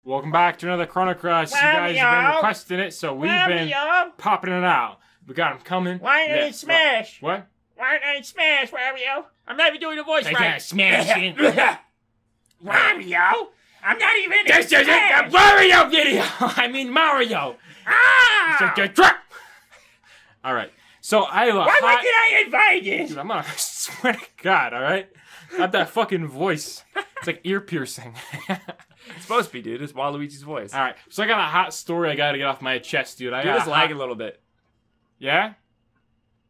Welcome back to another Chrono Crush. You guys have been requesting it, so we've been popping it out. We got them coming. Why ain't Smash? What? Why ain't Smash, Wario? I'm not even doing the voice right. I can't smash it. Wario? I'm not even This isn't the Wario video! I mean Mario! Ah! Alright, so I have a Why did I invite you? Dude, I'm gonna swear to God, alright? Not that fucking voice. It's like ear piercing. It's supposed to be, dude. It's Waluigi's voice. Alright, so I got a hot story I gotta get off my chest, dude. Dude, it's lagging a little bit. Yeah?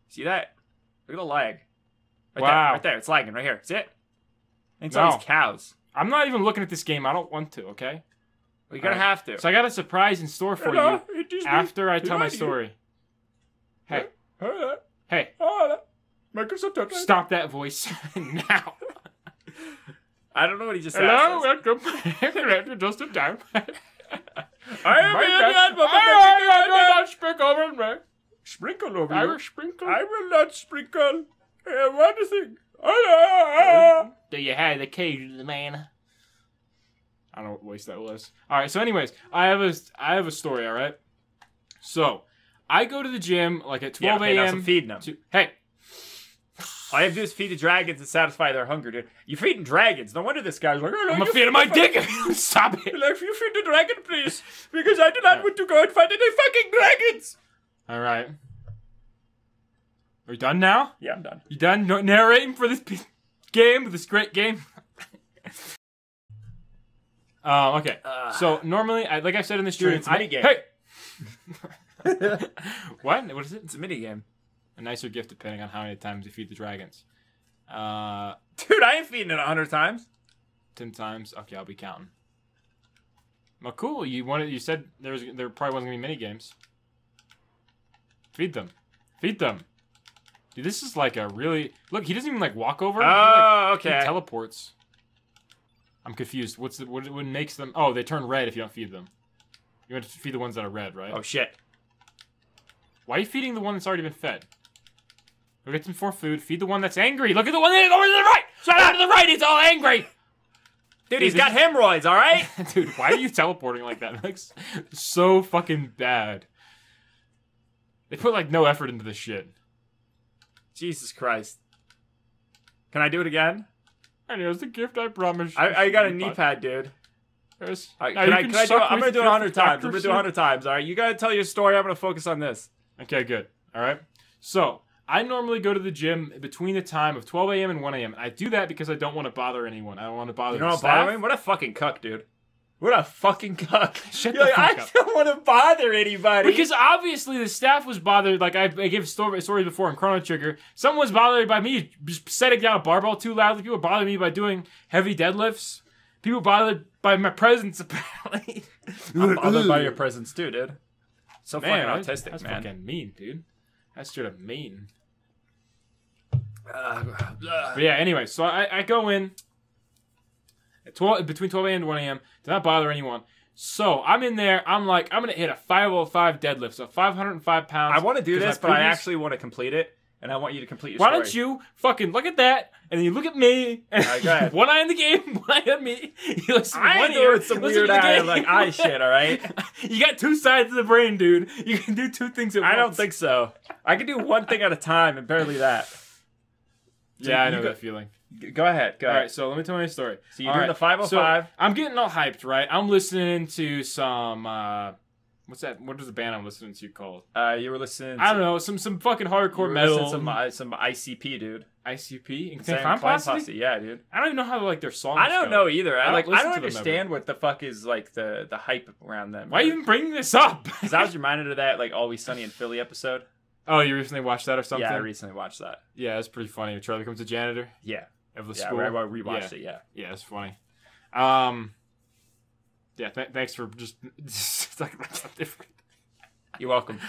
See that? Look at the lag. Right Wow. there, right there. It's lagging right here. See it? It's all these cows. I'm not even looking at this game. I don't want to, okay? Well, you're gonna have to. So I got a surprise in store for you after I tell my story. Hey. Hey. Microsoft. Stop that voice now. I don't know what he just said. Hello, welcome. Just in time. I will not sprinkle over me. Sprinkle over you? I will sprinkle. I will not sprinkle. What do you think? Do you have the key to the man? I don't know what voice that was. Alright, so anyways, I have a story, alright? So, I go to the gym like at 12 a.m. Yeah, so feeding them. Hey. All you have to do is feed the dragons to satisfy their hunger, dude. You're feeding dragons. No wonder this guy's like, oh, no, I'm gonna feed my dick. Stop it. Like, you feed the dragon, please. Because I do not want to go and fight any fucking dragons. Alright. Are you done now? Yeah, I'm done. You done narrating for this game? This great game? Okay. So, normally, like I said in the stream... Dude, it's a mini-game. Hey! What? What is it? It's a mini-game. A nicer gift depending on how many times you feed the dragons. Dude, I ain't feeding it 100 times. 10 times? Okay, I'll be counting. Well, cool. You said there probably wasn't gonna be mini games. Feed them. Feed them. Dude, this is like a really... Look, he doesn't even like walk over. Oh, okay. He teleports. I'm confused. What makes them... Oh, they turn red if you don't feed them. You want to feed the ones that are red, right? Oh, shit. Why are you feeding the one that's already been fed? Go get some more food. Feed the one that's angry. Look at the one that's over to the right! Shut up! To the right! It's all angry! Dude, he's got hemorrhoids, alright? Dude, why are you teleporting like that? It looks so fucking bad. They put, like, no effort into this shit. Jesus Christ. Can I do it again? And here's the gift I promised. I got a knee pad, dude. Yes. Can I do it? I'm gonna do it 100 times. I'm gonna do it 100 times, alright? You gotta tell your story. I'm gonna focus on this. Okay, good. Alright. So, I normally go to the gym between the time of 12 a.m. and 1 a.m. I do that because I don't want to bother anyone. I don't want to bother the staff. What a fucking cuck, dude. What a fucking cuck. Shut the fuck up. I don't want to bother anybody. Because obviously the staff was bothered. Like I gave stories before in Chrono Trigger. Someone was bothered by me just setting down a barbell too loudly. People bothered me by doing heavy deadlifts. People bothered by my presence, apparently. I'm bothered by your presence too, dude. So fucking autistic, that's man. Fucking mean, dude. That's straight up mean. But yeah, anyway, so I go in at between 12 a.m. and 1 a.m. to not bother anyone. So I'm in there. I'm like, I'm gonna hit a 505 deadlift, so 505 pounds. I want to do this, but I actually want to complete it, and I want you to complete your story. story. Why don't you fucking look at that, and then you look at me, and right, go ahead. one eye in the game, one eye on me. You listen to one ear, ear, some weird eye, like eye shit. All right. You got two sides of the brain, dude. You can do two things at once. I don't think so. I can do one thing at a time, and barely that. So yeah, I know that feeling. Go ahead. Go ahead. All right, so let me tell my story. So you're doing the 505. So I'm getting all hyped, right? I'm listening to some what's that? What is the band I'm listening to called? You were listening to, I don't know, some fucking hardcore metal. Some ICP, dude. ICP? Insane Clown Posse? Yeah, dude. I don't even know how like their songs I don't know either. I don't understand what the fuck is like the hype around them. Why are you even bringing this up? Because I was reminded of that like Always Sunny in Philly episode. Oh, you recently watched that or something? Yeah, I recently watched that. Yeah, that's pretty funny. Charlie becomes a janitor. Yeah. Of the school. I rewatched it. Yeah. Yeah, it's funny. Yeah. Thanks for just talking about something different. You're welcome.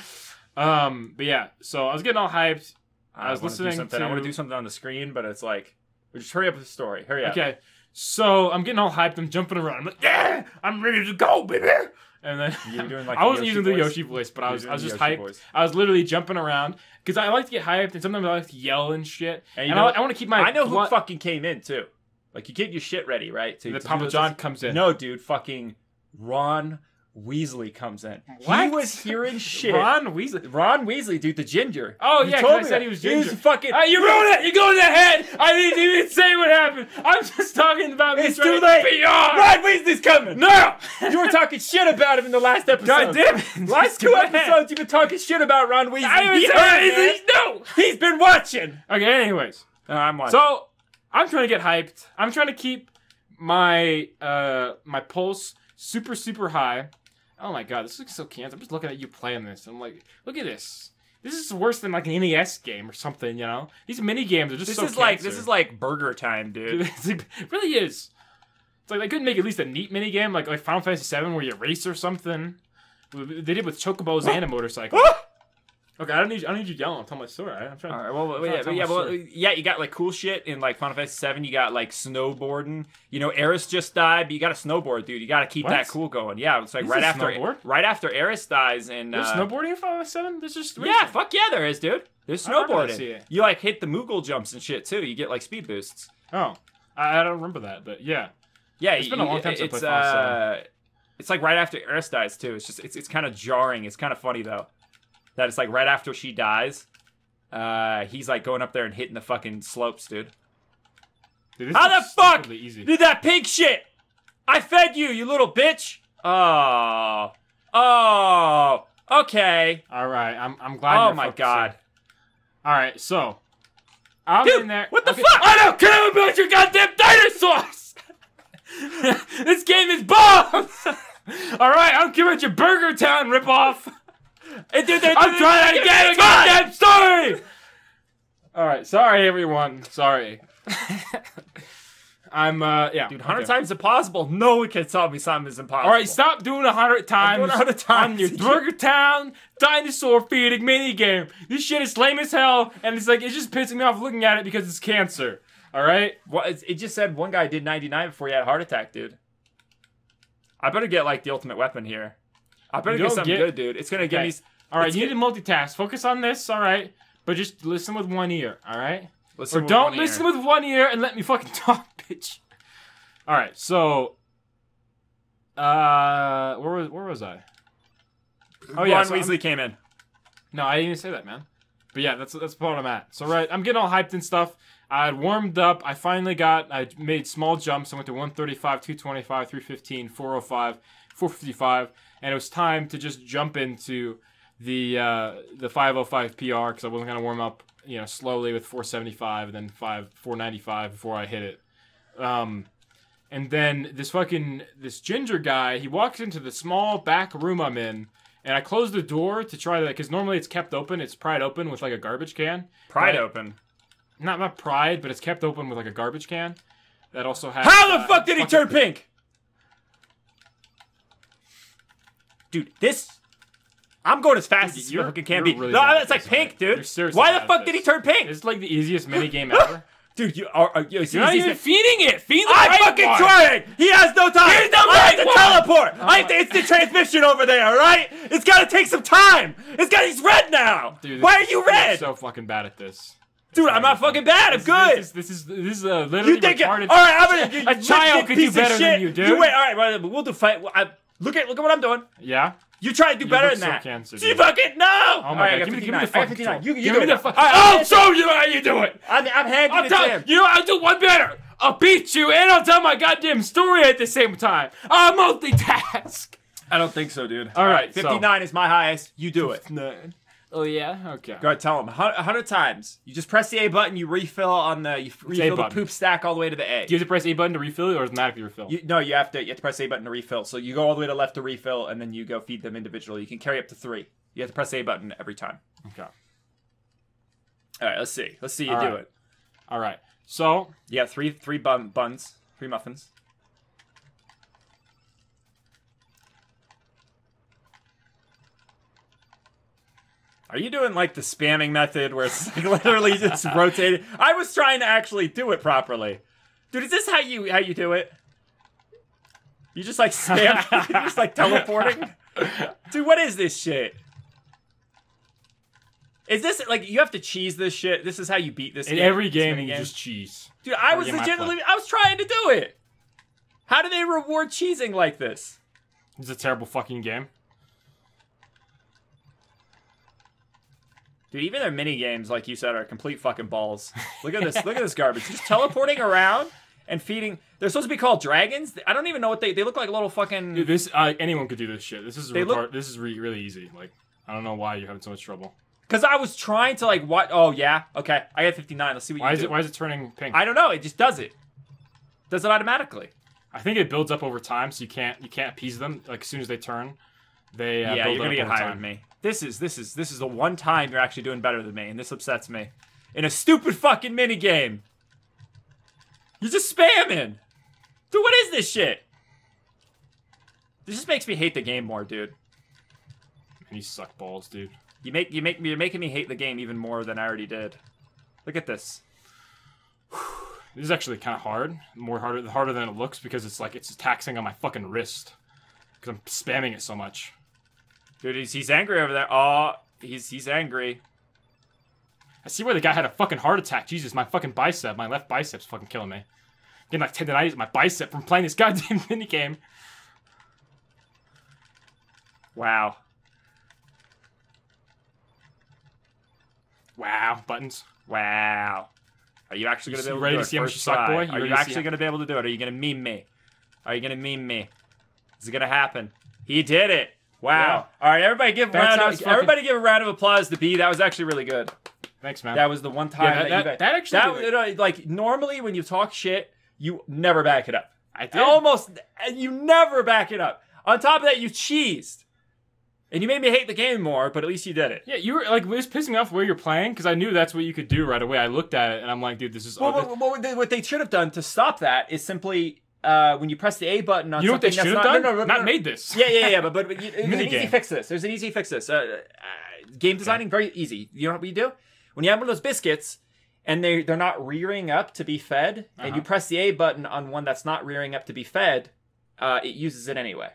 But yeah, so I was getting all hyped. I was listening to... I want to do something on the screen, but it's like, just hurry up with the story. Hurry up. Okay. So I'm getting all hyped. I'm jumping around. I'm like, yeah, I'm ready to go, baby. And then you're doing like I wasn't using the Yoshi voice, but I was just hyped. Voice. I was literally jumping around because I like to get hyped, and sometimes I like to yell and shit. And I want to keep my. I know who fucking came in too. Like you get your shit ready, right? So Papa John comes in. No, dude, fucking Ron Weasley comes in. What? He was hearing shit. Ron Weasley. Ron Weasley, dude, the ginger. Oh, You yeah, told 'cause I me said that. he was ginger. He's fucking... You ruined it! You go in the head! I didn't even say what happened! I'm just talking about me It's trying too to late! be on. Ron Weasley's coming! No! You were talking shit about him in the last episode. God damn it! Last two episodes, you've been talking shit about Ron Weasley. I haven't He said heard, anything! man. No! He's been watching! Okay, anyways. I'm watching. So, I'm trying to get hyped. I'm trying to keep my my pulse super, super high. Oh my god, this looks so cancer. I'm just looking at you playing this. I'm like, look at this. This is worse than like an NES game or something, you know? These mini games are just so cancer. This is like burger time, dude. It really is. It's like they couldn't make at least a neat mini game like Final Fantasy VII where you race or something. They did with chocobos and a motorcycle. Okay, I don't need you yelling. I'll tell my story. I'm trying. All right, yeah, you got like cool shit in like Final Fantasy VII. You got like snowboarding. You know, Eris just died, but you got to snowboard, dude. You got to keep that cool going. Yeah, it's like right after Eris dies, and there's snowboarding in Final Fantasy VII. There's just racing. Yeah, fuck yeah, there is, dude. There's snowboarding. I you like hit the Moogle jumps and shit too. You get like speed boosts. Oh, I don't remember that, but yeah. Yeah, it's been a long time since I played Final VII. It's like right after Eris dies too. It's just it's kind of jarring. It's kind of funny though. That it's like right after she dies, he's like going up there and hitting the fucking slopes, dude. How the fuck did that pig shit? I fed you, you little bitch. Oh, okay. All right, I'm glad. Oh my god. All right, so I'm in there. What the fuck? I don't care about your goddamn dinosaurs. This game is bombs. All right, I don't care about your Burger Town ripoff. I'm trying to get a goddamn story! Alright, sorry everyone. Sorry. Yeah. Dude, 100 times impossible. No one can tell me something is impossible. Alright, stop doing 100 times. I'm doing 100 times. On your Burger Town dinosaur feeding minigame. This shit is lame as hell, and it's like, it's just pissing me off looking at it because it's cancer. Alright? Well, it just said one guy did 99 before he had a heart attack, dude. I better get, like, the ultimate weapon here. I better get something good, dude. It's gonna give me... Alright, you need to multitask. Focus on this, alright? But just listen with one ear, alright? Or don't listen with one ear and let me fucking talk, bitch. Alright, so... Where was I? Oh, yeah, Ron Weasley came in. No, I didn't even say that, man. But yeah, that's the part I'm at. So, right, I'm getting all hyped and stuff. I had warmed up. I made small jumps. I went to 135, 225, 315, 405, 455. And it was time to just jump into the 505 PR because I wasn't going to warm up, you know, slowly with 475 and then 495 before I hit it. And then this ginger guy, he walks into the small back room I'm in, and I closed the door to try to, because normally it's kept open. It's pried open with like a garbage can. Open? Not pried, but it's kept open with like a garbage can. That also has... How the fuck did he turn pink? Dude, I'm going as fast as you fucking can be. Really no, it's like pink, dude. Why the fuck did he turn pink? It's like the easiest minigame ever. Dude, you're not even feeding it. Feed the I'm right fucking one. trying. He has no time. Here's the I have right to one. teleport. I have to instant transmission over there. All right? It's gotta take some time. He's red now. Dude, why are you red? You're so fucking bad at this. Dude, I'm not fucking bad. I'm good. This is literally you think retarded. All right, I'm gonna. A child could do better than you, dude. You wait. All right, we'll do fight. Look at what I'm doing. Yeah. You try to do better than that. Cancer, you fucking no! Oh my god, give me the fucking 59. You give me the fucking. I'll show you how you do it. I'm handing it to him. You know, I'll do one better. I'll beat you and I'll tell my goddamn story at the same time. I'll multitask. I don't think so, dude. All right, 59 is my highest. You do it. Oh yeah, okay. Go ahead, tell him 100 times. You just press the A button. You refill on the the poop stack all the way to the A. Do you have to press A button to refill it, or automatically refill? No, you have to press A button to refill. So you go all the way to left to refill, and then you go feed them individually. You can carry up to 3. You have to press A button every time. Okay. All right, let's see. Let's see you do it. All right. So you got three buns, 3 muffins. Are you doing like the spamming method where it's like literally just rotated? I was trying to actually do it properly. Dude, is this how you do it? You just like spam, you're just like teleporting? Dude, what is this shit? Is this like you have to cheese this shit? This is how you beat this in game? Every game you just cheese. Dude, I was trying to do it. How do they reward cheesing like this? It's a terrible fucking game. Dude, even their mini games, like you said, are complete fucking balls. Look at this. Look at this garbage. Just teleporting around and feeding. They're supposed to be called dragons. I don't even know what they look like. Little fucking. Dude, this anyone could do this shit. This is this is really easy. Like, I don't know why you're having so much trouble. Because I was trying to like what? Oh yeah, okay. I got 59. Let's see what you do. Why is it turning pink? I don't know. It just does it. Does it automatically. I think it builds up over time, so you can't appease them. Like as soon as they turn, they yeah, build you're gonna up get higher than me. This is the one time you're actually doing better than me, and this upsets me. In a stupid fucking mini game. You're just spamming. Dude, what is this shit? This just makes me hate the game more, dude. And you suck balls, dude. You're making me hate the game even more than I already did. Look at this. This is actually kind of hard. Harder than it looks because it's taxing on my fucking wrist. Because I'm spamming it so much. Dude, he's angry over there. Oh, he's angry. I see where the guy had a fucking heart attack. Jesus, my fucking bicep, my left bicep's fucking killing me. Getting like tendonitis in my bicep from playing this goddamn minigame. Wow. Wow, buttons. Wow. Are you actually going to be able to do it? Ready to see how much you suck, boy? Are you actually going to be able to do it? Are you going to meme me? Are you going to meme me? Is it going to happen? He did it. Wow. Yeah. All right, everybody give a round of applause to B. That was actually really good. Thanks, man. That was the one time that normally when you talk shit, you never back it up. I did. You never back it up. On top of that, you cheesed. And you made me hate the game more, but at least you did it. Yeah, you were like, it was pissing me off where you're playing because I knew that's what you could do right away. I looked at it and I'm like, dude, this is. What they should have done to stop that is simply when you press the A button on something that's not. You know what they should have done? Not made this. Yeah. But there's an easy fix to this. There's an easy fix to this. Game designing, very easy. You know what you do? When you have one of those biscuits and they're not rearing up to be fed, and you press the A button on one that's not rearing up to be fed, it uses it anyway.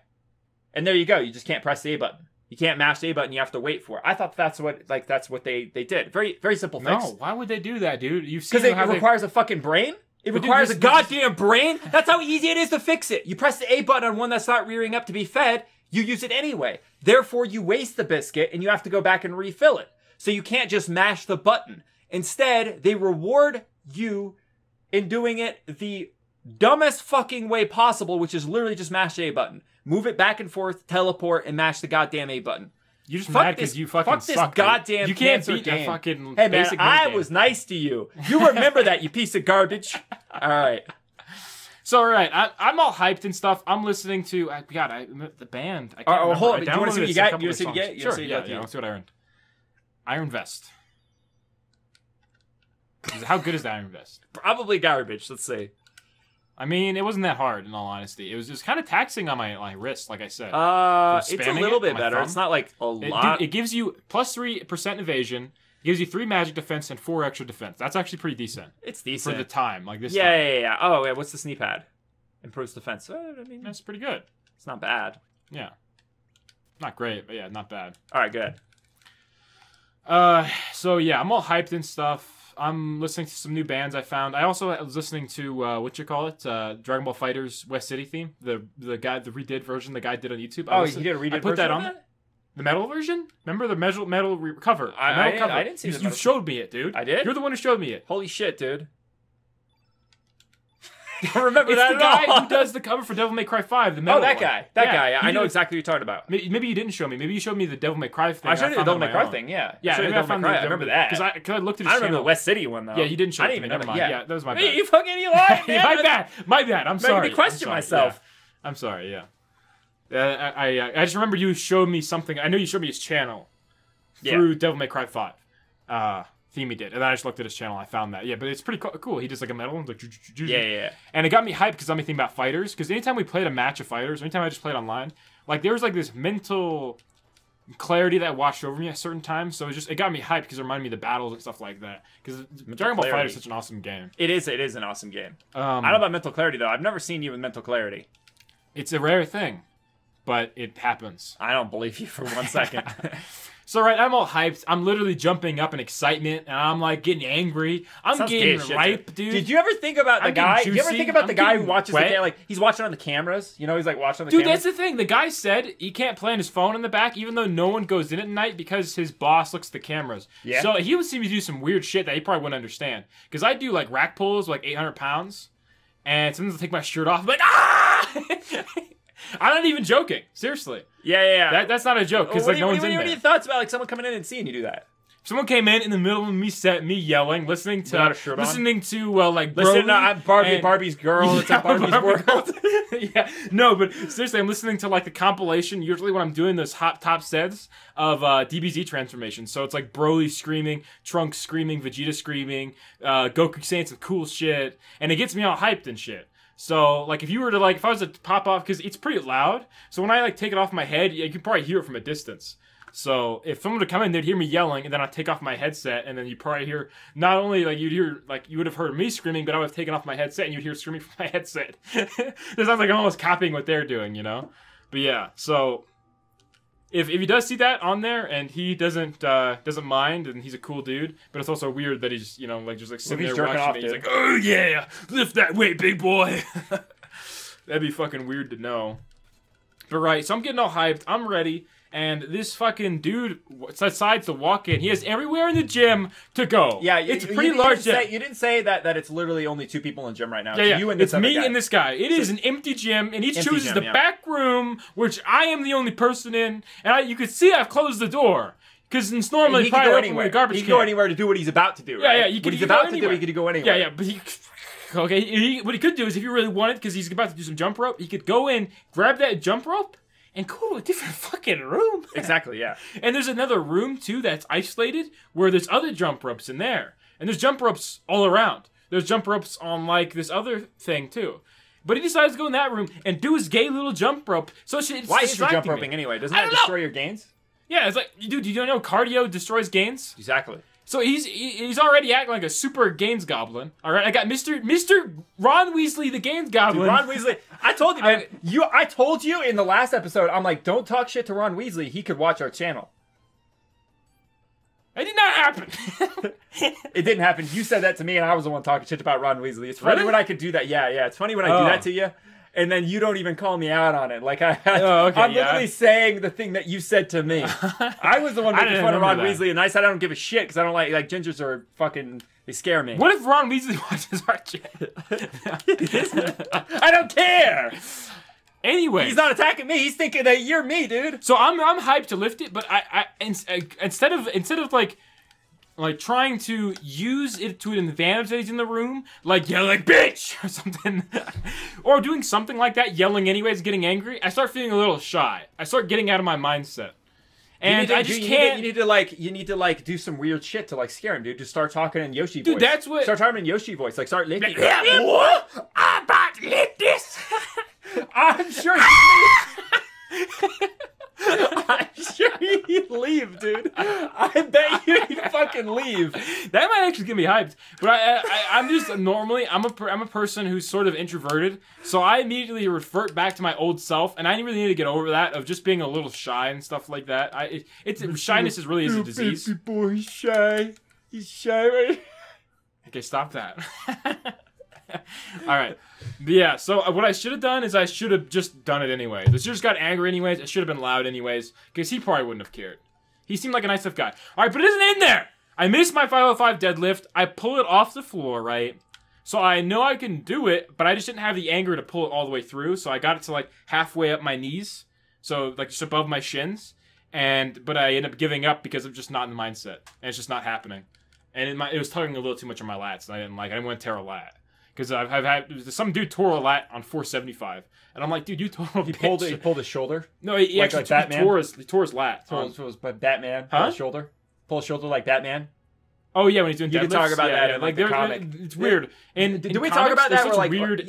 And there you go. You just can't press the A button. You can't mash the A button. You have to wait for it. I thought that's what they did. Very very simple fix. No, why would they do that, dude? You've seen because it requires a fucking brain. It requires a goddamn brain. That's how easy it is to fix it. You press the A button on one that's not rearing up to be fed. You use it anyway. Therefore, you waste the biscuit and you have to go back and refill it. So you can't just mash the button. Instead, they reward you in doing it the dumbest fucking way possible, which is literally just mash the A button. Move it back and forth, teleport, and mash the goddamn A button. You're just mad because you fucking suck. Fuck this goddamn You can't beat game. a fucking Hey man, basic I game. was nice to you. You remember that, you piece of garbage. All right. So, all right, I'm all hyped and stuff. I'm listening to the band. I can't remember. Hold on. I Do you want to see what you downloaded got? a couple You want of to see what you songs. get? Sure, yeah. Let's see what I earned. Iron Vest. How good is the Iron Vest? Probably garbage. Let's see. I mean, it wasn't that hard, in all honesty. It was just kind of taxing on my wrist, like I said. It's a little bit better. It's not like a lot. It gives you plus 3% evasion, gives you 3 magic defense and 4 extra defense. That's actually pretty decent. It's decent. For the time, like this. Yeah. Oh, yeah. What's the sneak pad? Improves defense. I mean, that's pretty good. It's not bad. Yeah. Not great, but yeah, not bad. All right, good. So yeah, I'm all hyped and stuff. I'm listening to some new bands I found. I also was listening to Dragon Ball FighterZ West City theme. The guy, the redid version the guy did on YouTube. He did a redid version. I put that on. The metal version? Remember the metal cover? I didn't see You showed me it, dude. I did? You're the one who showed me it. Holy shit, dude. I don't remember it's that the guy who does the cover for Devil May Cry 5, the metal that one. guy. That guy. I know exactly what you're talking about. Maybe you didn't show me. Maybe you showed me the Devil May Cry thing. I showed you the Devil May Cry thing, yeah. Yeah, I remember that. Because I looked at his I remember the West City one, though. Yeah, you didn't show I it to didn't me. even Never mind. Yeah, that was my bad. You fucking lied, man. My bad. I'm sorry. Making me question myself. Yeah. I'm sorry, yeah. I just remember you showed me something. I know you showed me his channel through Devil May Cry 5. Theme he did, and then I just looked at his channel. I found that, but it's pretty cool. He does like a metal and like and it got me hyped because I'm thinking about fighters. Because anytime we played a match of fighters, anytime I just played online, like there was like this mental clarity that washed over me at certain times. So it got me hyped because it reminded me of the battles and stuff like that. Because Dragon Ball FighterZ is such an awesome game. It is an awesome game. I don't know about mental clarity though. I've never seen you with mental clarity. It's a rare thing, but it happens. I don't believe you for 1 second. So, right, I'm all hyped. I'm literally jumping up in excitement, and I'm, like, getting angry. I'm Sounds gay getting as shit, ripe, dude. Did you ever think about the I'm guy? getting Did you ever juicy. think about the I'm guy who getting watches wet. the like he's watching on the cameras? You know, he's like watching on the Dude, cameras. that's the thing. The guy said he can't play on his phone in the back, even though no one goes in at night because his boss looks at the cameras. Yeah. So he would see me do some weird shit that he probably wouldn't understand. Because I do, like, rack pulls, like, 800 pounds. And sometimes I'll take my shirt off. I'm like, ah! I'm not even joking. Seriously. Yeah. That's not a joke, because, like, no one's in What are there. your thoughts about, like, someone coming in and seeing you do that? Someone came in the middle of me yelling, listening Without a shirt on? like, Listen, Broly I'm Barbie, and- Barbie's girl. It's a Barbie's world. Yeah, no, but seriously, I'm listening to, like, the compilation, usually when I'm doing those hot top sets of DBZ transformations. So it's like Broly screaming, Trunks screaming, Vegeta screaming, Goku saying some cool shit, and it gets me all hyped and shit. So, like, if I was to pop off, because it's pretty loud, so when I, like, take it off my head, you can probably hear it from a distance. So, if someone would come in, they'd hear me yelling, and then I'd take off my headset, and then you'd probably hear, not only, like, you would have heard me screaming, but I would have taken off my headset, and you'd hear screaming from my headset. It sounds like I'm almost copying what they're doing, you know? But yeah, so, if he does see that on there, and he doesn't mind, and he's a cool dude, but it's also weird that he's, just, like, sitting there watching off, me, he's dude. like, oh yeah, lift that weight, big boy! That'd be fucking weird to know. But right, so I'm getting all hyped, I'm ready, and this fucking dude decides to walk in. He has everywhere in the gym to go. Yeah, it's a pretty large gym. You didn't say that it's literally only 2 people in the gym right now. Yeah, It's you and this it's other me guy. and this guy. It is an empty gym, and he Empty chooses gym, the yeah. back room, which I am the only person in. And you can see I've closed the door. Because it's normally He could probably go open anywhere. with a garbage He can. could go anywhere to do what he's about to do, right? Yeah, What he's about to do, he could go anywhere. Yeah, but what he could do is, if he really wanted, because he's about to do some jump rope, he could go in, grab that jump rope, and go to a different fucking room. Exactly, yeah. And there's another room, too, that's isolated, where there's other jump ropes in there. And there's jump ropes all around. There's jump ropes on, like, this other thing, too. But he decides to go in that room and do his gay little jump rope. So it's Why is he jump distracting roping me. anyway? Doesn't I that don't destroy your gains? Yeah, it's like, dude, you don't know cardio destroys gains? Exactly. So he's already acting like a super gains goblin. All right, I got Mr. Ron Weasley, the gains goblin. Dude, Ron Weasley. I told you, man. I told you in the last episode. I'm like, don't talk shit to Ron Weasley. He could watch our channel. That did not happen. It didn't happen. You said that to me, and I was the one talking shit about Ron Weasley. It's funny Really? when I could do that. Yeah. It's funny when I do that to you, and then you don't even call me out on it. Like I'm literally saying the thing that you said to me. I was the one making fun of Ron Weasley, and I said I don't give a shit because I don't like gingers are fucking. They scare me. What if Ron Weasley watches our channel? I don't care. Anyway, He's not attacking me. He's thinking that you're me, dude. so I'm hyped to lift it, but I instead of like trying to use it to an advantage that he's in the room, like yelling bitch or something, or doing something like that, yelling anyways, getting angry, I start feeling a little shy. I start getting out of my mindset. And I just can't. You need to do some weird shit to like scare him, dude. Just start talking in Yoshi voice. Dude, that's what. Start talking in Yoshi voice. Like start licking. What? I'm about to lift this. I'm sure. I'm sure he'd leave, dude. I bet you he'd fucking leave. That might actually get me hyped. But I'm just normally I'm a person who's sort of introverted, so I immediately revert back to my old self, and I really need to get over that of just being a little shy and stuff like that. Shyness is really a disease. Baby boy, he's shy. He's shy, right? Okay, stop that. All right. But yeah, so what I should have done is I should have just done it anyways. I just got angry anyways. It should have been loud anyways, because he probably wouldn't have cared. He seemed like a nice enough guy. All right, but it isn't in there. I missed my 505 deadlift. I pull it off the floor, right? So I know I can do it, but I just didn't have the anger to pull it all the way through. So I got it to like halfway up my knees, so like just above my shins. But I ended up giving up because I'm just not in the mindset, and it's just not happening. And it was tugging a little too much on my lats, and I didn't like it. I didn't want to tear a lat. Because I've had some dude tore a lat on 475, and I'm like, dude, you tore a He pulled his shoulder. No, he actually tore his lat. But Batman, pull his shoulder, like Batman. Oh yeah, when he's doing deadlifts. You can talk about that in like the comic. It's weird. And did we talk about that? Where like weird.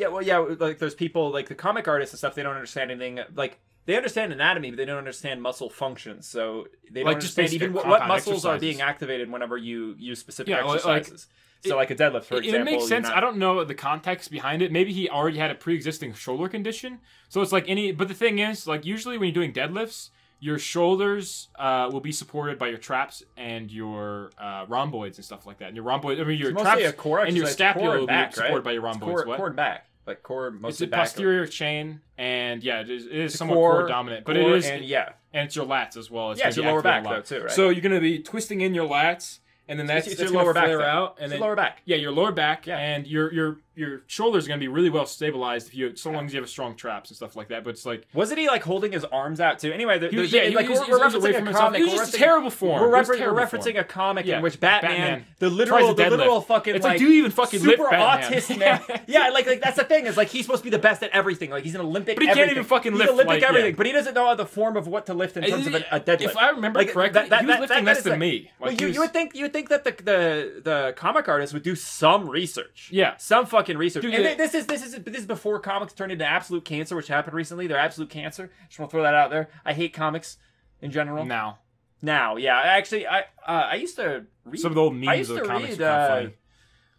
Like there's people like the comic artists and stuff. They don't understand anything. Like they understand anatomy, but they don't understand muscle functions. So they don't understand even what muscles are being activated whenever you use specific exercises. So like a deadlift, for example. It makes sense. I don't know the context behind it. Maybe he already had a pre-existing shoulder condition. So it's like but the thing is, like usually when you're doing deadlifts, your shoulders will be supported by your traps and your rhomboids and stuff like that. And your rhomboids, I mean, your traps a core and your scapula will be back, supported right? by your rhomboids. Core and back. Like core It's mostly a back. posterior chain, and yeah, it is somewhat core dominant, but it is, and it's your lats as well. It's your lower back though too, right? So you're gonna be twisting in your lats, and then that's your lower back out, and then lower back. Yeah, your lower back, and your shoulders are gonna be really well stabilized if you, so long as you have strong traps and stuff like that. But it's like, wasn't he like holding his arms out too? Anyway, he was referencing a comic. It was just a terrible form. We're referencing a comic in which Batman, the literal fucking, it's like, do you even fucking super lift Batman? Autistic man. Yeah, like that's the thing, is like he's supposed to be the best at everything. Like he's an Olympic. But he can't even fucking lift. He's Olympic everything, but he doesn't know the form of what to lift in terms of a deadlift. If I remember correctly, he was lifting less than me. You would think that the comic artist would do some research. Yeah, some fucking research. And this is before comics turned into absolute cancer, which happened recently. They're absolute cancer. Just want to throw that out there. I hate comics in general. Now, yeah. Actually, I used to read some of the old memes of the comics. Funny.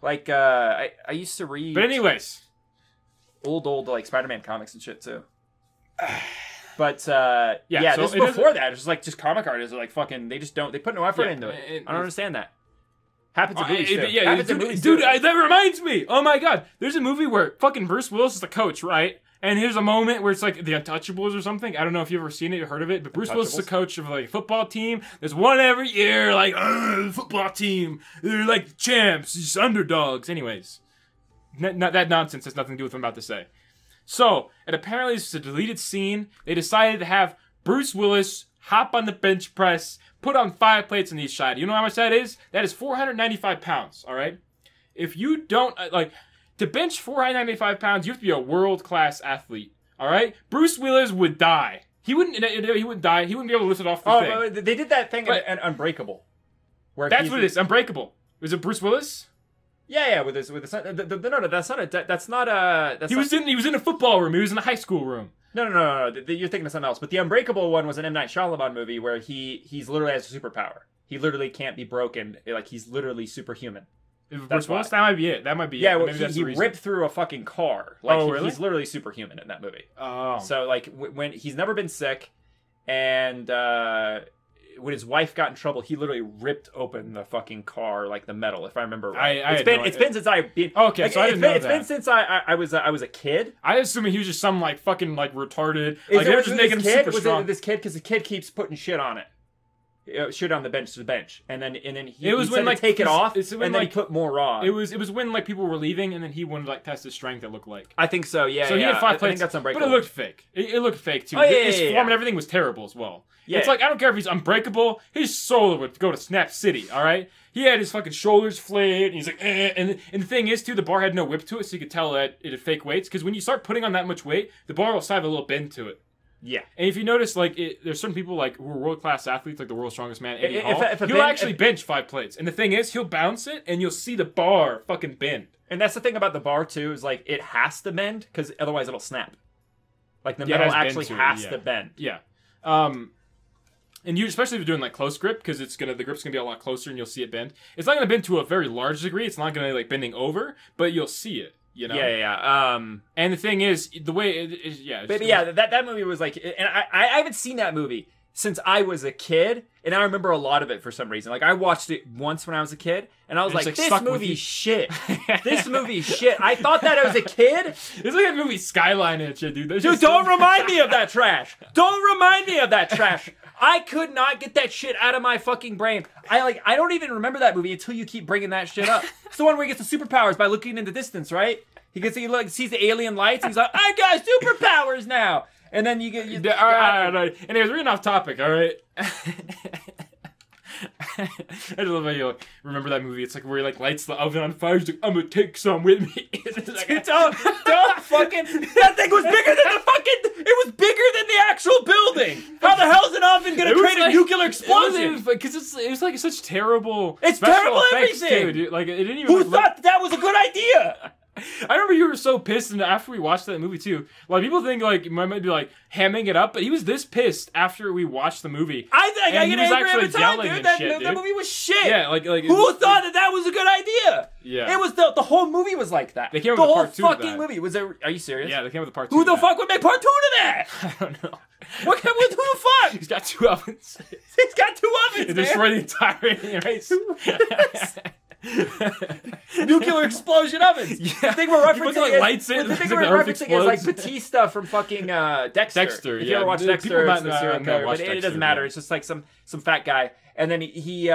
Like I used to read. But anyways, old like Spider-Man comics and shit too. But so this is before that. It's just comic artists are like fucking. They put no effort into it. I don't understand that. Happens in movies too. Yeah, dude, that reminds me. Oh my god, there's a movie where fucking Bruce Willis is the coach, right? And here's a moment where it's like The Untouchables or something. I don't know if you've ever seen it or heard of it, but Bruce Willis is the coach of like a football team. There's one every year, like football team. They're like champs, just underdogs. Anyways, not that nonsense has nothing to do with what I'm about to say. So, and apparently this is a deleted scene. They decided to have Bruce Willis hop on the bench press, put on 5 plates on each side. You know how much that is? That is 495 pounds, all right? If you don't, to bench 495 pounds, you have to be a world-class athlete, all right? Bruce Willis would die. He wouldn't die. He wouldn't be able to lift it off the thing. They did that thing in Unbreakable. Where that's what it is, Unbreakable. Was it Bruce Willis? Yeah, with his son. No, that's not. He was in a football room. He was in a high school room. No. You're thinking of something else. But the Unbreakable one was an M. Night Shyamalan movie where he's literally has a superpower. He literally can't be broken. Like, he's literally superhuman. Bruce Willis? That might be it. Yeah, well, he ripped through a fucking car. Like, really? He's literally superhuman in that movie. Oh. So, like, when he's never been sick, and when his wife got in trouble, he literally ripped open the fucking car, like the metal, if I remember right. It's been since I've been. Okay, so I didn't know that. It's been since I was a kid. I assume he was just some like fucking like retarded. Like they were just making him super strong. This kid, because the kid keeps putting shit on it. Shit on the bench, and then he it was when like take it off, and then he put more on. It was when like people were leaving, and then he wanted to like test his strength. It looked like. I think so. Yeah. So he had 5 plates, I think that's Unbreakable. but it looked fake. It looked fake too. Oh, his form and everything was terrible as well. Yeah. It's like, I don't care if he's unbreakable. His soul would go to Snap City. All right. He had his fucking shoulders flayed, and he's like, and the thing is too, the bar had no whip to it, so you could tell that it had fake weights. Because when you start putting on that much weight, the bar will have a little bend to it. Yeah. And if you notice, like, there's certain people like who are world-class athletes, like the world's strongest man, Eddie Hall. He'll actually bench 5 plates. And the thing is, he'll bounce it, and you'll see the bar fucking bend. And that's the thing about the bar, too, is, like, it has to bend, because otherwise it'll snap. Like, the metal actually has to bend. Yeah. And you, especially if you're doing, like, close grip, because the grip's going to be a lot closer, and you'll see it bend. It's not going to bend to a very large degree. It's not going to be, like, bending over, but you'll see it. You know? Yeah. And the thing is, the way it is, that movie was like, and I haven't seen that movie since I was a kid, and I remember a lot of it for some reason. Like, I watched it once when I was a kid, and I was like, this movie's shit. This movie's shit. I thought that I was a kid. It's like a movie Skyline and shit, dude. Dude, don't remind me of that trash. Don't remind me of that trash. I could not get that shit out of my fucking brain. I don't even remember that movie until you keep bringing that shit up. It's the one where he gets the superpowers by looking into the distance, right? He sees the alien lights, and he's like, I got superpowers now! And then you get... All right. Anyways, we're getting off topic, all right? I just love how you like, remember that movie. It's like where he like lights the oven on fire. He's like, I'm gonna take some with me. Like, don't fucking... That thing was bigger than the fucking... It was bigger than the actual building. How the hell is an oven gonna create a nuclear explosion? Because it was like such terrible... It's terrible everything! Too, like, it didn't even... Who thought that was a good idea? I remember you were so pissed, and after we watched that movie too, like people think like might be like hamming it up, but he was this pissed after we watched the movie. I get angry every time, dude. That movie was shit. Yeah, like who thought that was a good idea? Yeah, it was the whole movie was like that. They came up with part 2 the whole fucking movie was there. Are you serious? Yeah, they came up with part 2. Who the fuck would make part 2 to that? I don't know. Who the fuck? He's got 2 ovens. He's got 2 ovens, It man. destroyed the entire alien race. Nuclear explosion ovens. Yeah. The thing we're You put, referencing like, is, lights in, the thing it's we're like the earth referencing is like explodes. Batista from fucking Dexter. Dexter, If yeah. you ever watch Dude, Dexter, people it's might the serial not killer, watch but it Dexter, doesn't matter. yeah. It's just like some fat guy, and then he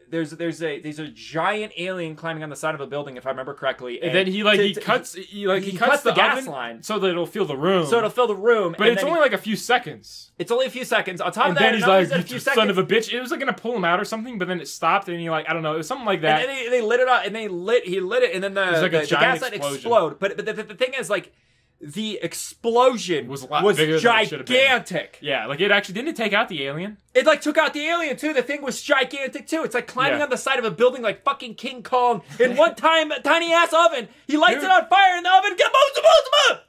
there's a giant alien climbing on the side of a building, if I remember correctly. And then he cuts the gas oven line so that it'll fill the room. so it'll fill the room. But and it's then only like a few seconds. it's only a few seconds. On top And of that, then he's not only like, is it a "You few son seconds, of a bitch." It was like gonna pull him out or something, but then it stopped, and he like, I don't know, it was something like that. and then they lit it up, and he lit it, and then was like a the giant gas line explosion. exploded. But the thing is, like, the explosion Was a lot bigger than it should have been. gigantic. Yeah, like it actually didn't take out the alien. It like took out the alien too. The thing was gigantic too. It's like climbing Yeah. on the side of a building like fucking King Kong. In one time, a tiny ass oven. He lights Dude. it on fire, and the oven goes.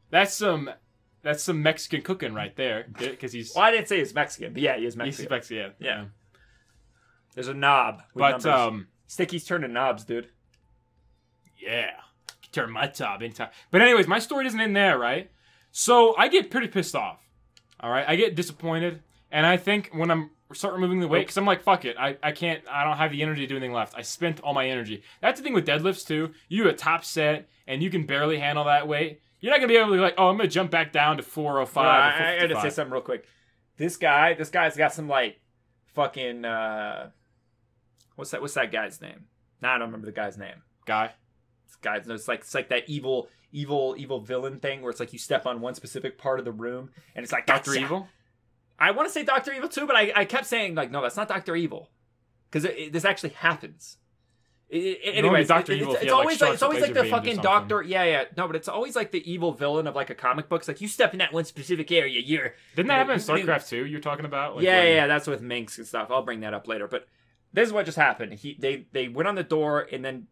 That's some Mexican cooking right there, because he's Well, I didn't say he's Mexican, but yeah, he is he's Mexican. Mexican. Yeah. There's a knob. With But numbers. Sticky's turning knobs, dude. yeah, turn my top into. But anyways, my story isn't in there, right? So I get pretty pissed off. All right, I get disappointed, and I think when I'm start removing the weight, because I'm like, fuck it, I don't have the energy to do anything left. I spent all my energy. That's the thing with deadlifts too. You do a top set, and you can barely handle that weight. You're not gonna be able to be like, oh, I'm gonna jump back down to 405. Well, or I gotta say 55. something real quick. This guy's got some like fucking what's that guy's name? Nah, I don't remember the guy's name. Guy. It's like that evil villain thing where it's like you step on one specific part of the room and it's like Dr. gotcha. Evil? I want to say Dr. Evil too, but I kept saying like, no, that's not Dr. Evil, because this actually happens. Anyways, Dr. Evil if it's you had, always like, like it's always like the laser beams or fucking something. doctor. Yeah, no, but it's always like the evil villain of like a comic book. It's like you step in that one specific area, you're. Didn't that happen in you- StarCraft 2 you're talking about? Like, yeah, when- yeah, that's with Minx and stuff. I'll bring that up later. But this is what just happened. They went on the door, and then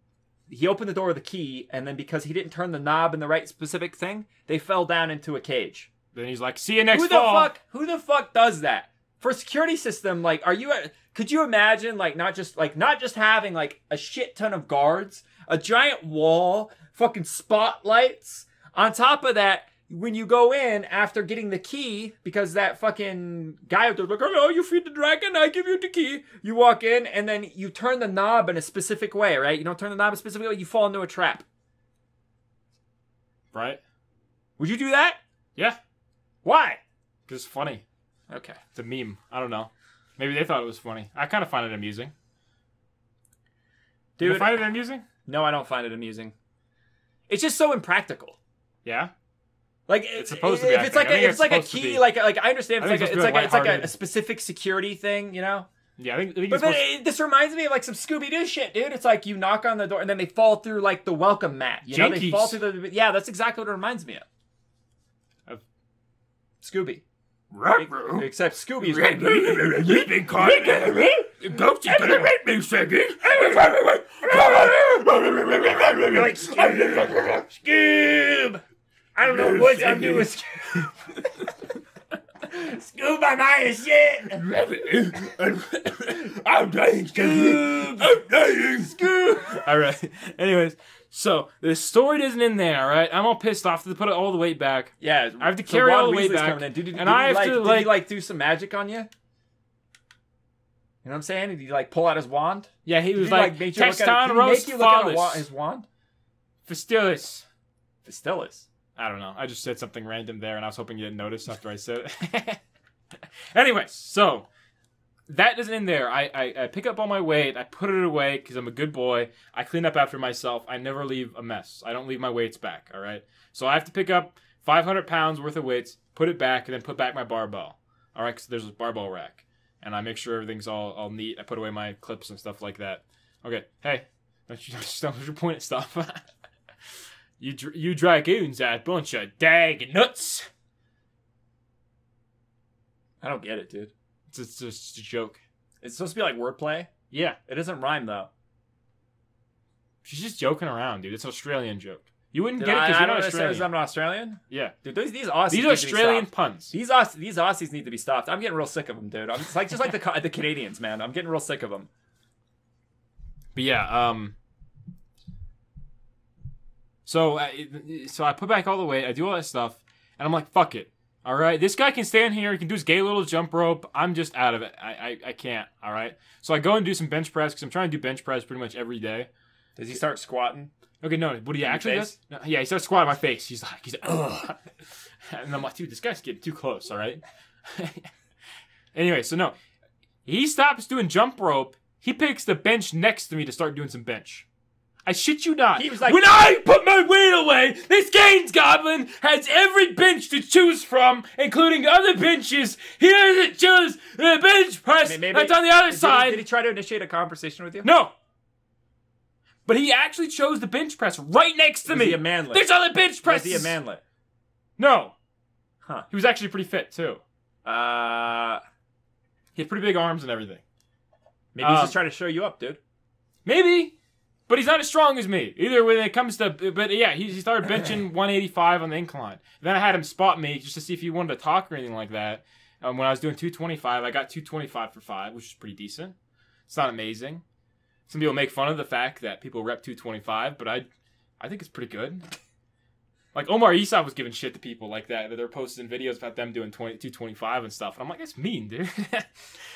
he opened the door with a key, and then because he didn't turn the knob in the right specific thing, they fell down into a cage. Then he's like, see you next Who the fall. fuck? Who the fuck does that for a security system? Like, could you imagine like not just having like a shit ton of guards, a giant wall, fucking spotlights. On top of that, when you go in after getting the key, because that fucking guy out there like, hello, you feed the dragon, I give you the key. You walk in and then you turn the knob in a specific way, right? You don't turn the knob in a specific way, you fall into a trap. Right? Would you do that? Yeah. Why? Because it's funny. Okay. It's a meme. I don't know. Maybe they thought it was funny. I kind of find it amusing. Do you Dude, find it amusing? no, I don't find it amusing. It's just so impractical. Yeah? Like It's supposed to be, if I it's think. like I think a, it's it's like a supposed to key, be. like I understand I it's think like it's supposed to be it's like a lighthearted. specific security thing, you know. Yeah, I think But it's supposed this reminds me of like some Scooby Doo shit, dude. It's like you knock on the door and then they fall through like the welcome mat. You know, they Jinkies. fall through the. Yeah, that's exactly what it reminds me of. Scooby. Except Scooby is like, You've been caught. Ghost is gonna make me second. like Scoob. I don't know what I'm doing. Scoob, I'm high as shit. I'm dying, Scoob. I'm dying, Scoob. All right. Anyways, so the story isn't in there, all right? I'm all pissed off to put all the weight back. Yeah, I have to carry Ron all the way Weasley's back, coming in. and I have to, did like- he like do some magic on you? You know what I'm saying? Did he like pull out his wand? Yeah, he Did was he, like, make you look at Texton did he make Roast you look at Flawless. his wand? Fastilis. Fastilis. I don't know. I just said something random there, and I was hoping you didn't notice after I said it. Anyways, so that isn't in there. I pick up all my weight. I put it away because I'm a good boy. I clean up after myself. I never leave a mess. I don't leave my weights back, all right? So I have to pick up 500 pounds worth of weights, put it back, and then put back my barbell. All right, because there's a barbell rack. And I make sure everything's all neat. I put away my clips and stuff like that. Okay, hey, don't you point at stuff. You dragoons are a bunch of dag nuts. I don't get it, dude. It's just a joke. It's supposed to be like wordplay. Yeah, It doesn't rhyme though. she's just joking around, dude. It's an Australian joke. You wouldn't Did get it I because you're don't not understand. Is Australian. I'm an Australian? Yeah, Dude, these Aussies. these need are to be Australian stopped. puns. These Aussies need to be stopped. I'm getting real sick of them, dude. It's like just like the Canadians, man. I'm getting real sick of them. But yeah, so I put back all the weight. I do all that stuff, and I'm like, fuck it. All right, this guy can stand here. He can do his gay little jump rope. I'm just out of it. I can't. All right. So I go and do some bench press because I'm trying to do bench press pretty much every day. Does he start squatting? Okay, no. What he actually does? No, yeah, he starts squatting my face. He's like, ugh. And I'm like, dude, this guy's getting too close. All right. Anyway, so no, he stops doing jump rope. He picks the bench next to me to start doing some bench. I shit you not. He was like, when I put my weight away, this Gaines Goblin has every bench to choose from, including other benches. He doesn't choose the bench press that's on the other side. Did he try to initiate a conversation with you? No. But he actually chose the bench press right next to me. Was he a manlet? There's other bench presses. Was he a manlet? No. Huh. He was actually pretty fit, too. He had pretty big arms and everything. Maybe he's just trying to show you up, dude. Maybe. But he's not as strong as me. Either when it comes to... But yeah, he started benching 185 on the incline. Then I had him spot me just to see if he wanted to talk or anything like that. When I was doing 225, I got 225 for 5, which is pretty decent. It's not amazing. Some people make fun of the fact that people rep 225, but I think it's pretty good. Like, Omar Issa was giving shit to people like that they're posting videos about them doing 225 and stuff. And I'm like, that's mean, dude.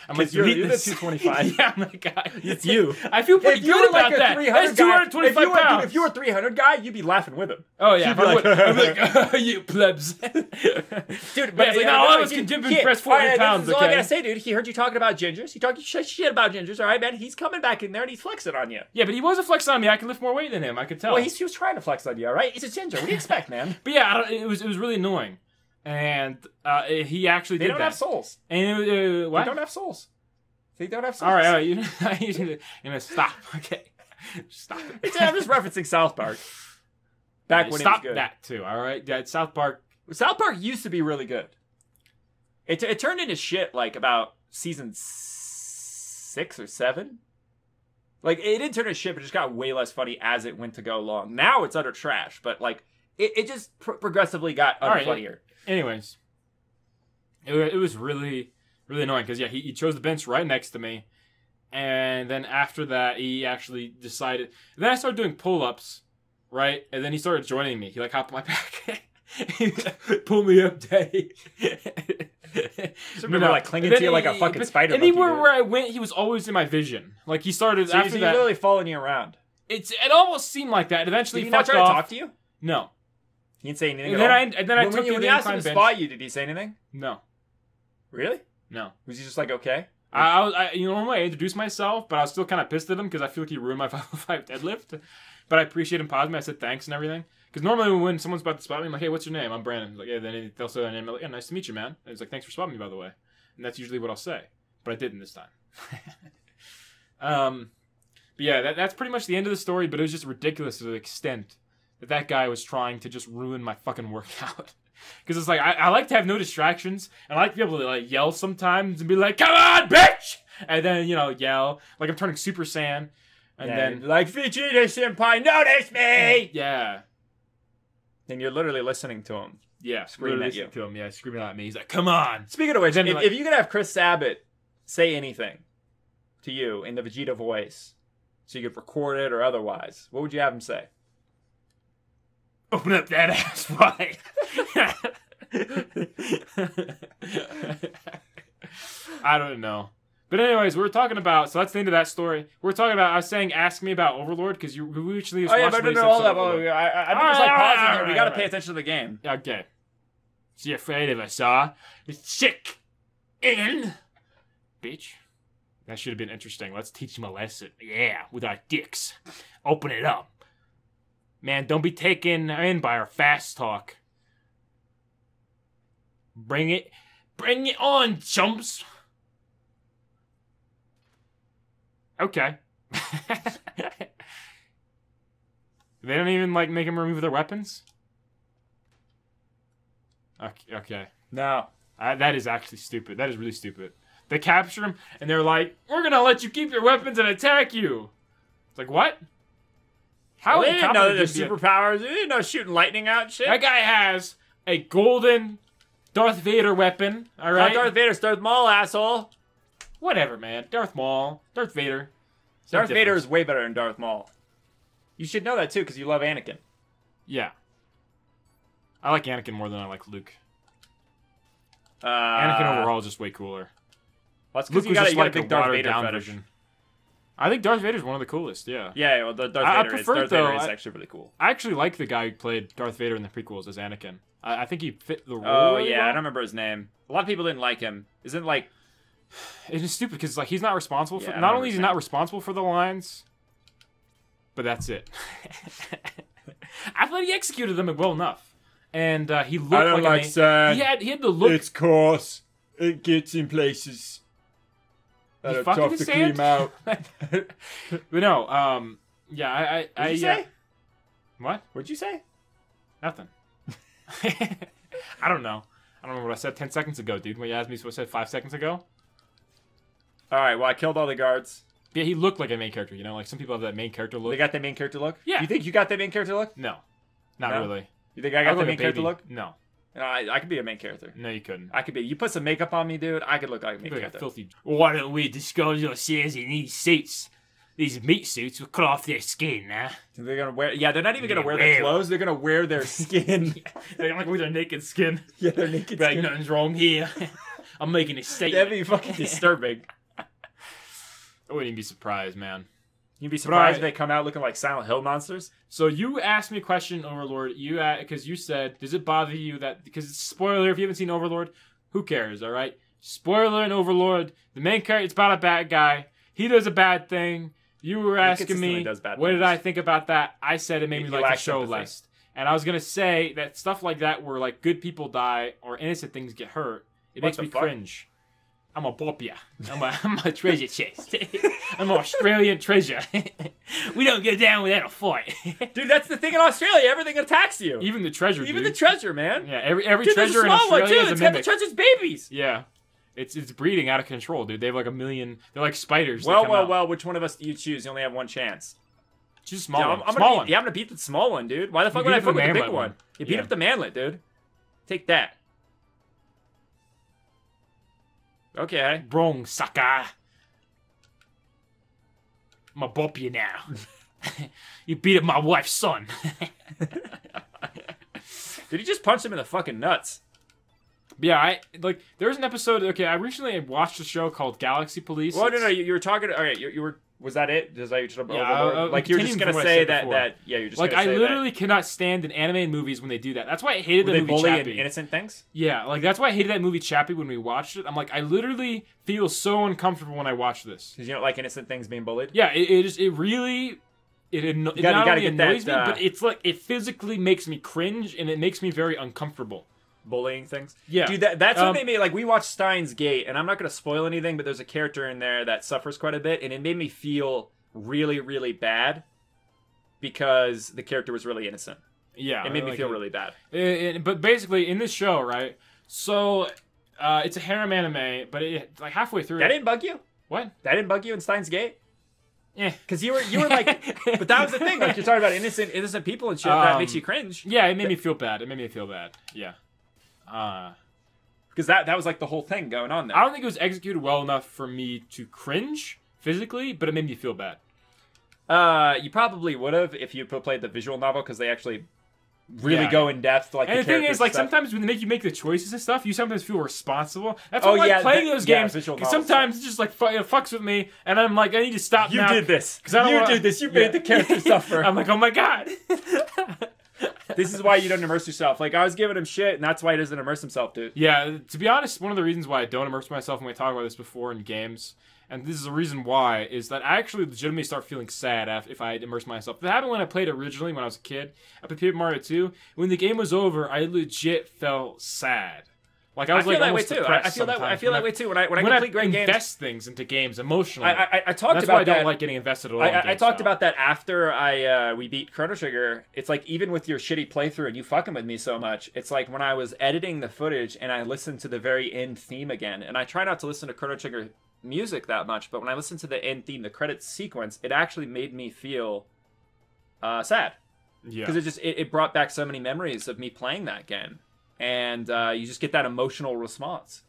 I'm like, you're the 225. Yeah, I'm like, God. It's you. I feel pretty good about that. That's 225 pounds. If you were a 300 guy, you'd be laughing with him. Oh, yeah. I'd be like, you plebs. Dude, but it's like, no, all of us can press 400 pounds, That's all I gotta say, dude. He heard you talking about gingers. He talked shit about gingers, all right, man? He's coming back in there and he's flexing on you. Yeah, but he wasn't flexing on me. I can lift more weight than him. I could tell. Well, he was trying to flex on you, all right? He's a ginger. What do you expect, man? But yeah, it was really annoying. And he actually did that. They don't have souls. And what? They don't have souls. They don't have souls. All right. You know, stop. Okay. Stop it. I'm just referencing South Park. Back when stop it was good. that too. All right, yeah, South Park. South Park used to be really good. It turned into shit like about season 6 or 7. Like it didn't turn into shit, but it just got way less funny as it went to go along. Now it's utter trash, but like it just progressively got funnier. Anyways, it was really annoying because yeah, he chose the bench right next to me, and then after that he actually decided. Then I started doing pull-ups. Right? And then he started joining me. He, like, hopped on my back. He pulled me up, Daddy. Remember, like, clinging to you like a fucking spider monkey. Anywhere where I went, he was always in my vision. Like, he started after that. He literally following you around. It almost seemed like that. Eventually, did he not try to talk to you? No. He didn't say anything and then I took when he asked him to spot you, did he say anything? No. Really? No. Was he just like, okay? Normally I introduced myself, but I was still kind of pissed at him because I feel like he ruined my 505 deadlift. But I appreciate him pausing me. I said thanks and everything. Because normally when someone's about to spot me, I'm like, hey, what's your name? I'm Brandon. Like, yeah, then they'll say their name. I'm like, yeah, nice to meet you, man. And it's like, thanks for spotting me, by the way. And that's usually what I'll say. But I didn't this time. But yeah, that's pretty much the end of the story. But it was just ridiculous to the extent that guy was trying to just ruin my fucking workout. Because it's like, I like to have no distractions. And I like to be able to like yell sometimes and be like, come on, bitch! And then, yell. Like I'm turning Super Saiyan. And then, like, Vegeta Senpai, notice me! Yeah. And you're literally listening to him. Yeah, screaming at you. To him. Yeah, screaming at me. He's like, come on! Speaking of which, if you could have Chris Sabat say anything to you in the Vegeta voice, so you could record it or otherwise, what would you have him say? Open up that ass wide. I don't know. But anyways, we were talking about, so that's the end of that story. We were talking about, I was saying, ask me about Overlord, because you recently was watching this hold up. I'm just like pausing here. We gotta pay attention to the game. Okay. So you're afraid of us, huh? Chick in. Bitch. That should have been interesting. Let's teach him a lesson. Yeah, with our dicks. Open it up. Man, don't be taken in by our fast talk. Bring it on, chumps. Okay. They don't even, like, make them remove their weapons? Okay. No. That is actually stupid. That is really stupid. They capture him, and they're like, we're gonna let you keep your weapons and attack you. It's like, what? How they didn't know that there's superpowers. They didn't know shooting lightning out and shit. That guy has a golden Darth Vader weapon, alright? Not Darth Vader, it's Darth Maul, asshole. Whatever, man. Darth Maul. Darth Vader. Darth Vader is way better than Darth Maul. You should know that, too, because you love Anakin. Yeah. I like Anakin more than I like Luke. Anakin overall is just way cooler. Well, that's because Luke you was got just a like big Darth watered Vader down fetish. version. I think Darth Vader's one of the coolest. Yeah. Yeah, well, the Darth I Vader prefer is, Darth Vader though, is I- actually really cool. I actually like the guy who played Darth Vader in the prequels as Anakin. I think he fit the role. Oh really yeah, I well. don't remember his name. A lot of people didn't like him. Isn't like It's just stupid because like he's not responsible for. Yeah, I Not remember only is his he not name. responsible for the lines, but that's it. I thought he executed them well enough, and he looked like sand. he had the look. It's coarse. It gets in places that You are fucking tough to sand? clean out. But no, yeah, What'd you say? What? What'd you say? Nothing. I don't know. I don't remember what I said 10 seconds ago, dude. When you asked me what I said 5 seconds ago. All right, well, I killed all the guards. Yeah, he looked like a main character. You know, like some people have that main character look. They got the main character look? Yeah. You think you got the main character look? No, not No? really. You think I got look the main like a character baby. look? No, I could be a main character. no, you couldn't. I could be. You put some makeup on me, dude. I could look like a main You're like a character. filthy. Why don't we disguise ourselves in these suits? These meat suits will cut off their skin, huh? They're gonna wear. Yeah, they're not even gonna Yeah, wear their wear- clothes. They're gonna wear their skin. They like with their naked skin. Yeah, their naked Like skin. nothing's wrong here. I'm making a That'd statement. be fucking disturbing. I wouldn't even be surprised, man. You'd be surprised if Right. they come out looking like Silent Hill monsters. So you asked me a question, Overlord. Because you said, does it bother you that because spoiler if you haven't seen Overlord, who cares? All right, spoiler in Overlord. The main character, it's about a bad guy. He does a bad thing. You were asking consistently me, does bad what did things. I think about that? I said it made me You like the lack show sympathy. less. And I was gonna say that stuff like that, where like good people die or innocent things get hurt, it What makes the me fuck? cringe. I'm a bop ya. I'm a treasure chest. I'm an Australian treasure. We don't get down without a fight. Dude, that's the thing in Australia. Everything attacks you. Even the treasure, Even dude. the treasure, man. Yeah, every Dude, there's a treasure in small one Australia too. is a It's got the mimic. treasure's babies. Yeah, it's breeding out of control, dude. They have like a million. They're like spiders. that come out. Well. Which one of us do you choose? You only have one chance. Choose a small Yeah, one. I'm Small gonna one. beat, yeah, I'm gonna beat the small one, dude. Why the fuck beat would I up the fuck with the big manlet one? one. You beat Yeah. up the manlet, dude. Take that. Okay. Wrong, sucker. I'm a bop you now. You beat up my wife's son. Did he just punch him in the fucking nuts? Yeah, there's an episode. Okay, I recently watched a show called Galaxy Police. Well, no, It's- you were talking. All right, you were. Was that it? Was that your Yeah, overlord? Like you're just continuing gonna from what I say said that before. Yeah, you're just Like gonna I say literally cannot stand in animated movies when they do that. That's why I hated that the they movie bully Chappie. innocent things. Yeah, like that's why I hated that movie Chappie when we watched it. I'm like, I literally feel so uncomfortable when I watch this. Because you don't like innocent things being bullied. Yeah, it really it not gotta only get annoys that, me, but it's like it physically makes me cringe and it makes me very uncomfortable. Bullying things. Yeah. Dude, that's what made me like. We watched Steins Gate, and I'm not gonna spoil anything, but there's a character in there that suffers quite a bit, and it made me feel really, really bad because the character was really innocent. Yeah, It made me like feel really bad. But basically, in this show, right? So it's a harem anime, but like halfway through, That didn't bug you? what? That didn't bug you in Steins Gate? Yeah, Because you were like, but that was the thing. Like you're talking about innocent people and shit that makes you cringe. yeah, it made me feel bad. It made me feel bad. Yeah. Because that was like the whole thing going on there. I don't think it was executed well enough for me to cringe physically, but it made me feel bad. You probably would have if you played the visual novel because they actually really Yeah. go in depth. Like And the thing characters is, like, stuff. sometimes when they make you make the choices and stuff, you sometimes feel responsible. That's Oh, why I like yeah, playing those yeah, games. visual 'Cause novels. sometimes it just, like, it fucks with me, and I'm like, I need to stop You now. did this. 'Cause I don't You wanna- did this. You Yeah. made the character suffer. I'm like, oh my god. This is why you don't immerse yourself. Like I was giving him shit, and that's why he doesn't immerse himself, dude. Yeah, to be honest, one of the reasons why I don't immerse myself, and we talked about this before in games, and this is the reason why, is that I actually legitimately start feeling sad if I immerse myself. That happened when I played originally when I was a kid. I played Paper Mario 2. When the game was over, I legit felt sad. Like I was feel like that way almost too. depressed I feel that. I sometimes feel when that way too. When I when complete great games, invest things into games emotionally. I talked That's about why I that. don't like getting invested at all. in I games talked now. about that after we beat Chrono Trigger. It's like even with your shitty playthrough and you fucking with me so much, it's like when I was editing the footage and I listened to the very end theme again. And I try not to listen to Chrono Trigger music that much, but when I listened to the end theme, the credits sequence, it actually made me feel sad Yeah. because it brought back so many memories of me playing that game, and you just get that emotional response.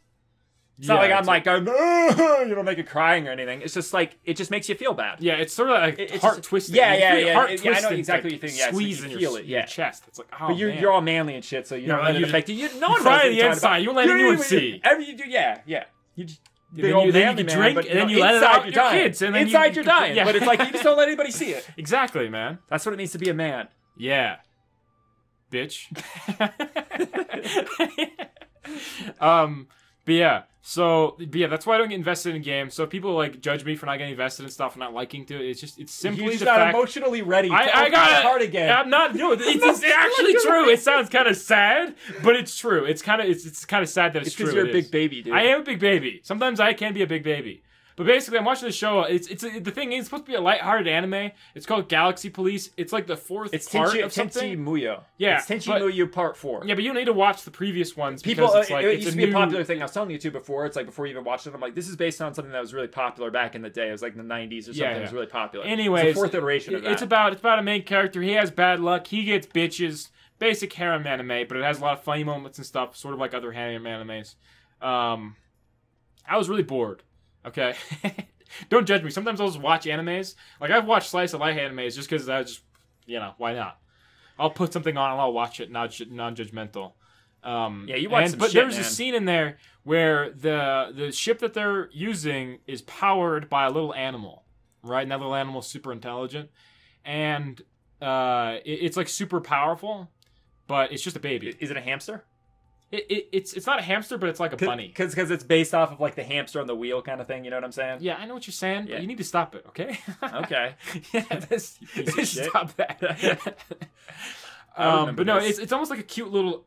It's not like I'm it's like going, "Ugh," you know, make it crying or anything. It's just like it just makes you feel bad. Yeah, it's sort of like It's heart just- twisting. yeah, It's yeah, really yeah. heart Yeah, I know twisting, exactly like, what you think, yeah, it's like squeeze you in feel your, it, your yeah. chest. It's like, oh, But man. you're all manly and shit, so you don't let it you affect you. No one cry knows on what the you're talking inside. about. You won't let anyone see. Every you do, yeah. You just Then big old you manly can man, drink, but, and then know, you let it inside out you're your dying. kids, and then inside you're dying. yeah. But it's like you just don't let anybody see it. Exactly, man. That's what it means to be a man. Yeah, bitch. But yeah, that's why I don't get invested in games. So people like judge me for not getting invested in stuff and not liking to it. It's simply You're just the not fact emotionally ready to I open got your it. heart again. I'm not. No, it's actually true. It sounds kind of sad, but it's true. It's kind of sad that it's true. because you're a It big is. baby, dude. I am a big baby. Sometimes I can be a big baby. But basically, I'm watching the show. The thing is, it's supposed to be a lighthearted anime. It's called Galaxy Police. It's like the fourth It's part Tenchi, of something. Tenchi Muyo. Yeah, It's Tenchi but- Muyo Part 4. Yeah, but you don't need to watch the previous ones People, because it's like it it's used to a be new a popular thing. I was telling you too before. It's like before you even watched it. I'm like, this is based on something that was really popular back in the day. It was like in the 90s or something. Yeah, It was really popular. Anyways, it's the fourth iteration of that. It's about a main character. He has bad luck. He gets bitches. Basic harem anime, but it has a lot of funny moments and stuff, sort of like other harem animes. I was really bored. Okay. Don't judge me. Sometimes I'll just watch animes. Like, I've watched slice of life animes just because I just, why not? I'll put something on and I'll watch it non-judgmental. Yeah, you watch some but shit, there was man. a scene in there where the ship that they're using is powered by a little animal, right? And that little animal's super intelligent. And it's like super powerful, but it's just a baby. Is it a hamster? It's not a hamster, but it's like a bunny. Because it's based off of like the hamster on the wheel kind of thing. You know what I'm saying? Yeah, I know what you're saying, Yeah. but you need to stop it, okay? Okay. Yeah, Piece of shit. stop that. remember But no, this. it's almost like a cute little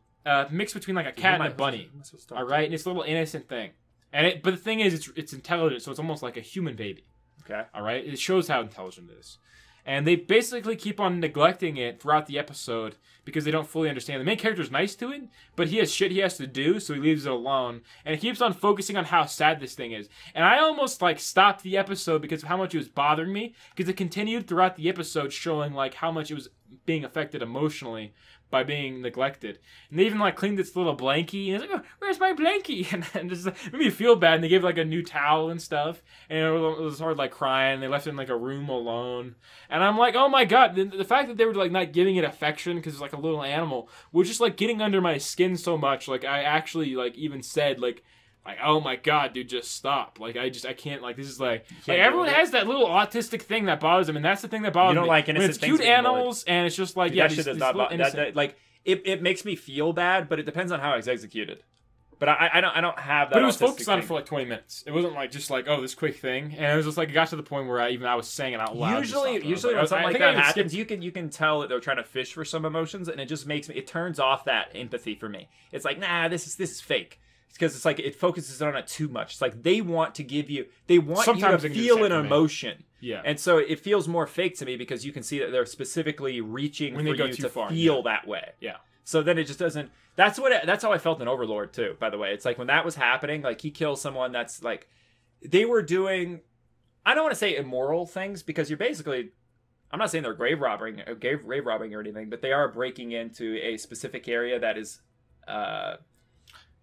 mix between like a cat and a bunny. All right, and it's a little innocent thing. But the thing is, it's intelligent, so it's almost like a human baby. Okay. All right, it shows how intelligent it is, and they basically keep on neglecting it throughout the episode because they don't fully understand. The main character's nice to it, but he has shit he has to do, so he leaves it alone, and it keeps on focusing on how sad this thing is. And I almost like stopped the episode because of how much it was bothering me, because it continued throughout the episode showing like how much it was being affected emotionally by being neglected. And they even like cleaned its little blankie, and it's like, oh, where's my blankie? And just made me feel bad, and they gave like a new towel and stuff, and it was hard like crying. They left it in like a room alone, and I'm like, oh my god, the fact that they were like not giving it affection because it's like a little animal was just like getting under my skin so much. Like I actually like even said like, oh my god, dude, just stop. Like I can't, like, this is like everyone has that little autistic thing that bothers them, and that's the thing that bothers me. You don't like when innocent it's things cute being annoyed. animals, and it's just like, Dude, yeah, that these, shit does these not little bother. innocent- Like it makes me feel bad, but it depends on how it's executed. But I don't have that. But it was autistic focused on it thing. for like 20 minutes. It wasn't like just like, oh, this quick thing. And it was just like, it got to the point where I was saying it out loud. Usually when something like that happens, you can tell that they're trying to fish for some emotions, and it just it turns off that empathy for me. It's like, nah, this is fake. Because it's like it focuses on it too much. It's like they want to give you, Sometimes you they to can do the feel same an for me. emotion. Yeah. And so it feels more fake to me because you can see that they're specifically reaching When for they go you too to far, feel yeah. that way. Yeah. So then it just doesn't. That's how I felt in Overlord too. By the way, it's like when that was happening, like he kills someone that's like, they were doing, I don't want to say immoral things because you're basically, I'm not saying they're grave robbing or anything, but they are breaking into a specific area that is,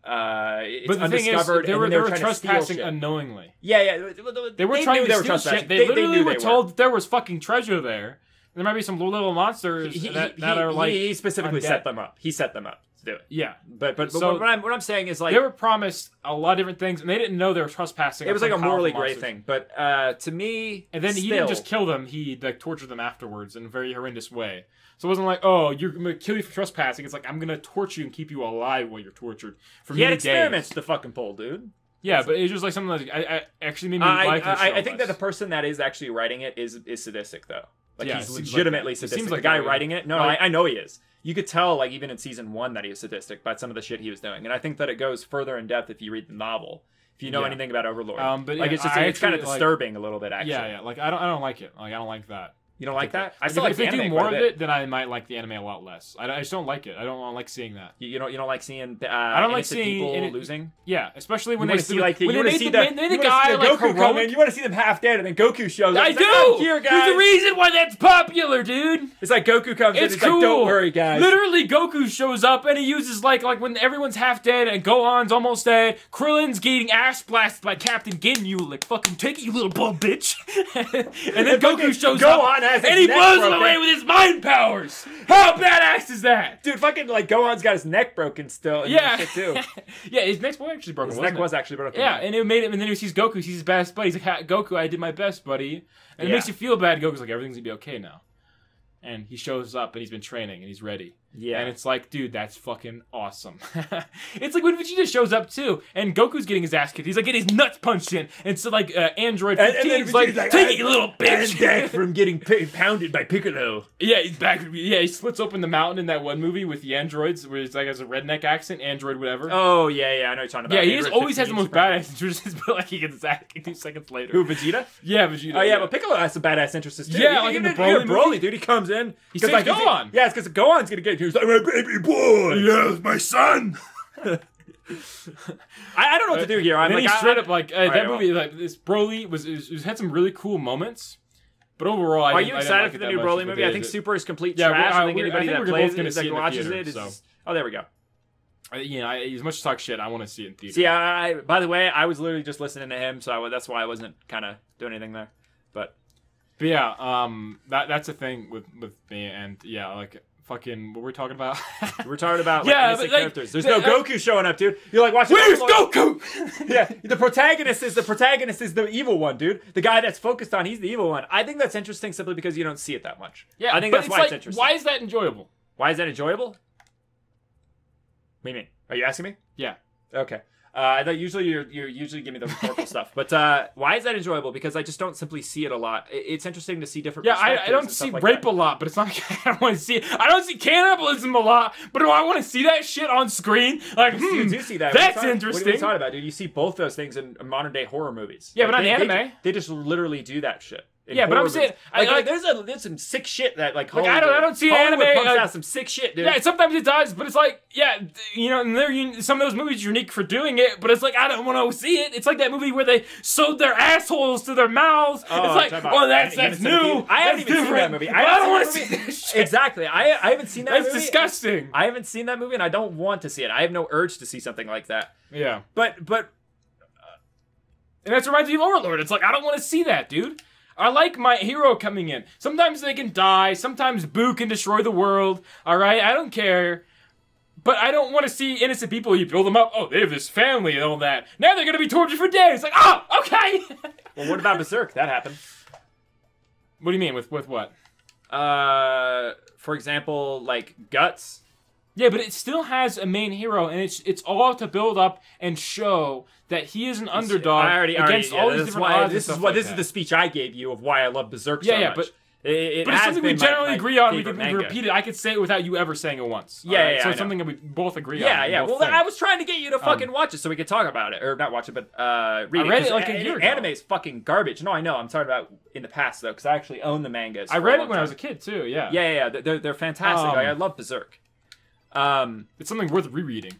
it's But the thing is, undiscovered. they were and then trying to trespassing steal shit. unnowingly. Yeah. They weren't knew trying they to were steal trespassing. shit. They literally knew were they told that there was fucking treasure there. There might be some little monsters that are like he specifically undead. set them up. He set them up to do it. Yeah. But So- what I'm saying is like They were promised a lot of different things, and they didn't know they were trespassing. it was on like a some morally powerful gray monsters. thing. But to me, And then he still, didn't just kill them; he like tortured them afterwards in a very horrendous way. So it wasn't like, "Oh, I'm gonna kill you for trespassing." It's like, "I'm gonna torture you and keep you alive while you're tortured for he had many experiments days." to fucking pull, dude. Yeah, but it was just like something that I actually made me like the show I think that the less. person that is actually writing it is sadistic though. Like Yeah, he's it seems like legitimately that. It sadistic. seems The like guy that, yeah. writing it, no, Like- I know he is. You could tell, like even in season 1, that he was sadistic by some of the shit he was doing, and I think that it goes further in depth if you read the novel. If you know Yeah. anything about Overlord, But like yeah, it's just I it's kind of actually, like- disturbing a little bit actually. Yeah, like I don't like it. Like I don't like that. You don't like that? I If still like the they do anime more quite of a bit. it, then I might like the anime a lot less. I just don't like it. I don't like seeing that. You don't like seeing I don't like innocent seeing people losing. Yeah, especially when You they want to see like when you they want to made see the, the, made the you wanna guy see the like Goku come heroic. in. You want to see them half dead, and then Goku shows up. I It's do. like, "Oh, here, guys." There's a reason why that's popular, dude. It's like Goku comes in. It's It's cool. like, don't worry, guys. Literally, Goku shows up and he uses like when everyone's half dead and Gohan's almost dead. Krillin's getting ass blasted by Captain Ginyu, like fucking take it, you little bull bitch. and then Goku shows up Gohan has his and he neck blows him broken. away with his mind powers. How badass is that? Dude, fucking like Gohan's got his neck broken still. And Yeah, shit too. yeah, his neck's actually broken. His wasn't neck it? was actually broken. Yeah, and it made him, and then he sees Goku, sees his best buddy. He's like, Goku, I did my best, buddy. And it Yeah. makes you feel bad. Goku's like, everything's gonna be okay now. And he shows up, and he's been training, and he's ready. Yeah. And it's like, dude, that's fucking awesome. It's like when Vegeta shows up, too, and Goku's getting his ass kicked. He's like getting his nuts punched in. And so, like, Android 15 then is like, Vegeta's like, take it, you little bitch. I'm back from getting pounded by Piccolo. Yeah, he's back. Yeah, he splits open the mountain in that one movie with the androids, where he's like has a redneck accent, android whatever. Oh, yeah, I know what you're talking about. Yeah, he Android always has 15 the most Super- badass interests, but like he gets his ass kicked 2 seconds later. Who, Vegeta? Yeah, Vegeta. Oh, yeah, but Piccolo has some badass interests too. Yeah, like in the Broly movie. dude, he comes in. He 'cause, saves like, Gohan. Yeah, it's because Gohan's gonna get. He's like, my baby boy. Yes, my son. I don't know what to do here. I'm And then like, he straight up like Alright, that well. movie. Like this Broly was had some really cool moments, but overall, Are I you didn't excited like for it the that new much Broly as movie? it I think is. Super is complete Yeah, trash. I think I anybody think that we're both plays gonna it, see that it in the watches theater, it, is. so. Oh, there we go. As much as talk shit, I want to see it in theater. See, by the way, I was literally just listening to him, so that's why I wasn't kind of doing anything there. But yeah, that's a thing with me, and yeah, like fucking what we're talking about. we're talking about like, Yeah, innocent but, like, characters. There's no Goku showing up, dude. You're like watching. Where's Goku? Yeah, the protagonist is the evil one, dude. The guy that's focused on, he's the evil one. I think that's interesting simply because you don't see it that much. Yeah, I think but that's why it's interesting. Why is that enjoyable? Why is that enjoyable? What do you mean? Are you asking me? Yeah. Okay. I thought usually you usually give me the rhetorical stuff, but why is that enjoyable? Because I just don't simply see it a lot. It's interesting to see different. Yeah, perspectives I don't and stuff see like rape that. a lot, but it's not like I don't want to see it. I don't see cannibalism a lot, but do I want to see that shit on screen? Like, You do see that. that's What are you interesting. talking about, dude? You see both those things in modern day horror movies. Yeah, but on they, anime. they just literally do that shit. in Yeah, but I'm horror saying, movies. there's some sick shit that like Like, Hollywood, I don't see Hollywood anime, pumps like- out some sick shit, dude. Yeah, sometimes it does, but it's like, yeah, and some of those movies are unique for doing it, but it's like, I don't want to see it. It's like that movie where they sewed their assholes to their mouths. Oh, it's like, talking about well, that's Innocent new. People. I haven't That's even seen that different. movie. But I don't want to haven't see seen that shit. Exactly. I haven't seen that That's movie. disgusting. I haven't seen that movie, and I don't want to see it. I have no urge to see something like that. Yeah. But And that's reminds me of Overlord. It's like, I don't want to see that, dude. I like my hero coming in. Sometimes they can die. Sometimes Boo can destroy the world. All right? I don't care. But I don't want to see innocent people. You build them up. Oh, they have this family and all that. Now they're going to be tortured for days. Like, oh, okay. well, what about Berserk? That happened. What do you mean? With what? For example, like Guts. Yeah, but it still has a main hero, and it's all to build up and show that he is an underdog against all these different odds. This is the speech I gave you of why I love Berserk Yeah, so yeah, much. but it But it's has something we been generally my agree on. We favorite can manga. repeat it. I could say it without you ever saying it once. Yeah, alright? yeah, So I it's know. something that we both agree Yeah, on. we yeah. both Well, think. I was trying to get you to fucking watch it so we could talk about it, or not watch it, but read it. read it 'cause like a year ago. Anime is fucking garbage. No, I know. I'm talking about in the past though, because I actually own the mangas. I read it when I was a kid too. Yeah. Yeah. They're fantastic. Like, I love Berserk. It's something worth rereading.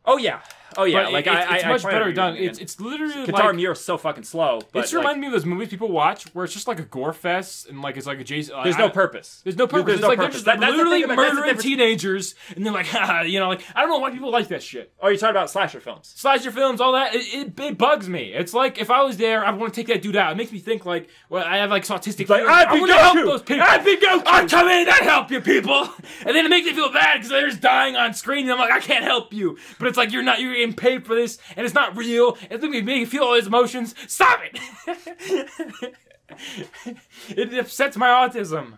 Oh yeah. But Like it's I much plan on better reading done. it again. It's literally Guitar like Muro's so fucking slow. But it just reminds me of those movies people watch where it's just like a gore fest and like it's like a Jason. there's no purpose. There's no purpose. There's It's no like purpose. they're just That's the literally thing about- that's the murdering difference. teenagers, and they're like, like I don't know why people like that shit. Oh, you're talking about slasher films. Slasher films, all that, it bugs me. It's like if I was there, I'd want to take that dude out. It makes me think like, well, I have like autistic. like, feelings. I'd I be want to help Goku! those people. I'd be Goku! I come in, I help you people, and then it makes me feel bad because they're just dying on screen, and I'm like, I can't help you. But it's like you're getting paid for this, and it's not real. It's making me feel all these emotions. Stop it! It upsets my autism.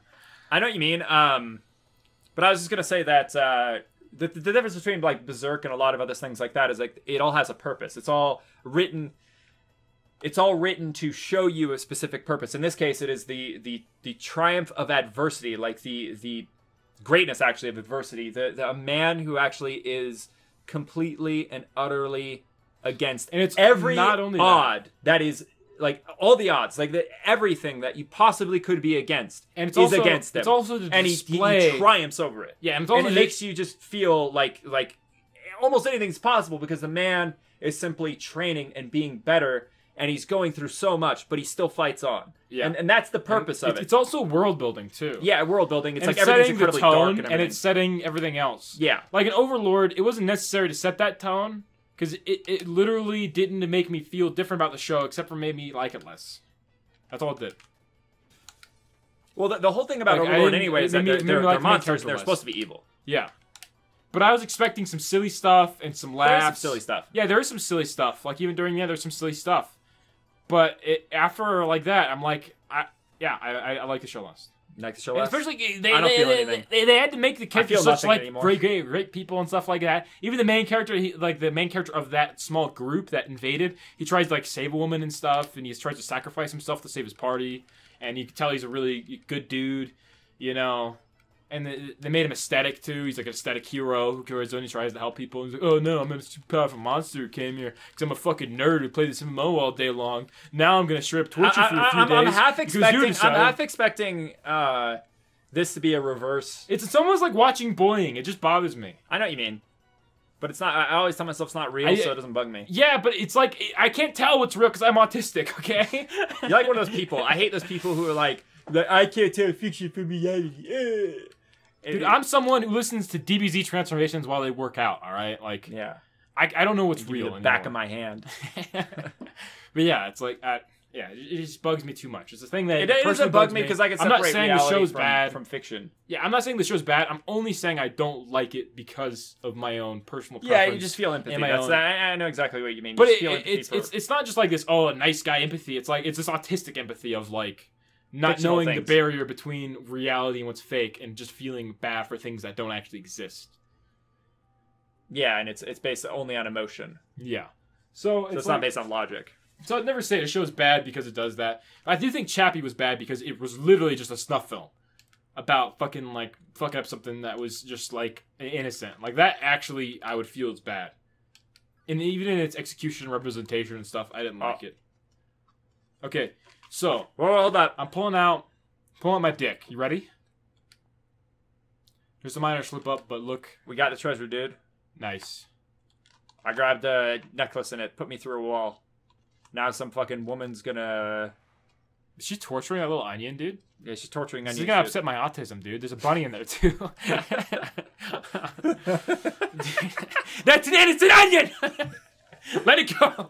I know what you mean. But I was just gonna say that the difference between like Berserk and a lot of other things like that is like it all has a purpose. It's all written to show you a specific purpose. In this case, it is the triumph of adversity, like the greatness actually of adversity. A man who actually is completely and utterly against And it's every not only odd that is like all the odds, like everything that you possibly could be against, And it's is also, against him. It's also to And display. he triumphs over it. Yeah, and it's also And it makes you just feel like almost anything's possible because the man is simply training and being better, and he's going through so much, but he still fights on. Yeah. And that's the purpose of it. It's also world building too. Yeah, world building. It's And like it's everything's setting the incredibly tone, dark and everything. it's setting everything else. Yeah. Like in Overlord, it wasn't necessary to set that tone because it literally didn't make me feel different about the show, except for made me like it less. That's all it did. Well, the whole thing about Like, I Overlord didn't- anyway is it that made me- they're, made me they're like the main monsters. character They're less. supposed to be evil. Yeah. But I was expecting some silly stuff and some laughs. There's some silly stuff. Yeah, there is some silly stuff. Like even during the end, there's some silly stuff. But after like that, I'm like, I like the show less. Like the show And less? especially I don't feel anything. they had to make the characters feel such nothing like anymore. great people and stuff like that. Even the main character, the main character of that small group that invaded, he tries to like save a woman and stuff, and he tries to sacrifice himself to save his party. And you can tell he's a really good dude, you know. And they made him aesthetic too. He's like an aesthetic hero who goes and he tries to help people. He's like, oh no, I'm a super powerful monster who came here because I'm a fucking nerd who played this MMO all day long. Now I'm gonna straight up torture you for a few days. I'm half because you expecting. I'm decided." half expecting this to be a reverse. It's almost like watching bullying. It just bothers me. I know what you mean, but it's not. I always tell myself it's not real, so it doesn't bug me. Yeah, but it's like I can't tell what's real because I'm autistic. Okay. You're like one of those people. I hate those people who are like I can't tell fiction from reality. Dude, I'm someone who listens to DBZ transformations while they work out. All right, like yeah. I don't know what's Give you real. the anymore. back of my hand. But yeah, it's like yeah, it just bugs me too much. It's a thing that It personally doesn't bug bugs me because I can I'm separate not saying the reality show's from, bad from fiction. Yeah, I'm not saying the show's bad. I'm only saying I don't like it because of my own personal Yeah, preference. you just feel empathy. and my That's own- I know exactly what you mean. You But just feel empathy it's not just like this. Oh, a nice guy empathy. It's like it's this autistic empathy of like not Fictional knowing the things. barrier between reality and what's fake, and just feeling bad for things that don't actually exist. Yeah, and it's based only on emotion. Yeah. So So it's not based on logic. So I'd never say the show's bad because it does that. I do think Chappie was bad because it was literally just a snuff film about fucking up something that was just like innocent. Like that actually I would feel it's bad. And even in its execution, representation and stuff, I didn't like it. Okay, so Well, hold up. I'm pulling out my dick. You ready? Here's a minor slip up, but look We got the treasure, dude. nice. I grabbed a necklace and it put me through a wall. Now some fucking woman's gonna... Is she torturing that little onion, dude? Yeah, she's torturing This onion is gonna shit. upset my autism, dude. There's a bunny in there too. That's an innocent onion. Let it go.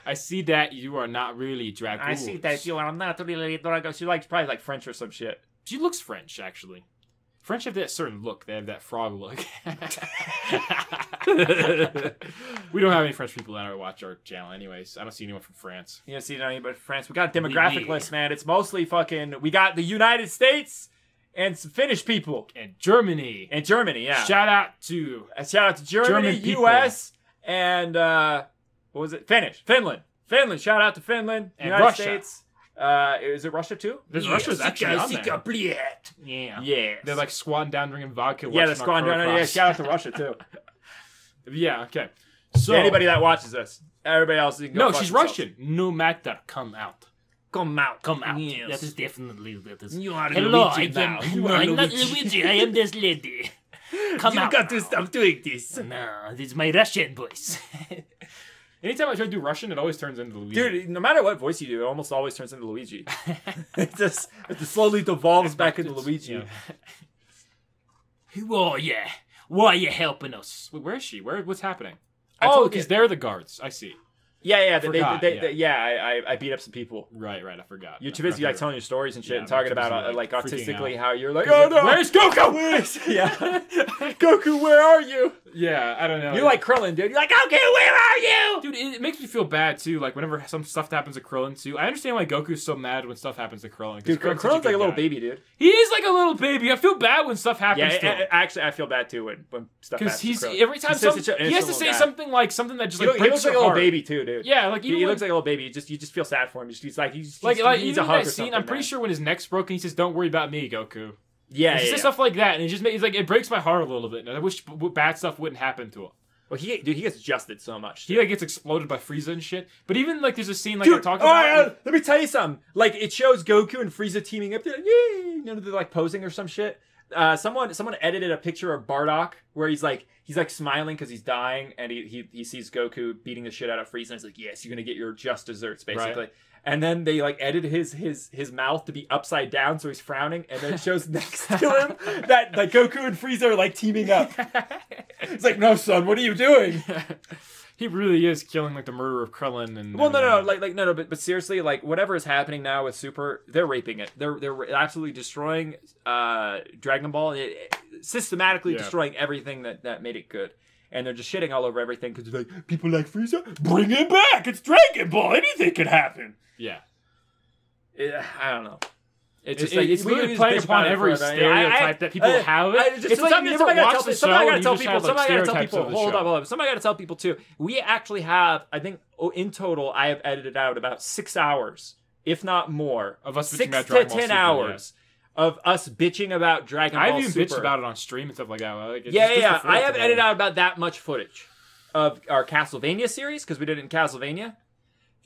I see that you are not really Dracula. I see that you are not really... She likes probably like French or some shit. She looks French, actually. French have that certain look. They have that frog look. We don't have any French people that watch our channel, anyways. I don't see anyone from France. You don't see anybody from France. We got a demographic Yeah. list, man. It's mostly fucking... We got the United States and some Finnish people. And Germany. And Germany, yeah. Shout out to A shout out to Germany, German people. U.S., and what was it? Finland. Finland. Shout out to Finland. And United Russia. States. Is it Russia too? Russia's actually on there. Yeah. Yeah. They're like squatting down drinking vodka. Yeah, the watching our squadron. Chrono Yeah, Cross. shout out to Russia too. Yeah, okay. So Anybody that watches this, everybody else. Can go no, fuck she's themselves. Russian. No matter, come out. Come out. Come out. Yes. That is definitely that is. You are Hello, Luigi now. You are I'm not Luigi. Luigi. I am this lady. Come You out. got to stop doing this. No, this is my Russian voice. Anytime I try to do Russian, it always turns into Luigi. Dude, no matter what voice you do, it almost always turns into Luigi. it just slowly devolves back into Luigi. Yeah. Who are you? Why are you helping us? Wait, where is she? What's happening? Because they're the guards. I see. Yeah, Forgot, I beat up some people. Right, I forgot. You're too busy like telling your stories and shit Yeah, and talking I'm too about busy, like freaking autistically out. how you're like, 'Cause oh no, where's Goku? yeah, Goku, where are you? Yeah, I don't know. You're like Krillin, dude. You're like, Goku, where are you? Dude, it makes me feel bad too. Like whenever some stuff happens to Krillin too. I understand why Goku's so mad when stuff happens to Krillin. 'Cause Dude, Krillin's Krillin's such like a good little guy. baby, dude. He is like a little baby. I feel bad when stuff happens to Yeah, him. actually, I feel bad too when stuff happens. Because he's to Krillin. every time He's such some, an he has to innocent say little guy. something that just He, like he breaks looks like a your little heart. baby too, dude. Yeah, like He even looks like a little baby. You just feel sad for him. He's like he like he even needs a in hug that or scene. something, I'm pretty man. sure when his neck's broken, he says, "Don't worry about me, Goku." Yeah, He says stuff like that, and it just makes like it breaks my heart a little bit. And I wish bad stuff wouldn't happen to him. Well, he gets adjusted so much. He like gets exploded by Frieza and shit. But even like there's a scene like Dude, I talked about. let me tell you something. Like it shows Goku and Frieza teaming up. They're like, yay! You know, they're like posing or some shit. Someone edited a picture of Bardock where he's like smiling because he's dying, and he sees Goku beating the shit out of Frieza, and he's like, yes, you're gonna get your just desserts, basically. Right. And then they like edit his mouth to be upside down, so he's frowning, and then it shows next to him that like Goku and Frieza are like teaming up. It's like, no, son, what are you doing? He really is killing like the murder of Krillin and. Well, no, but seriously, like whatever is happening now with Super, they're raping it. They're absolutely destroying Dragon Ball, systematically destroying everything that made it good. And they're just shitting all over everything because they're like, people like Frieza, bring it back. It's Dragon Ball. Anything can happen. Yeah. I don't know. It's literally playing upon every stereotype that people have. Somebody gotta tell people. Hold on. Somebody gotta tell people too. We actually have, I think, in total, I have edited out about 6 hours, if not more, of us 6 to 10 hours of us bitching about Dragon Ball Super. I've even bitched about it on stream and stuff like that. Like, I have edited out about that much footage of our Castlevania series because we did it in Castlevania,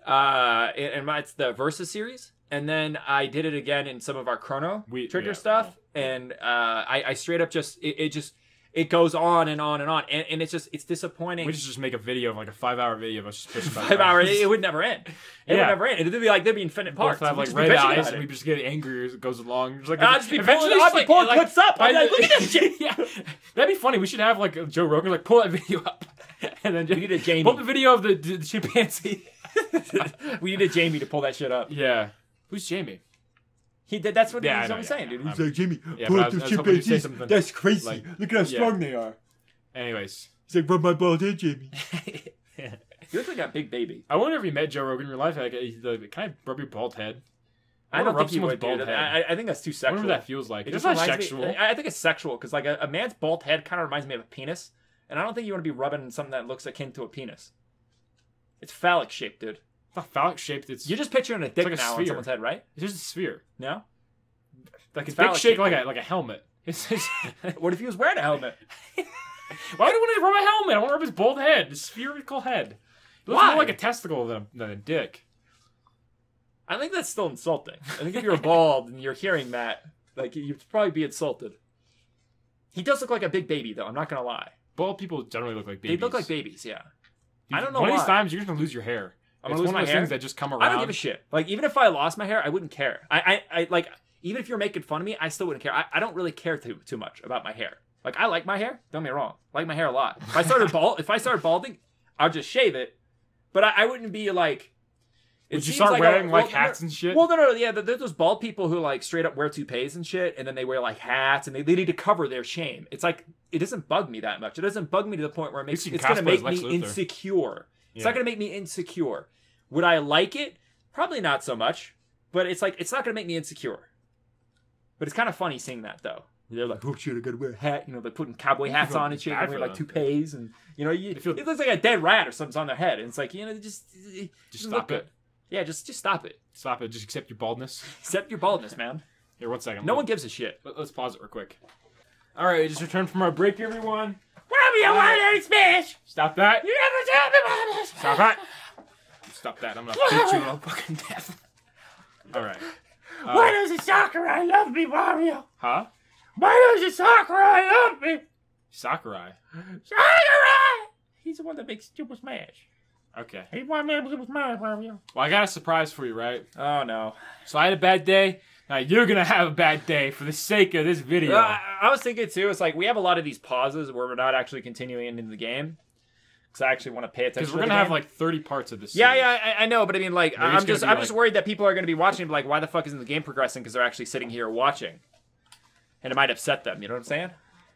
and it's the Versus series. And then I did it again in some of our Chrono Trigger stuff. Yeah. And I straight up it goes on and on and on. And it's disappointing. We should just make a video of like a 5-hour video of us just 5 hours. It would never end. It would never end. There'd be infinite parts. Both have like red eyes and we just get angry as it goes along. Just like eventually pulling clips up. I'm like, look at this shit. Yeah. That'd be funny. We should have like Joe Rogan like pull that video up. And then we need a Jamie. Pull the video of the chimpanzee. We need a Jamie to pull that shit up. Yeah. Who's Jamie? He did. That's what he's saying, dude. He's like, Jamie, pull up the chimpanzees. That's crazy. Like, look at how strong they are. Anyways. He's like, rub my bald head, Jamie. Yeah. You look like a big baby. I wonder if you met Joe Rogan in real life. Like, can I rub your bald head? I don't think he would, dude. I think that's too sexual. I wonder what that feels like. It's not sexual. I think it's sexual because like a man's bald head kind of reminds me of a penis, and I don't think you want to be rubbing something that looks akin to a penis. It's phallic shaped, dude. It's not phallic shaped. You're just picturing a dick like now on someone's head, right? It's just a sphere. No? Like it's dick shaped like a helmet. What if he was wearing a helmet? Why do I want to rub a helmet? I want to rub his bald head. His spherical head. It looks more like a testicle than a dick. I think that's still insulting. I think if you're bald and you're hearing that, like you'd probably be insulted. He does look like a big baby, though. I'm not gonna lie. Bald people generally look like babies. They look like babies, yeah. I don't know why. One of these times, you're just gonna lose your hair. I'm it's gonna lose one my of those hair. Things that just come around. I don't give a shit. Like even if I lost my hair, I wouldn't care. I like even if you're making fun of me, I still wouldn't care. I don't really care too much about my hair. Like I like my hair. Don't get me wrong. I like my hair a lot. If I started balding, I'll just shave it. But I wouldn't be like. Would you start wearing like hats and shit? Well, no, yeah. There's those bald people who like straight up wear toupees and shit, and then they wear like hats, and they need to cover their shame. It's like it doesn't bug me that much. It doesn't bug me to the point where it's going to make me insecure. It's not going to make me insecure. Would I like it? Probably not so much. But it's like it's not going to make me insecure. But it's kind of funny seeing that though. They're like, oh shit, I gotta wear a hat. You know, they're putting cowboy hats on and shit. They wear like toupees, and you know, it looks like a dead rat or something's on their head. And it's like, you know, just stop it. Yeah, just stop it. Stop it. Just accept your baldness. Accept your baldness, man. Here, 1 second. No one gives a shit. Let's pause it real quick. All right, we just returned from our break, everyone. Smash! Stop that. You never tell me about this. Stop that. Stop that. I'm gonna beat you to fucking death. All right. Why doesn't Sakurai love me, Mario? Huh? Why doesn't Sakurai love me? Sakurai? Sakurai! He's the one that makes Super Smash. Okay. He wanted me to Super Smash, Mario. Well, I got a surprise for you, right? Oh, no. So I had a bad day. Now you're going to have a bad day for the sake of this video. I was thinking, too, it's like we have a lot of these pauses where we're not actually continuing into the game. Because I actually want to pay attention to the game. Because we're going to have like 30 parts of this series. Yeah, I know. But I mean, like, I'm just worried that people are going to be watching and be like, why the fuck isn't the game progressing? Because they're actually sitting here watching. And it might upset them. You know what I'm saying?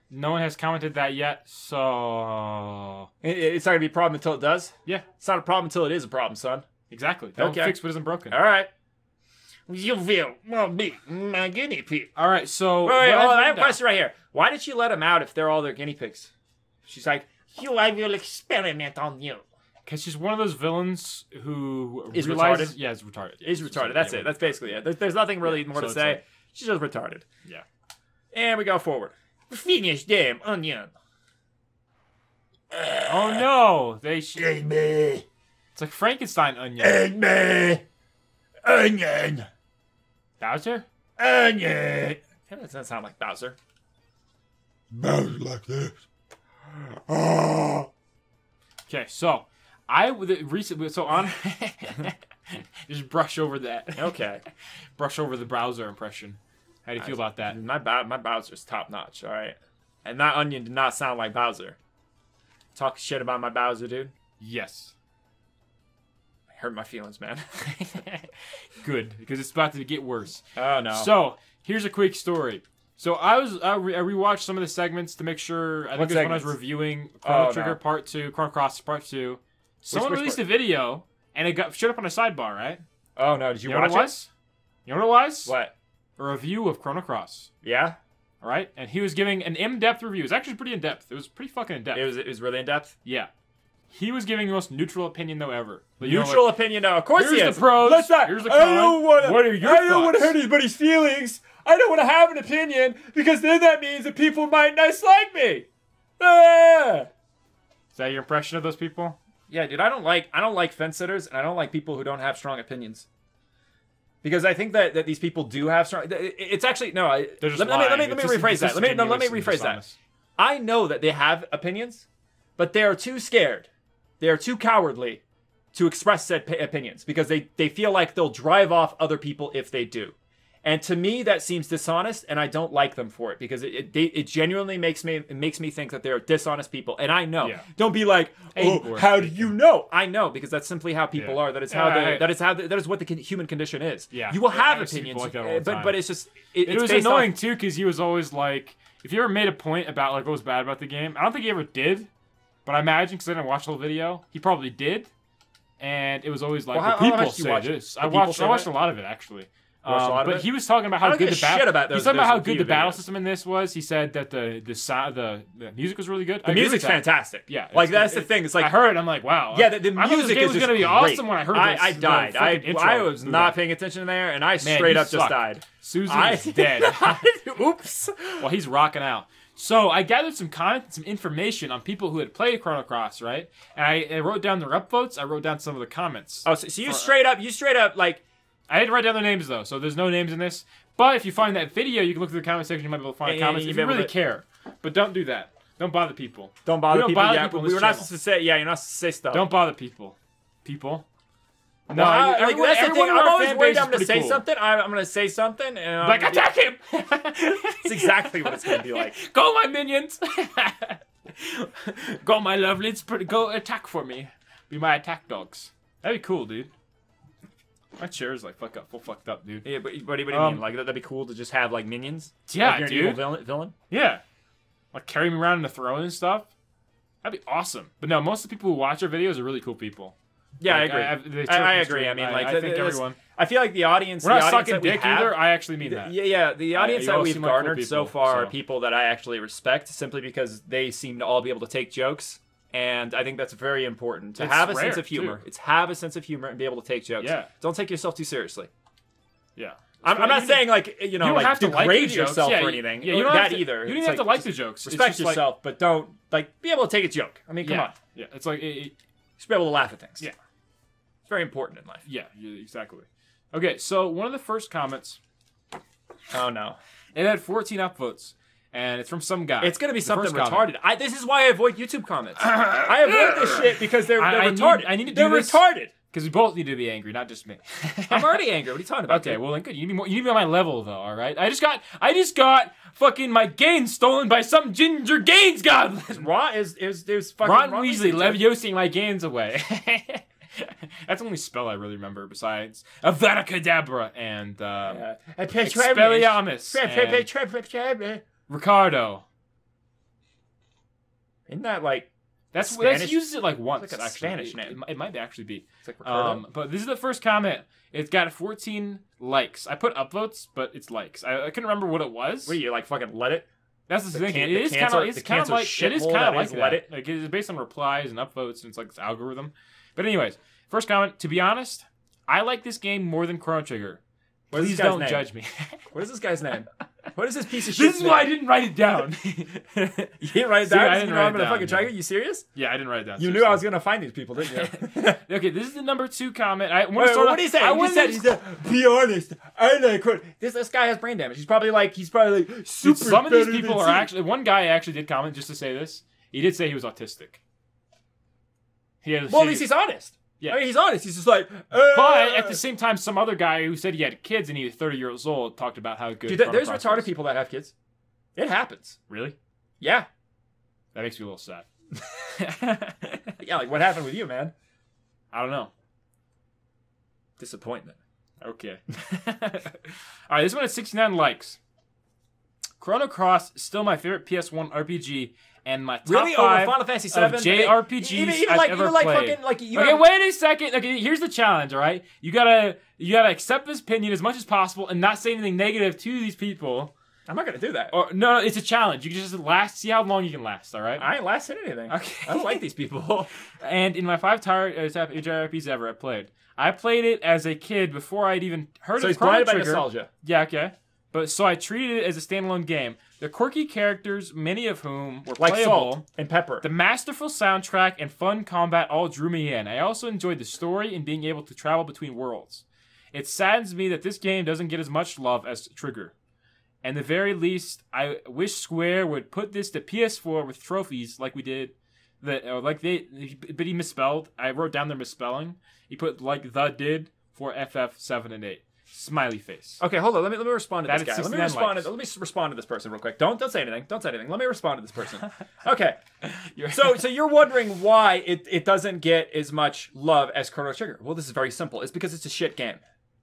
No one has commented that yet, so... It's not going to be a problem until it does? Yeah. It's not a problem until it is a problem, son. Exactly. Don't fix what isn't broken. All right. You will be my guinea pig. All right, so... Wait, I have a question right here. Why did she let them out if they're all their guinea pigs? She's like, I will experiment on you. Because she's one of those villains who is realizes... retarded? Yeah, is retarded. Is retarded. That's it. That's basically it. There's nothing really more to say. She's just retarded. Yeah. And we go forward. Finish them, onion. Oh no! Eat me. It's like Frankenstein onion. Eat me. Onion. Bowser? Onion. That doesn't sound like Bowser. Bowser like this. Oh. Okay, so recently, so on. Just brush over that. Okay. Brush over the Bowser impression. How do you feel about that? My Bowser's top notch. All right. And that onion did not sound like Bowser. Talk shit about my Bowser, dude. Yes. Hurt my feelings, man. Good, because it's about to get worse. Oh no. So here's a quick story. So I rewatched some of the segments to make sure. I think it was when I was reviewing Chrono Trigger Part 2, Chrono Cross Part 2. Someone released a video, and it showed up on a sidebar, right? Oh no, did you know watch what it it? was? You know what it was? What? A review of Chrono Cross. Yeah? All right? And he was giving an in-depth review. It was actually pretty in-depth. It was pretty fucking in-depth. It was really in depth? Yeah. He was giving the most neutral opinion, though, ever. But Neutral opinion, no. Of course he here's is. the pros. Let's not. Here's the I cons. don't want to. What are your I don't want to thoughts? hurt anybody's feelings. I don't want to have an opinion because then that means that people might dislike me. Ah. Is that your impression of those people? Yeah, dude, I don't like fence sitters, and I don't like people who don't have strong opinions. Because I think that these people do have strong. It's actually no. They're just Let me rephrase that. Let me rephrase that. I know that they have opinions, but they are too scared. They are too cowardly to express said opinions because they feel like they'll drive off other people if they do. And to me, that seems dishonest, and I don't like them for it because it genuinely makes me think that they're dishonest people. And I know. Yeah. Don't be like, Hey, oh, how do you know? I know because that's simply how people Yeah. are. That is Yeah, how that is what the human condition is. Yeah. You will have I see opinions, people like that all the time. but it's just It was based annoying, off- too, because he was always like... If you ever made a point about like what was bad about the game, I don't think he ever did. But I imagine, because I didn't watch the whole video, he probably did. And it was always like, Well, how people much did you say watch this. it? I The people watched say a that? lot of it, actually. Watched a lot of but it? he was talking about I how don't good give the a shit about He was those- talking about those how good review the battle videos. system in this was. He said that the music was really good. The music's fantastic. Yeah, like that's the thing. It's like I heard. I'm like, wow. yeah, the I thought this music game is was just gonna be great. awesome when I heard this. I died. the I fucking intro. was not paying attention there, and I Man, straight you up just suck. died. Susan is dead. Oops. Well, he's rocking out. So I gathered some information on people who had played Chrono Cross, right? And I wrote down their upvotes. I wrote down some of the comments. Oh, so you straight up like. I didn't write down their names though, so there's no names in this. But if you find that video, you can look through the comment section. You might be able to find Yeah, comments you'll if be you able really to- care. But don't do that. Don't bother people. Don't bother We don't people. bother Yeah, people on we this were not channel. supposed to say. Yeah, you're not supposed to say stuff. Don't bother people. People. No, that's the thing. I'm always worried I'm going going to say something. I'm going to say something, and I'm Like, gonna be- attack him! It's exactly what it's going to be like. Go, my minions! Go, my lovelies. Go attack for me. Be my attack dogs. That'd be cool, dude. My chair is like full fucked up, dude. Yeah, but what do you mean? Like that'd be cool to just have like minions. Yeah, like, you're dude. an evil villain. Yeah. Like carry me around in the throne and stuff. That'd be awesome. But no, most of the people who watch our videos are really cool people. Yeah, Like, I agree. I agree. I mean, like, I think everyone. I feel like the audience. We're not the audience sucking that we dick have, either. I actually mean that. Yeah. The audience you that all we've seem like cool garnered so people, far are so. people that I actually respect, simply because they seem to all be able to take jokes, and I think that's very important to It's have a rare, sense of humor. too. It's have a sense of humor and be able to take jokes. Yeah. Don't take yourself too seriously. Yeah. I'm not saying like you don't like have to like degrade the jokes. yourself Yeah, or anything. Yeah, you don't that have to, either. You don't It's even have to like the just jokes. It's Respect just like- yourself, but don't like be able to take a joke. I mean, come on, Yeah, it's like just be able to laugh at things. Yeah. It's very important in life. yeah, exactly. Okay, so one of the first comments, Oh no, it had 14 upvotes, and it's from some guy. it's gonna be The something first comment. retarded. This is why I avoid YouTube comments. I avoid this shit because they're retarded. I need to do they're this. retarded. Because we both need to be angry, not just me. I'm already angry. What are you talking about? Okay, dude? well then good. You need to be on my level though, all right? I just got fucking my gains stolen by some ginger gains goblin. Ron is fucking Ron Ron Weasley Weasley. levioting my gains away. That's the only spell I really remember besides Avada Kedavra and Expelliarmus and Ricardo. Isn't that like That's Spanish? uses it like once. It's like a actually. Spanish name. It might actually be. it's like Ricardo? But this is the first comment. It's got 14 likes. I put upvotes, but it's likes. I couldn't remember what it was. What do you like? Fucking let it. That's the thing. can- It the is cancel- kind of. the It's kind of cancel like. It is shithole kind that of like is that. let it. Like it is based on replies and upvotes, and it's like this algorithm. But anyways, first comment. To be honest, I like this game more than Chrono Trigger. What is Please this guy's don't name? judge me. What is this guy's name? What is this piece of shit? This is why I didn't write it down. You didn't write it See, down? I You didn't know write I'm it gonna down, fucking try yeah. it? You serious? Yeah, I didn't write it down. You knew I was gonna find these people, didn't you? Okay, this is the number 2 comment. I want Wait, to start. what did he say? He said, be honest. I like Chrono. This guy has brain damage. He's probably like super. Some of these better people than are you. actually. One guy actually did comment just to say this. He did say he was autistic. He had. Well, at least he's honest. Yeah. I mean, he's honest. He's just like. But at the same time, some other guy who said he had kids and he was 30 years old talked about how good. Dude, Chrono there's Cross retarded was. people that have kids. It happens. Really? Yeah. That makes me a little sad. Yeah, like what happened with you, man? I don't know. Disappointment. Okay. All right, this one has 69 likes. Chrono Cross is still my favorite PS1 RPG and my top Really? 5 Over Final Fantasy of VII? JRPGs Even I've like, ever even like played. fucking like you. Okay, have- wait a second. Okay, here's the challenge. All right, you gotta accept this opinion as much as possible and not say anything negative to these people. I'm not gonna do that. Or no, it's a challenge. You can just see how long you can last. All right. I ain't lasted anything. Okay. I don't like these people. And in my 5 JRPGs ever I played it as a kid before I'd even heard So of he's Chrono blinded by Trigger. nostalgia. Yeah, okay. But so I treated it as a standalone game. The quirky characters, many of whom were Like playable. salt and pepper. The masterful soundtrack and fun combat all drew me in. I also enjoyed the story and being able to travel between worlds. It saddens me that this game doesn't get as much love as Trigger. And the very least, I wish Square would put this to PS4 with trophies like we did. But he misspelled. I wrote down their misspelling. He put like the did for FF7 and 8. Smiley face. Okay, hold on. Let me respond to That this is guy. Let me 69 respond to this person real quick. Don't say anything. Don't say anything. Let me respond to this person. Okay. You're- So you're wondering why it doesn't get as much love as Chrono Trigger. Well, this is very simple. It's because it's a shit game.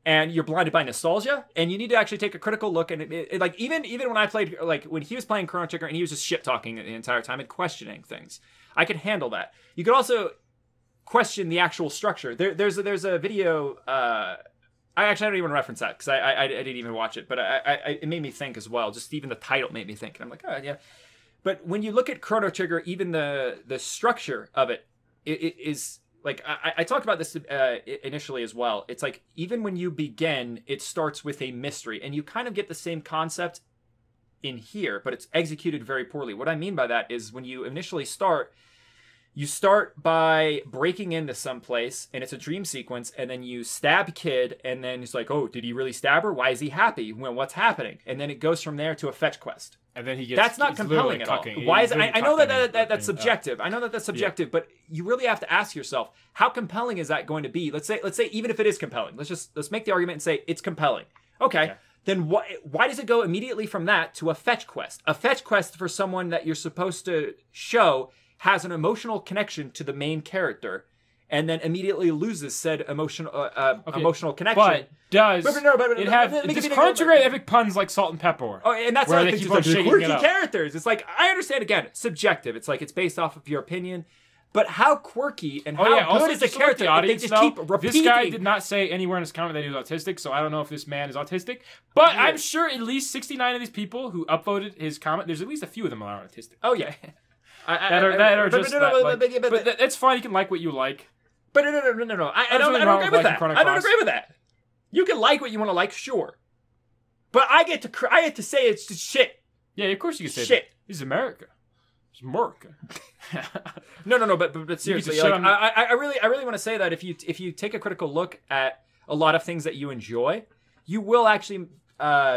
And you're blinded by nostalgia, and you need to actually take a critical look. And like even when I played, like when he was playing Chrono Trigger, and he was just shit talking the entire time and questioning things, I could handle that. You could also question the actual structure. There's a video. I don't even reference that because I didn't even watch it, but it made me think as well. Just even the title made me think, and I'm like, oh yeah. But when you look at Chrono Trigger, even the structure of it is. Like, I talked about this initially as well. It's like, even when you begin, it starts with a mystery. And you kind of get the same concept in here, but it's executed very poorly. What I mean by that is when you initially start, you start by breaking into some place, and it's a dream sequence, and then you stab Kid, and then it's like, oh, did he really stab her? Why is he happy? Well, what's happening? And then it goes from there to a fetch quest. And then he gets. That's not he's compelling at all. cucking. Why He's is literally I know cucking that and that's flipping. subjective. I know that that's subjective, but you really have to ask yourself, how compelling is that going to be? Let's say even if it is compelling, let's make the argument and say it's compelling. Okay. Then why does it go immediately from that to a fetch quest? A fetch quest for someone that you're supposed to show has an emotional connection to the main character, and then immediately loses said emotional connection. But does But it have? Does Chrono Trigger have epic puns like salt and pepper? Oh, and that's where how they they keep keep on shaking quirky it up. characters. It's like, I understand, again, subjective. It's like it's based off of your opinion, but how quirky and how Also, good is the just to let character? the audience They just know, keep repeating. this guy did not say anywhere in his comment that he was autistic, so I don't know if this man is autistic. But I'm sure at least 69 of these people who upvoted his comment, there's at least a few of them that are autistic. Oh yeah, But that's fine. You can like what you like. But no. I don't agree with that. Chrono I don't Cross. agree with that. You can like what you want to like, sure, but I get to say it's just shit. Yeah, of course you can say Shit. that. This is America. It's America. No, but seriously, shit like, on- I really want to say that if you take a critical look at a lot of things that you enjoy, you will actually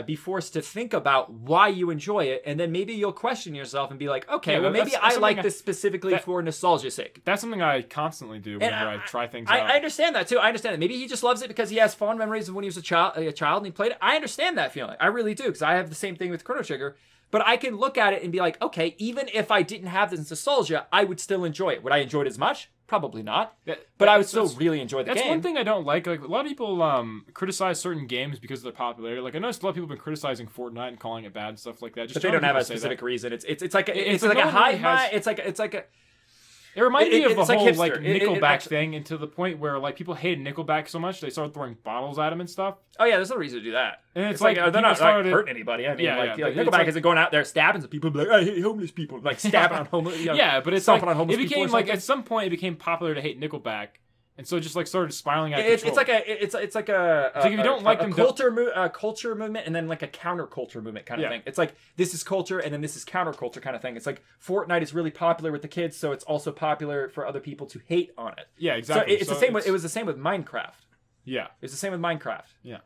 be forced to think about why you enjoy it, and then maybe you'll question yourself and be like, okay, Yeah, well maybe that's I something like I- this specifically for nostalgia's sake. That's something I constantly do whenever I try things out. I understand that too. I understand it. Maybe he just loves it because he has fond memories of when he was a child and he played it. I understand that feeling. I really do, because I have the same thing with Chrono Trigger. But I can look at it and be like, okay, even if I didn't have this nostalgia, I would still enjoy it. Would I enjoy it as much? Probably not. But I would still really enjoy the game. That's one thing I don't like. Like, a lot of people criticize certain games because of their popularity. Like, I noticed a lot of people have been criticizing Fortnite and calling it bad and stuff like that. Just But they don't have a people say specific that. reason. It's like a, It's it's like no a one high really has- it's like a. It reminded me of the it's like whole hipster. like It Nickelback actually- thing, and to the point where like people hated Nickelback so much they started throwing bottles at him and stuff. Oh yeah, there's no reason to do that. And It's like they're people not started- hurting anybody. I mean, Yeah, like yeah, but it's Nickelback like- isn't going out there stabbing some people. Like, I hate homeless people. Like stabbing on homeless. Yeah, but it's like stomping on homeless it people or became like something. at some point it became popular to hate Nickelback, And so it just like started spiraling out of It's control. it's like a like if you don't like them, culture movement and then like a counterculture movement kind of thing. It's like this is culture and then this is counterculture kind of thing. It's like Fortnite is really popular with the kids, so it's also popular for other people to hate on it. Yeah, exactly. So it's the same. It was the same with Minecraft. Yeah, it's the same with Minecraft. Yeah,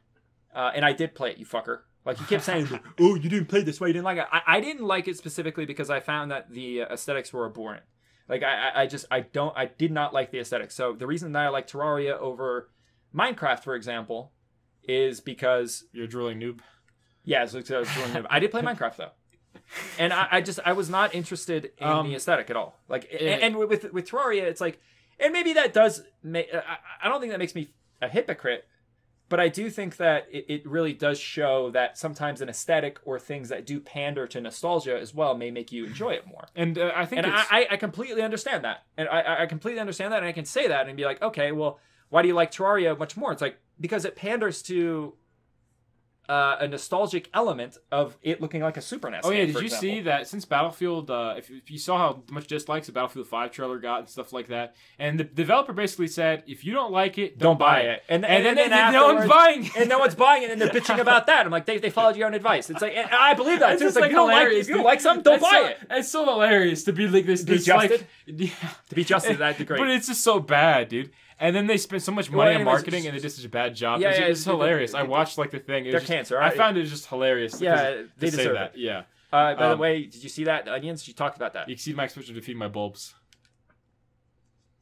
and I did play it, you fucker. Like you kept saying, "Oh, you didn't play this. Why you didn't like it?" I didn't like it specifically because I found that the aesthetics were abhorrent. Like I did not like the aesthetics. So the reason that I like Terraria over Minecraft, for example, is because you're a drooling noob. Yeah, so I was drooling noob. I did play Minecraft though, and I was not interested in the aesthetic at all. Like and with Terraria, it's like, and maybe that does make. I don't think that makes me a hypocrite. But I do think that it really does show that sometimes an aesthetic or things that do pander to nostalgia as well may make you enjoy it more. And I think I completely understand that. And I completely understand that. And I can say that and be like, okay, well, why do you like Terraria much more? It's like, because it panders to a nostalgic element of it looking like a Super NES Oh yeah, game, did you see that since Battlefield, if you saw how much dislikes the Battlefield 5 trailer got and stuff like that, and the developer basically said, if you don't like it, don't buy it. And then no one's buying it. And no one's buying it, and they're bitching about that. I'm like, they followed your own advice. It's like, and I believe that too. It's like, if you don't like something, don't buy it. It's so hilarious to be like this. To be justed? Like, to be justed to that degree. But it's just so bad, dude. And then they spend so much money on marketing, and they did such a bad job. Yeah, it's hilarious. I watched like the thing. They're cancer. Right? I found it just hilarious. Yeah, they deserve that. it. Yeah. By the way, did you see that? The onions? You talked about that. You exceed my expectation to feed my bulbs.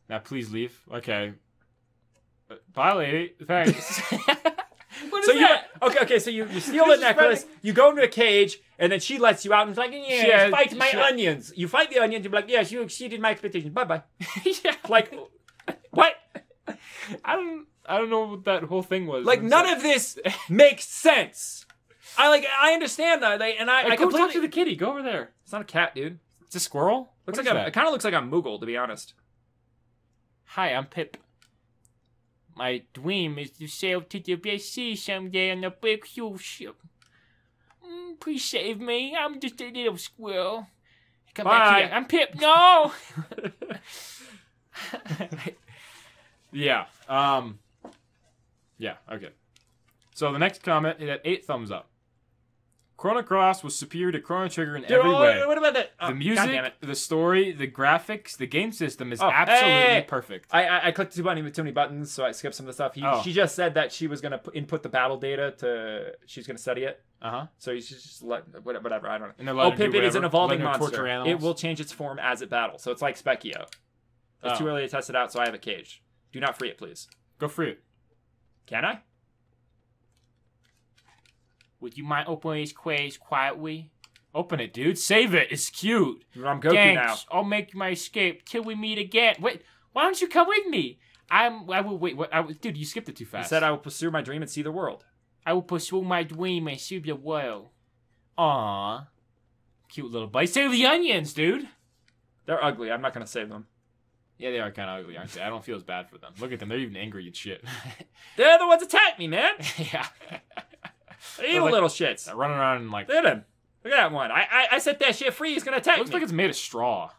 Now please leave. Okay. Bye, lady. Thanks. What is so that? Okay. So you steal the necklace. You go into a cage, and then she lets you out and is like, yeah, fight my onions. You fight the onions. You're like, yes, you exceeded my expectations. Bye bye. Yeah. Like, what? I don't know what that whole thing was. Like, none of this makes sense. I understand that. I go talk to the kitty. Go over there. It's not a cat, dude. It's a squirrel. It kind of looks like a Moogle, to be honest. Hi, I'm Pip. My dream is to sail to the big sea someday on a big huge ship. Please save me. I'm just a little squirrel. Come back here. I'm Pip. No. Yeah. Yeah, okay. So the next comment, it had 8 thumbs up. Chrono Cross was superior to Chrono Trigger in every way. What about that? The music, the story, the graphics, the game system is absolutely perfect. I clicked too many buttons, so I skipped some of the stuff. She just said that she was going to input the battle data she's going to study it. So you should just let, whatever, I don't know. Pip is an evolving monster. It will change its form as it battles. So it's like Specchio. It's too early to test it out, so I have a cage. Do not free it, please. Go free it. Can I? Would you mind opening this cage quietly? Open it, dude. Save it. It's cute. I'm Goku now. I'll make my escape till we meet again. Wait, why don't you come with me? I will wait. Dude, you skipped it too fast. You said I will pursue my dream and see the world. I will pursue my dream and see the world. Aww. Cute little bite. Save the onions, dude. They're ugly. I'm not going to save them. Yeah, they are kind of ugly, aren't they? I don't feel as bad for them. Look at them. They're even angry and shit. They're the ones that attack me, man. Yeah. They're evil little shits. They're running around and like... Look at him. Look at that one. I set that shit free. He's going to attack me. Looks like it's made of straw.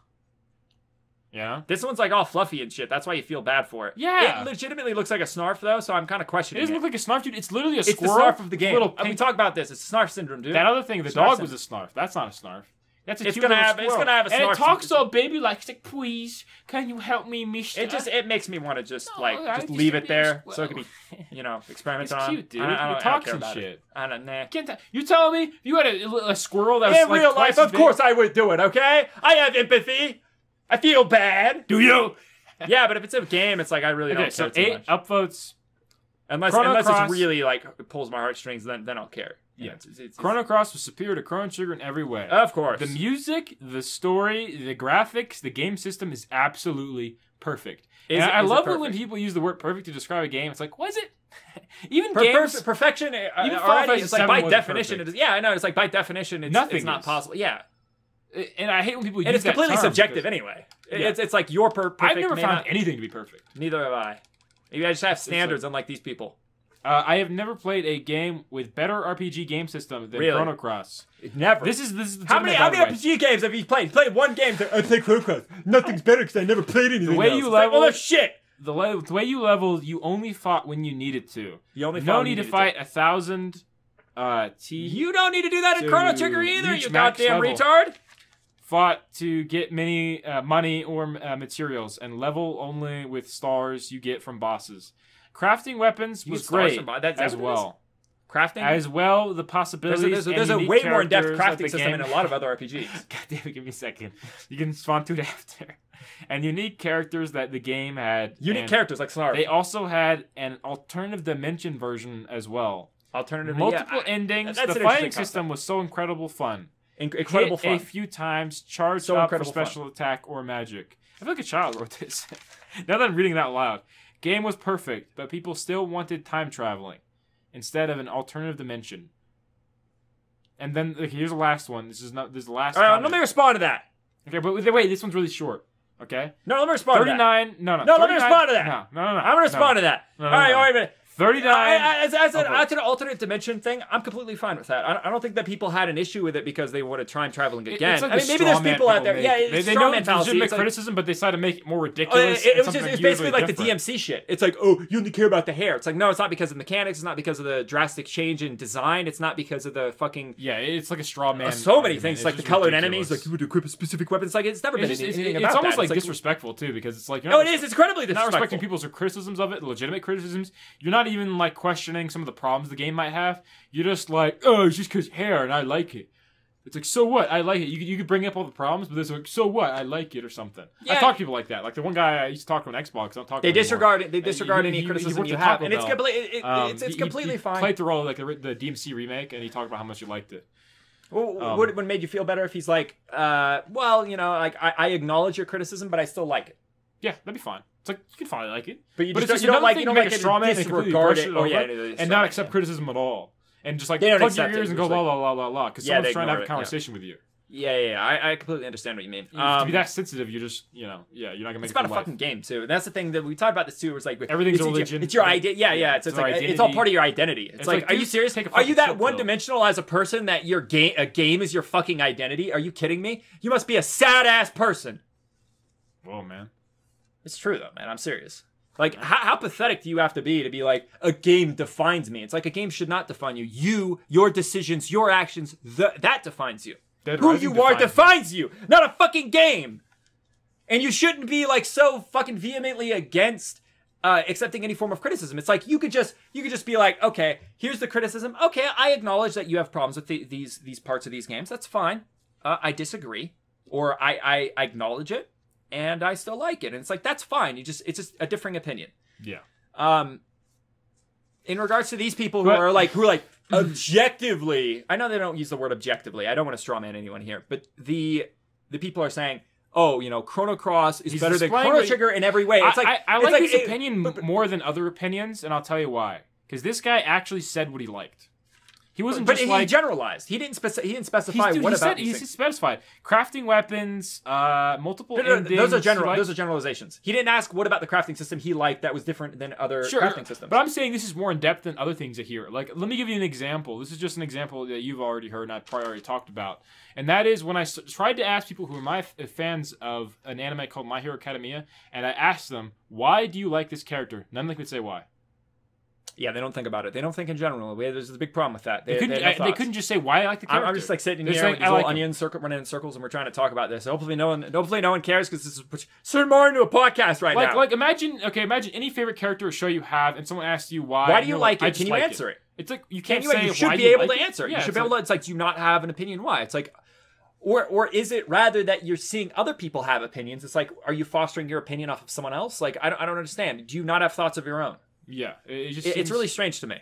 Yeah? This one's like all fluffy and shit. That's why you feel bad for it. Yeah. It legitimately looks like a snarf, though, so I'm kind of questioning it. It doesn't look like a snarf, dude. It's literally a squirrel. It's the snarf of the game. We talk about this. It's snarf syndrome, dude. That other thing, the dog was a snarf. That's not a snarf. That's a cute little squirrel. It's gonna have a snarf. And it talks all baby like, please, can you help me, mister? It makes me want to just leave it there so it can be, experimented on. It's cute, dude. It talks and shit. I don't know. You telling me if you had a squirrel that was in real life, of course I would do it. Okay, I have empathy. I feel bad. Do you? Yeah, but if it's a game, it's like I really don't care too much. 8 upvotes. Unless it's really like it pulls my heartstrings, then I'll care. Yeah, Chrono Cross was superior to Chrono Trigger in every way. Of course. The music, the story, the graphics, the game system is absolutely perfect. I love when people use the word perfect to describe a game. It's like, was it? Even games... Perfection, even already, it's like by definition. I know. It's like by definition, it's not possible. Yeah. And I hate when people use that And it's completely subjective anyway. Yeah. It's like your perfect... I've never found anything to be perfect. Neither have I. Maybe I just have standards unlike these people. I have never played a game with better RPG game system than Chrono Cross. Never. This is the how many RPG games have you played? You played one game. I played Chrono Cross. Nothing's better because I never played anything else. The way you level, well, shit. the way you leveled, you only fought when you needed to. You only no need to fight 1,000 T. You don't need to do that in to Chrono Trigger either, reach you max goddamn level. retard. Fought to get many money or materials, and level only with stars you get from bosses. Crafting weapons You was get stars great from- that's as what it is? well. Crafting? As well, the possibilities. There's a and way unique more in-depth characters of crafting the system in game. a lot of other RPGs. God damn it, give me a second. You can spawn to it after. And unique characters that the game had. Unique and characters like Snarf. They also had an alternative dimension version as well. Alternative Multiple endings. that's The an fighting interesting system was so incredible fun. incredible Hit fun. a few times, charge So up for incredible fun. special attack or magic. I feel like a child wrote this. Now that I'm reading it out loud. Game was perfect, but people still wanted time traveling instead of an alternative dimension. And then here's the last one. This is the last. All right, comment. let me respond to that. Okay, but wait, this one's really short. Okay. No, let me respond to that. 39. No. No, let me 39 respond to that. No. I'm gonna respond to that. No, all right, no. all right, but 39. As an alternate dimension thing, I'm completely fine with that. I don't think that people had an issue with it because they wanted time traveling again. It's like I mean, maybe there's people out there. make. Yeah, it's they straw know man it's fallacy. legitimate It's like- criticism, but they decided to make it more ridiculous. It and was something it's basically usually like the different. DMC shit. It's like, oh, you only care about the hair. It's like, no, it's not because of the mechanics. It's not because of the drastic change in design. It's not because of the fucking. Yeah, it's like a straw man. So many argument. things, It's like the just colored ridiculous. enemies, like you would equip a specific weapon. It's like it's never been anything about it's almost that. like It's disrespectful too, because it's like you're No, not it is. It's incredibly you're not disrespectful. respecting people's criticisms of it, legitimate criticisms. You're not even like questioning some of the problems the game might have. You're just like, oh, it's just because hair and I like it. It's like, so what? I like it. You could bring up all the problems, but it's like, so what? I like it or something. I Yeah. talk to people like that. Like the one guy I used to talk to on Xbox. I don't talk to They him anymore. disregard. They disregard any He criticism worked you at have, Taco and it's Bell. completely. It's He completely fine. played through all like the DMC remake, and he talked about how much he liked it. What would made you feel better if he's like, well, you know, like I acknowledge your criticism, but I still like it. Yeah, that'd be fine. It's like you can finally like it, But you it's just just don't another like thing you to don't make like a it straw man and disregard completely brush it. it Oh over yeah, and not accept criticism at all, and just like They don't plug accept your ears it. and go It's la like- la la la la because Yeah, someone's they trying to have ignore a it, yeah. conversation with you. Yeah. I completely understand what you mean. To be that sensitive, you're just you're not gonna make It's it about a through life. fucking game too. And that's the thing that we talked about this too. Where it's like Everything's it's a your- religion. It's your idea. Yeah. It's It's like our it's all identity. part of your identity. It's like, are you dude, serious? take a Are you fucking that chill pill. one-dimensional as a person that your a game is your fucking identity? Are you kidding me? You must be a sad ass person. Whoa, man. It's true though, man. I'm serious. Like, how pathetic do you have to be like, a game defines me? It's like a game should not define you. Your decisions, your actions, that defines you. Dead Who Rising you are defines defines you, not a fucking game. And you shouldn't be like so fucking vehemently against accepting any form of criticism. It's like you could just be like, okay, here's the criticism. Okay, I acknowledge that you have problems with these parts of these games. That's fine. I disagree, or I acknowledge it. And I still like it, and it's like that's fine. It's just a differing opinion. Yeah. In regards to these people who are like objectively, I know they don't use the word objectively. I don't want to strawman anyone here, but the people are saying, oh, you know, Chrono Cross is He's better than displaying Chrono what- Trigger in every way. It's like I it's like his it- opinion more than other opinions, and I'll tell you why. Because this guy actually said what he liked. He wasn't But just he like generalized. He didn't specify dude, what he about said these he things. specified crafting weapons, multiple. No, endings. those are he general. liked- Those are generalizations. He didn't ask what about the crafting system he liked that was different than other Sure, crafting systems. but I'm saying this is more in depth than other things here. Like, let me give you an example. This is just an example that you've already heard and I've probably already talked about. And that is when I tried to ask people who are my fans of an anime called My Hero Academia, and I asked them, why do you like this character? None of them could say why. Yeah, they don't think about it. They don't think in general. There's a big problem with that. They have no thoughts. couldn't just say why I like the character. I'm just like sitting They're here saying, with these I little like him. onions running in circles, and we're trying to talk about this. Hopefully, no one cares because this is turn more into a podcast right now. Like imagine any favorite character or show you have, and someone asks you why. Why and do you you're like I it? just Can you like answer it? It's like you Can can't you? say You should why be you able like to it. answer it. Yeah, You should it's be able like- to. It's like, do you not have an opinion? Why? It's like, or is it rather that you're seeing other people have opinions? It's like, are you fostering your opinion off of someone else? Like, I don't understand. Do you not have thoughts of your own? Yeah, it just It's seems- really strange to me.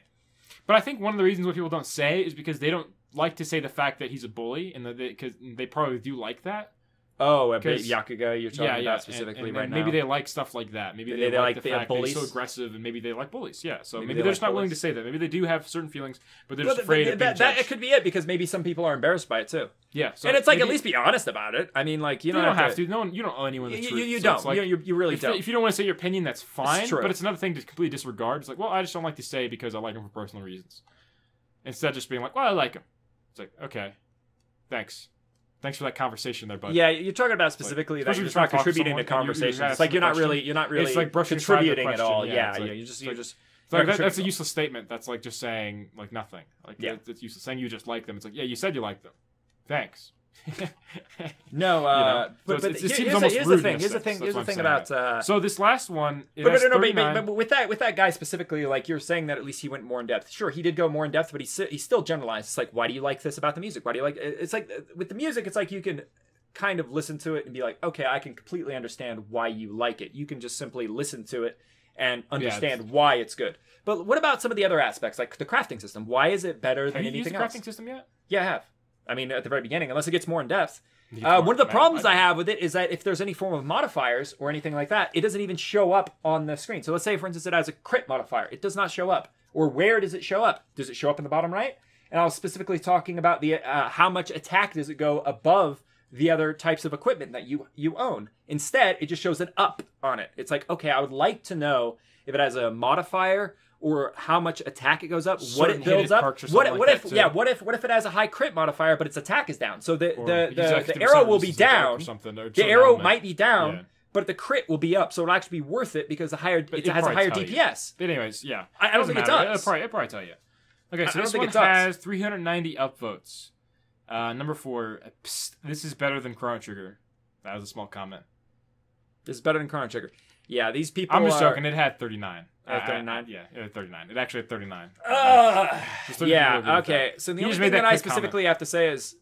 But I think one of the reasons why people don't say is because they don't like to say the fact that he's a bully, and because they probably do like that. Oh, a 'Cause- Yakuga you're talking about and specifically and right maybe now. they like stuff like that. Maybe They they like the they fact have that he's so bullies. aggressive, and maybe they like bullies. Yeah, so Maybe maybe they they're like just not willing to bullies. say that. Maybe they do have certain feelings, but they're Well, just afraid of being that judged. could be it because maybe some people are embarrassed by it too. Yeah, so And it's like maybe- at least be honest about it. I mean, like you you don't, have to. No one, you don't owe anyone the You, truth. you so don't. it's like, you really don't. if you don't want to say your opinion, that's fine. true. But it's another thing to completely disregard. It's like, well, I just don't like to say because I like him for personal reasons. Instead of just being like, well, I like him. It's like, okay, thanks. Thanks for that conversation there, bud. Yeah, you're talking about specifically that especially you're just trying not to talk to contributing to someone and you conversations. ask It's like the you're not question. really It's like brushing aside the contributing at all. question. Yeah, It's like- you're just. It's like, not that's a contributing. useless statement. That's like just saying like nothing. Like Yeah. it's useless. Saying you just like them. It's like, yeah, you said you like them. Thanks. No, know? but So it seems here's almost the rude in thing. a Here's the sense. thing. That's Here's the what I'm thing saying. about. So this last one, it But has no, 39. but with that guy specifically, like you're saying that at least he went more in depth. Sure, he did go more in depth, but he still generalized. It's like, why do you like this about the music? Why do you like? It's like with the music, it's like you can kind of listen to it and be like, okay, I can completely understand why you like it. You can just simply listen to it and understand why it's good. But what about some of the other aspects, like the crafting system? Why is it better than Have you used anything the else? crafting system yet? Yeah, I have. I mean, at the very beginning, unless it gets more in depth. It gets more- One of the man, problems I I have with it is that if there's any form of modifiers or anything like that, it doesn't even show up on the screen. So let's say, for instance, it has a crit modifier. It does not show up. Or where does it show up? Does it show up in the bottom right? And I was specifically talking about the how much attack does it go above the other types of equipment that you own. Instead, it just shows an up on it. It's like, okay, I would like to know if it has a modifier or how much attack it goes up, what it builds up. What if it has a high crit modifier but its attack is down? So the arrow will be down. The arrow might be down, but the crit will be up. So it'll actually be worth it because it has a higher DPS. But anyways, yeah. I don't think it does. It'll probably tell you. Okay, so I don't this think one it does. has 390 upvotes. Number 4. Psst, this is better than Chrono Trigger. That was a small comment. This is better than Chrono Trigger. Yeah, these people I'm just are... joking. It had 39. It had 39? Yeah, it had 39. It actually had 39. Just 30 people agree yeah, with okay. that. So the He only just thing made that that I quick specifically have to say is,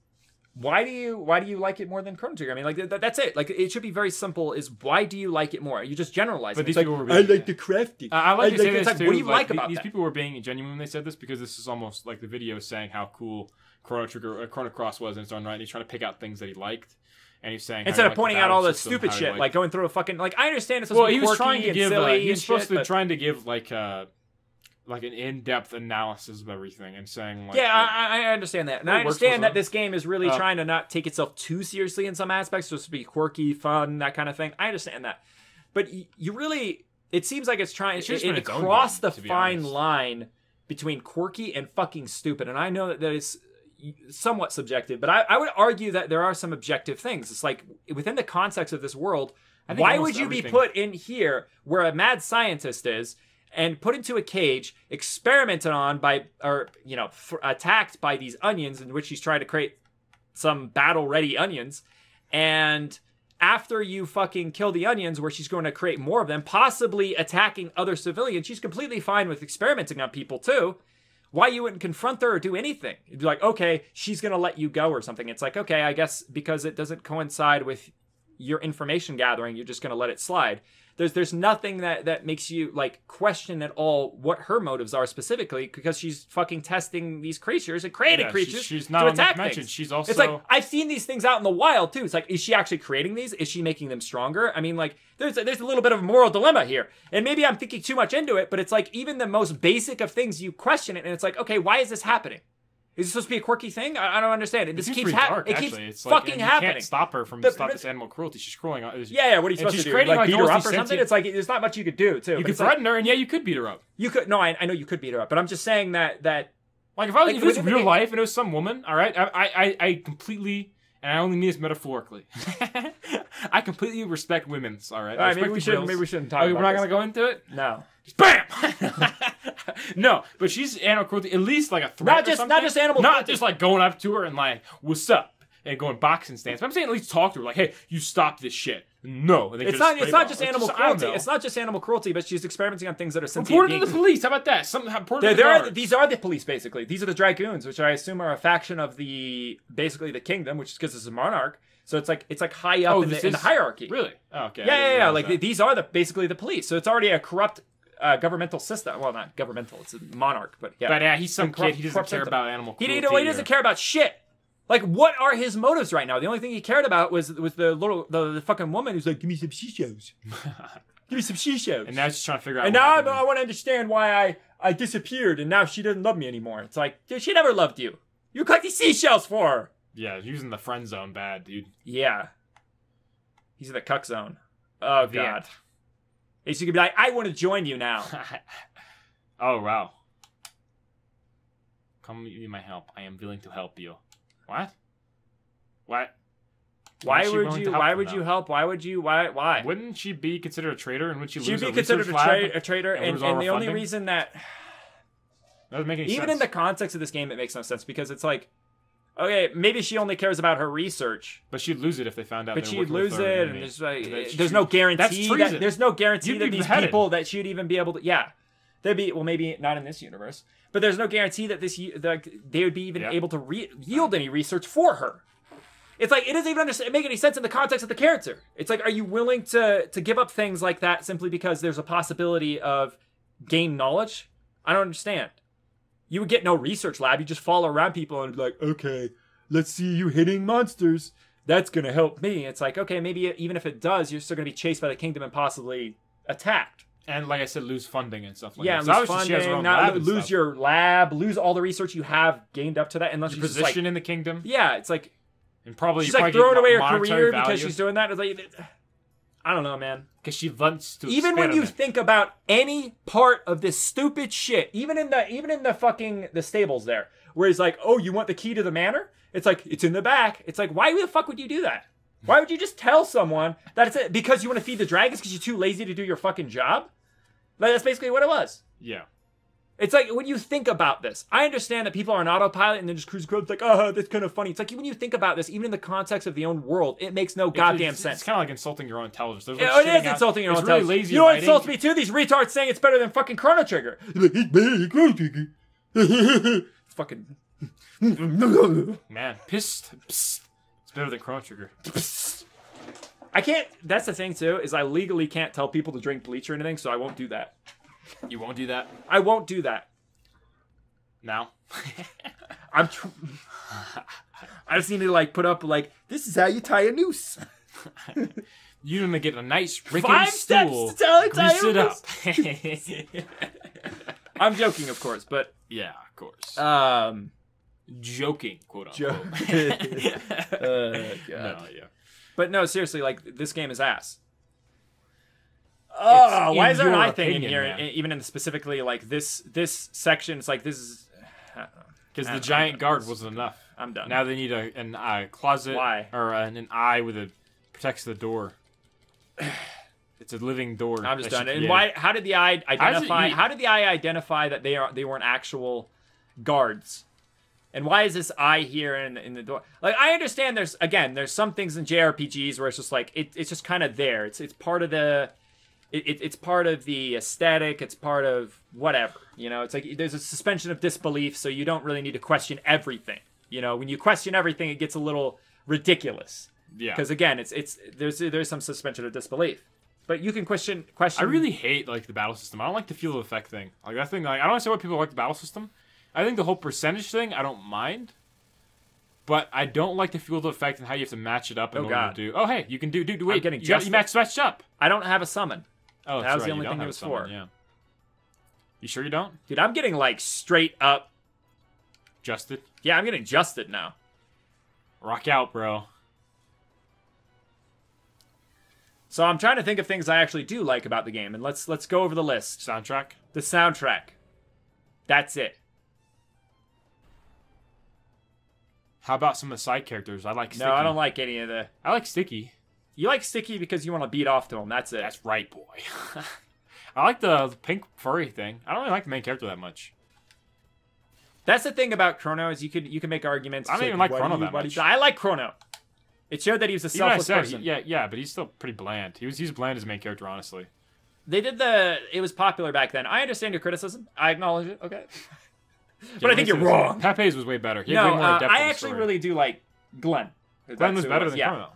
why do you like it more than Chrono Trigger? I mean, like that's it. Like it should be very simple. Is why do you like it more? You just generalize. But it. these It's people like, were I being- like the crafting. I like to say this like, too. what do you like about these that? people were being genuine when they said this because this is almost like the video saying how cool Chrono Trigger, Chrono Cross was in its own right. And he's trying to pick out things that he liked, and he's saying Instead how of he liked pointing the out all battle the system, stupid how he shit, liked- like going through a fucking like I understand it's supposed to be he was quirky trying to and give. silly He was and supposed shit, to but- trying to give like an in-depth analysis of everything and saying like, yeah, I understand that, and I What works understand was that this game is really trying to not take itself too seriously in some aspects, just to be quirky, fun, that kind of thing. I understand that, but you really, it seems like it's trying. It should've been It its own crossed game, the to be fine honest. line between quirky and fucking stupid, and I know that is somewhat subjective, but I would argue that there are some objective things. It's like within the context of this world, I think why almost would you everything- be put in here where a mad scientist is and put into a cage, experimented on by, or attacked by these onions, in which she's trying to create some battle-ready onions, and after you fucking kill the onions, where she's going to create more of them, possibly attacking other civilians, she's completely fine with experimenting on people too. Why you wouldn't confront her or do anything? You'd be like, okay, she's gonna let you go or something. It's like, okay, I guess because it doesn't coincide with your information gathering, you're just gonna let it slide. There's nothing that makes you like question at all what her motives are specifically, because she's fucking testing these creatures and creating creatures she's to not attack mentioned. things. She's also It's like, I've seen these things out in the wild too. It's like, is she actually creating these? Is she making them stronger? I mean, like, there's a little bit of a moral dilemma here, and maybe I'm thinking too much into it, but it's like even the most basic of things, you question it, and it's like, okay, why is this happening? Is it supposed to be a quirky thing? I don't understand. And this keeps happening. It keeps It's fucking like, happening. You can't stop her from stop this animal cruelty. She's crawling on. Yeah, what are you supposed to do? Like beat her up or something? It's like there's not much you could do too. You could threaten her, and yeah, you could beat her up. You could. No, I know you could beat her up, but I'm just saying that like if it was within the real game- life and it was some woman, all right, I completely, and I only mean this metaphorically, I completely respect women's. All right, All right, maybe we shouldn't talk. Okay, about we're not this. gonna go into it. No. Just bam. No, but she's animal cruelty. At least like a threat. Not just animal Not cruelty. just like going up to her and like, "What's up?" and going boxing stance. But I'm saying at least talk to her, like, "Hey, you stop this shit." No, and they It's just not just spray animal ball. I don't cruelty. know. It's not just animal cruelty, but she's experimenting on things that are sentient Report it to beings. the police. How about that? Report it to the guards. These are the police, basically. These are the dragoons, which I assume are a faction of the kingdom, which is because it's a monarch. So it's like high up in the hierarchy. Really? Oh, okay. Yeah. Like these are basically the police. So it's already a corrupt governmental system. Well, not governmental. It's a monarch, but yeah. But yeah, he's some Corrupt- kid. He doesn't corrupt care system. about animal He cruelty. doesn't care about shit. Like, what are his motives right now? The only thing he cared about was the fucking woman who's like, give me some seashells. Give me some seashells. And now he's just trying to figure out. And now I want to understand why I disappeared and now she doesn't love me anymore. It's like, dude, she never loved you. You collected seashells for her. Yeah, using the friend zone bad, dude. Yeah. He's in the cuck zone. Oh, God. He's gonna be like, I want to join you now. Oh, wow. Come with my help. I am willing to help you. What? What? Why she would willing you? to help Why them would now? you help? Why would you? Why? Wouldn't she be considered a traitor, and would she She'd lose be her considered research a traitor, lab and lose all her the only funding? reason that That doesn't make any even sense. in the context of this game, it makes no sense because it's like, okay, maybe she only cares about her research, But she'd lose it if they found out. but they she'd were working with lose her it, and enemy. there's like, That's there's no guarantee That's treason. that there's no guarantee You'd that be these beheaded. people that she'd even be able to. Yeah, they'd be well, maybe not in this universe, but there's no guarantee that they would be even Yeah. able to yield any research for her. It's like it doesn't even make any sense in the context of the character. It's like, are you willing to give up things like that simply because there's a possibility of gain knowledge? I don't understand. You would get no research lab. You just follow around people and be like, okay, let's see you hitting monsters. That's gonna help me. It's like, okay, maybe even if it does, you're still gonna be chased by the kingdom and possibly attacked. And like I said, lose funding and stuff like Yeah, that. So lose obviously she has her funding, own lab not and lose stuff. your lab, lose all the research you have gained up to that, unless Your she's just position like, in the kingdom. yeah, it's like And probably she's you like probably throwing get away her monetary career value. because she's doing that. It's like, I don't know, man. Because she wants to. Even when you experiment. think about any part of this stupid shit, even in the fucking the stables there, where he's like, "Oh, you want the key to the manor?" It's like it's in the back. It's like, why the fuck would you do that? Why would you just tell someone that it's it because you want to feed the dragons because you're too lazy to do your fucking job? Like, that's basically what it was. Yeah. It's like when you think about this, I understand that people are on autopilot and then just cruise across like, oh, that's kind of funny. It's like when you think about this, even in the context of the own world, it makes no goddamn It's sense. kind of like insulting your own intelligence. There's like It shitting is out- insulting your own it's really intelligence. lazy You know what writing. insults me too? These retards saying it's better than fucking Chrono Trigger. It's fucking. Man, pissed. It's better than Chrono Trigger. I can't. That's the thing too, is I legally can't tell people to drink bleach or anything, so I won't do that. You won't do that I won't do that. now. I'm. I just need to like put up like this is how you tie a noose. You're gonna get a nice rickety 5 steps stool. to tie Grease a it noose. up. I'm joking, of course, but Yeah, of course. joking, quote Jo- unquote. God. No, yeah. But no, seriously, like this game is ass. Oh, It's why in is there an your eye thing in opinion, here? man. Even in specifically like this section, it's like this is. Because the I'm giant done. guard wasn't enough. I'm done. Now they need an closet. Why? Or an eye with a protects the door. It's a living door. I'm just that she done. And created. why? How did the eye identify? eat? How did the eye identify that they weren't actual guards? And why is this eye here in the door? Like, I understand there's some things in JRPGs where it's just like it's just kind of there. It's part of the it's part of the aesthetic. It's part of whatever. You know, it's like there's a suspension of disbelief, so you don't really need to question everything. You know, when you question everything, it gets a little ridiculous. Yeah. Because again, there's some suspension of disbelief. But you can question. I really hate like the battle system. I don't like the field effect thing. Like that thing. Like I don't understand why people like the battle system. I think the whole percentage thing I don't mind, but I don't like the field effect and how you have to match it up in Oh, order God. to do. Oh hey, you can do wait. getting you matched up. I don't have a summon. Oh, That was that's the right, only you don't thing it have was someone, for. Yeah. You sure you don't? Dude, I'm getting like straight up. Justed. Yeah, I'm getting justed now. Rock out, bro. So I'm trying to think of things I actually do like about the game, and let's go over the list. Soundtrack. The soundtrack. That's it. How about some of the side characters? I like Sticky. No, I don't like any of the. I like Sticky. You like Sticky because you want to beat off to him. That's it. That's right, boy. I like the pink furry thing. I don't really like the main character that much. That's the thing about Chrono is you can make arguments. I don't to, even like what Chrono do you- that what do you- much. I like Chrono. It showed that he was a Even I selfless said, person. yeah, but he's still pretty bland. He's bland as a main character, honestly. They did it was popular back then. I understand your criticism. I acknowledge it. Okay. But Yeah, I think you're wrong. Pepe's was way better. He had No, way more depth in I the actually story. really do like Glenn. Glenn That's was who it better than yeah. Chrono.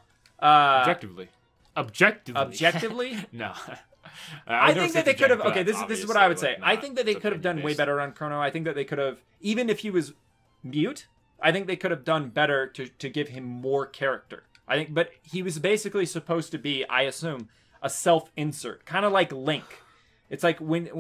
Objectively. Objectively. Objectively? No. I think that they could have. Okay, this is what I would say. Like, I think that they could have done way opinion-based. better on Chrono. I think that they could have, even if he was mute, I think they could have done better to give him more character. I think, but he was basically supposed to be, I assume, a self-insert, kind of like Link. It's like when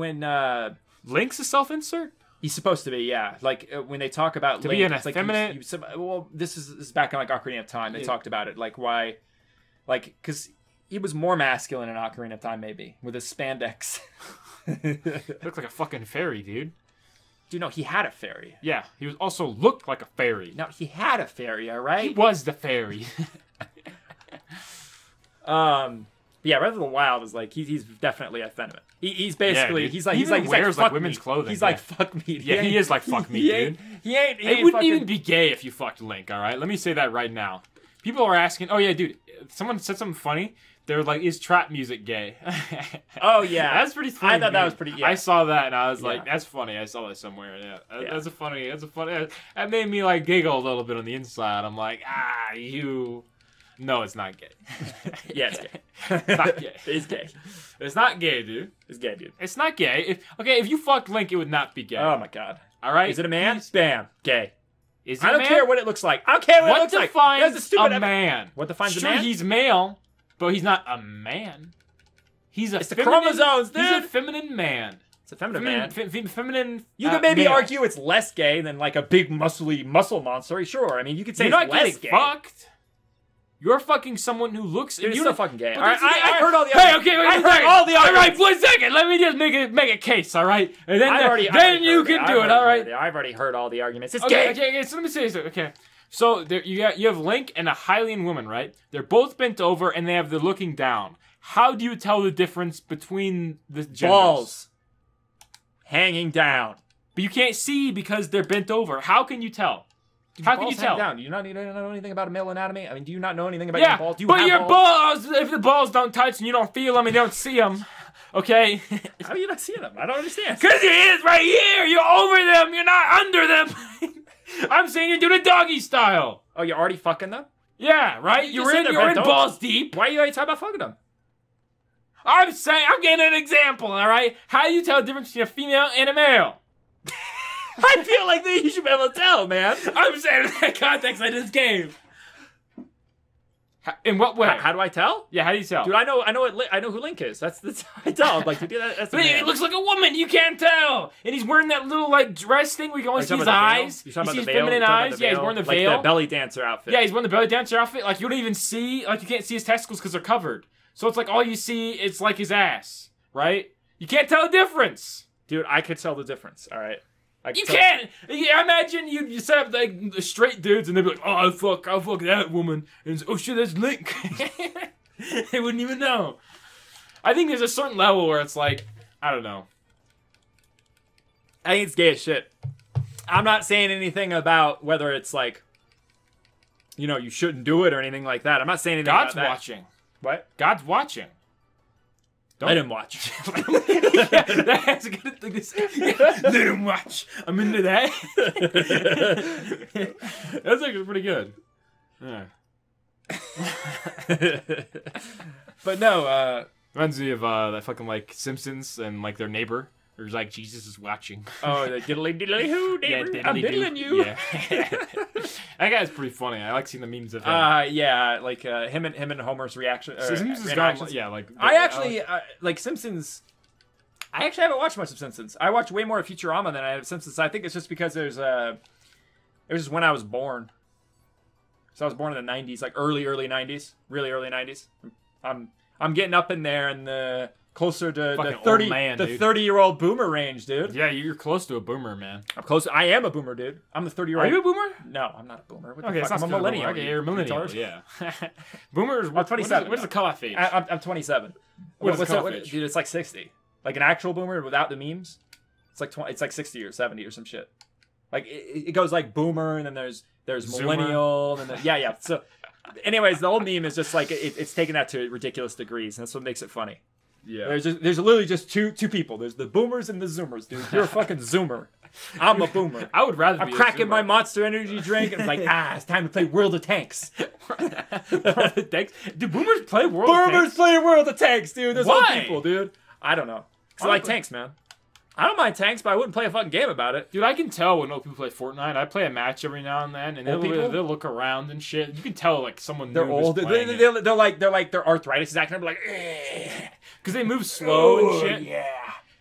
Link's a self-insert? he's supposed to be, yeah. Like when they talk about To Link, be an it's like effeminate- well, this is back in like Ocarina of Time. They talked about it, like why, like because he was more masculine in Ocarina of Time, maybe with his spandex. Looks like a fucking fairy, dude. Dude, no, he had a fairy. Yeah, he was also looked like a fairy. No, he had a fairy, all right? He was the fairy. Yeah, Breath of the Wild is like he's definitely effeminate. He's basically dude. he's like He he's like even wears, fuck like, women's me. clothing, He's yeah. like fuck me. Yeah, he is like fuck me, dude. He ain't It wouldn't fucking... even be gay if you fucked Link, all right? Let me say that right now. People are asking, oh yeah, dude, someone said something funny. They were like, is trap music gay? Oh, yeah. That's pretty funny. I thought that dude. was pretty, yeah. I saw that and I was like, Yeah. that's funny. I saw that somewhere. Yeah. Yeah. That's a funny, that made me like giggle a little bit on the inside. I'm like, you. No, it's not gay. Yeah, it's gay. It's not gay. It's gay. It's not gay, dude. It's gay, dude. It's not gay. If you fucked Link, it would not be gay. Oh my god. All right? Is it a man? Bam. Gay. Is he I a don't man? care what it looks like. I don't care what it What looks like. defines That's stupid a man? What defines a sure, man? he's male, but he's not a man. He's a It's the feminine, chromosomes, dude. He's a feminine man. It's a feminine man. Feminine. You could maybe male. argue it's less gay than like a big muscly muscle monster. Sure. I mean, you could say You're not it's less getting gay. fucked. You're fucking someone who looks. Dude, it's you still fucking gay. But All right, that's the thing, I heard all the Hey, arguments. okay, wait I a heard second. all the All right, arguments. 1 second. Let me just make a case. All right, and then I've then already you heard can it. do it. All right. I've already heard all the arguments. It's Okay, gay. okay. So let me say this. Okay. So there, you have Link and a Hylian woman, right? They're both bent over and they have the looking down. How do you tell the difference between the genders? Balls hanging down. But you can't see because they're bent over. How can you tell? How can you Balls hang tell? down. Do you not know anything about male anatomy? I mean, do you not know anything about Yeah, your balls? Do you but have your balls? balls, if the balls don't touch and you don't feel them and you don't see them, okay? How are you not seeing them? I don't understand. Because your hands right here. You're over them. You're not under them. I'm saying you're doing a doggy style. Oh, you're already fucking them? Yeah, right? You You're said in they're you're in bent over. balls deep. Why are you already talking about fucking them? I'm saying, I'm getting an example, all right? How do you tell the difference between a female and a male? I feel like that you should be able to tell, man. I'm saying in that context of this game. In what way? How do I tell? Yeah, how do you tell? Dude, I know who Link is. That's how I tell. I'm like, dude, that's a But man. it looks like a woman. You can't tell. And he's wearing that little like dress thing where you can only Are you see his talking about the veil? eyes. You're talking You about see the his veil? feminine You're talking about eyes. the Yeah, he's veil? wearing the like veil. the belly dancer outfit. Yeah, he's wearing the belly dancer outfit. Like you don't even see, like you can't see his testicles because they're covered. So it's like all you see, it's like his ass, right? You can't tell the difference. Dude, I could tell the difference. All right. I You could tell- can't. I imagine you set up like the straight dudes and they'd be like, oh, I'll fuck that woman. And it's, oh shit, that's Link. They wouldn't even know. I think there's a certain level where it's like, I don't know. I think it's gay as shit. I'm not saying anything about whether it's like, you know, you shouldn't do it or anything like that. I'm not saying anything God's about that. watching. What? God's watching. Let him watch. Yeah, that's a good thing to say. Yeah, let him watch. I'm into that. That's actually pretty good. Yeah. But no, Reminds me of that fucking like Simpsons and like their neighbor. Who's like, Jesus is watching. oh, the diddly diddly hoo, neighbor. diddly I'm do. diddling you. Yeah. That guy's pretty funny. I like seeing the memes of him. Yeah, like him and Homer's reaction. Simpsons has interactions. gone, yeah, like I actually like Simpsons. I actually haven't watched much of Simpsons. I watch way more of Futurama than I have Simpsons. I think it's just because it was just when I was born. So I was born in the 90s, like early 90s, really early 90s. I'm getting up in there and the closer to Fucking the old 30 man, the dude. 30-year-old boomer range, dude. Yeah, you're close to a boomer, man. I'm close. I am a boomer, dude. I'm the 30-year-old. Are you a boomer? No, I'm not a boomer. What the Okay, fuck? it's not I'm a millennial. Okay, you're a millennial. retard. Yeah. Boomers. I'm 27 What is the cutoff age? I'm 27. What is the What's cutoff that? age? Dude, it's like 60. Like an actual boomer without the memes. It's like 20, it's like 60 or 70 or some shit. Like it goes like boomer and then there's Zoomer. millennial and then yeah. So anyways, the old meme is just like it's taken that to ridiculous degrees and that's what makes it funny. Yeah. There's literally just two people. There's the boomers and the zoomers, dude. You're a fucking zoomer. I'm a boomer. I would rather I'm be cracking a my Monster Energy drink and I'm like, it's time to play World of Tanks. Thanks. Do boomers play World of Boomers Tanks? play World of Tanks, dude. There's old Why? people, dude. I don't know. Cause I like tanks, man. I don't mind tanks, but I wouldn't play a fucking game about it. Dude, I can tell when old people play Fortnite. I play a match every now and then, and Old people? they'll look around and shit. You can tell like someone They're new is old. playing it. They're like their arthritis is acting up like. Because they move slow and shit. Yeah.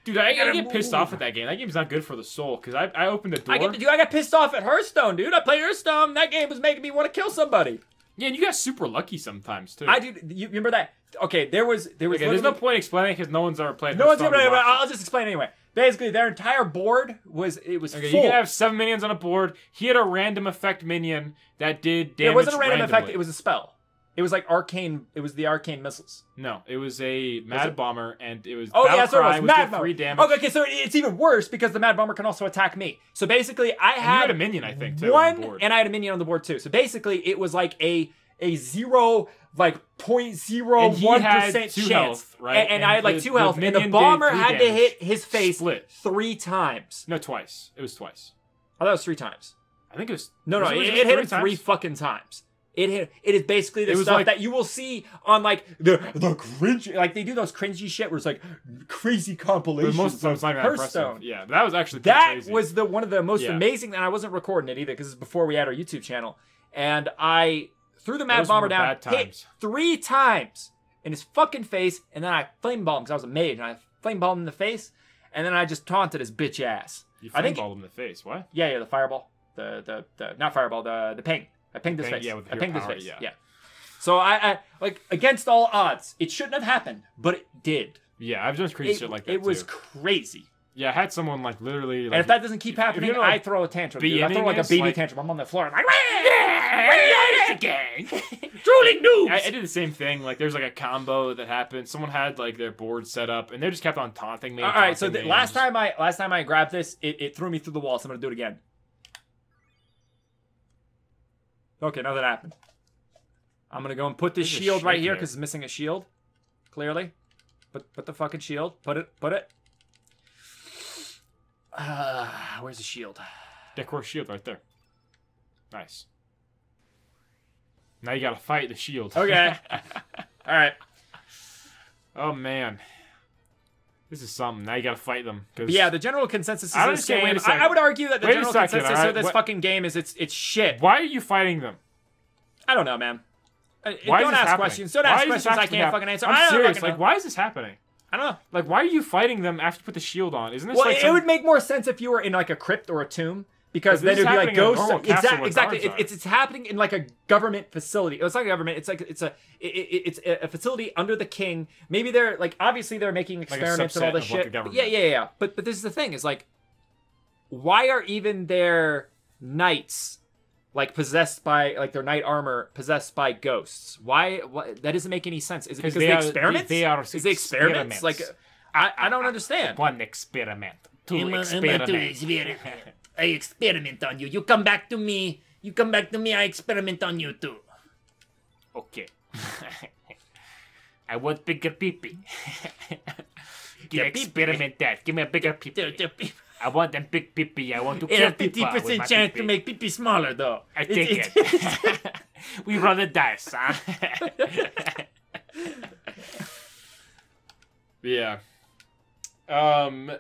Dude, I gotta get pissed move. off at that game. That game's not good for the soul. Because I opened the door. I got pissed off at Hearthstone, dude. I played Hearthstone. That game was making me want to kill somebody. Yeah, and you got super lucky sometimes too. You remember that? Okay, there was. Okay, there's no literally- point explaining because no one's ever played. No one's Hearthstone gonna. to watch it. I'll just explain anyway. Basically, their entire board was Okay, full. you can have 7 minions on a board. He had a random effect minion that did damage. It wasn't a random randomly. effect. It was a spell. It was like arcane. It was the arcane missiles. No, it was a Mad Bomber, and it was. Oh Battle yeah, so it Cry was Mad did Bomber. 3 damage. Okay, so it's even worse because the Mad Bomber can also attack me. So basically, I And you had had a minion, I think, too, on the board. and I had a minion on the board too. So basically, it was like a 0.01% two chance, health, right? And I had like the- 2 the health, and the minion did bomber 3 had to damage. hit his face Split. 3 times. No, twice. It was twice. Oh, that was 3 times. I think it was. No, was it just hit him 3 times? fucking times. It is basically the It was stuff like- that you will see on like the cringe, like they do those cringy shit where it's like crazy compilations. But most of the time, it's not even that Hearthstone. impressive. Yeah, but that was actually pretty That crazy. was one of the most Yeah. amazing, and I wasn't recording it either because it's before we had our YouTube channel. And I threw the Mad Those Bomber were down, bad hit times. 3 times in his fucking face, and then I flame bombed because I was a mage, and I flame bombed him in the face, and then I just taunted his bitch ass. You I think- balled him in the face. What? Yeah, the fireball, the not fireball, the ping. I pinged his Ping, face. yeah, with I your pinged his power, face. yeah. Yeah. So I like against all odds, it shouldn't have happened, but it did. Yeah, I've done crazy shit like that It was too. crazy. Yeah, I had someone like literally. Like, And if that doesn't keep if happening, you know, like, I throw a tantrum. Dude. I throw beginning like a is, baby like- tantrum. I'm on the floor. I'm like, again. trolling noobs. I did the same thing. Like, there's like a combo that happened. Someone had like their board set up, and they just kept on taunting me. All right, so taunting me, last and time I grabbed this, it threw me through the wall. So I'm gonna do it again. Okay, nothing happened. I'm gonna go and put this There's a shield right shake here there. because it's missing a shield. Clearly, put the fucking shield. Put it. Where's the shield? Decor shield right there. Nice. Now you gotta fight the shield. Okay. All right. Oh man. This is something. Now you gotta fight them. But yeah, the general consensus is I don't this understand- game. wait a second. I would argue that the Wait a general second, consensus alright, of this what- fucking game is it's shit. Why are you fighting them? I don't know, man. Why is Don't this ask happening? questions. Don't Why ask is this questions I actually can't hap- fucking answer. I I'm don't serious. fucking Like, know. why is this happening? I don't know. Like, why are you fighting them after you put the shield on? Isn't this Well, like it some- would make more sense if you were in like a crypt or a tomb. Because But then this it'd is be like happening in a ghosts. normal castle where Exactly. guards are. It's happening in like a government facility. It's not a government. It's it's a facility under the king. Maybe they're like obviously they're making experiments and all subset this of, like, shit. a government. Yeah. But this is the thing. Is like, why are even their knights like possessed by like their knight armor possessed by ghosts? Why? That doesn't make any sense. Is it because they the are- experiments? they are Is the experiments experiments. like? I don't understand. One experiment. Two experiment. I experiment on you. You come back to me. I experiment on you too. Okay. I want bigger pee-pee. Experiment that. Give me a bigger pee-pee. I want them big pee-pee. I want to It's kill a people with 50% my chance to pee-pee. make pee smaller, though. I take it. We roll the dice, huh? Yeah. I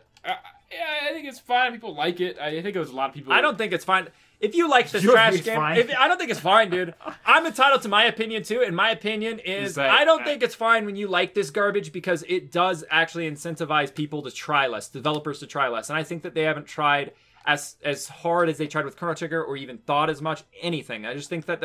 think it's fine. People like it. I think there's a lot of people. I don't think it's fine. If you like this You don't trash think it's game, fine? I don't think it's fine, dude. I'm entitled to my opinion too, and my opinion is that- I don't think it's fine when you like this garbage because it does actually incentivize people to try less, developers to try less, and I think that they haven't tried as hard as they tried with Chrono Trigger or even thought as much anything. I just think that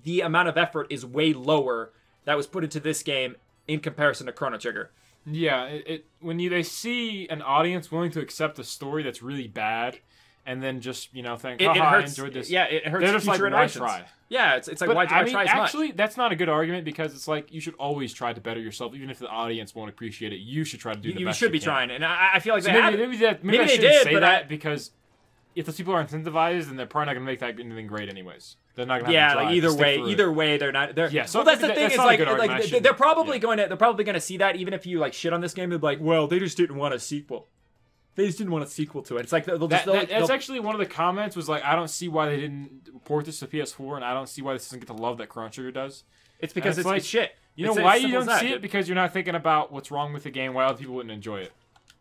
the amount of effort is way lower that was put into this game in comparison to Chrono Trigger. Yeah, when they see an audience willing to accept a story that's really bad, and then just think, It haha, I hurts. enjoyed this. Yeah, it hurts They're just future like, why iterations. try? Yeah, it's like But why do I I mean, try as much? actually, that's not a good argument because it's like you should always try to better yourself, even if the audience won't appreciate it. You should try to do the You best should be can. trying, and I feel like So they have. maybe I they shouldn't did, say but that because if those people are incentivized, then they're probably not going to make that anything great anyways. They're not going to. Yeah, like either way, they're not. Yeah, so well, that's the that- thing. that's Is not a like, good argument. I like shouldn't- they're probably yeah. going to see that even if you like shit on this game, they're like, well, they just didn't want a sequel. They just didn't want a sequel to it. It's like they'll just That's actually one of the comments was like, I don't see why they didn't port this to PS4, and I don't see why this doesn't get the love that Chrono Trigger does. it's because it's it's, like, it's shit. You know It's as why you simple as don't that, see dude. it? Because you're not thinking about what's wrong with the game, why other people wouldn't enjoy it.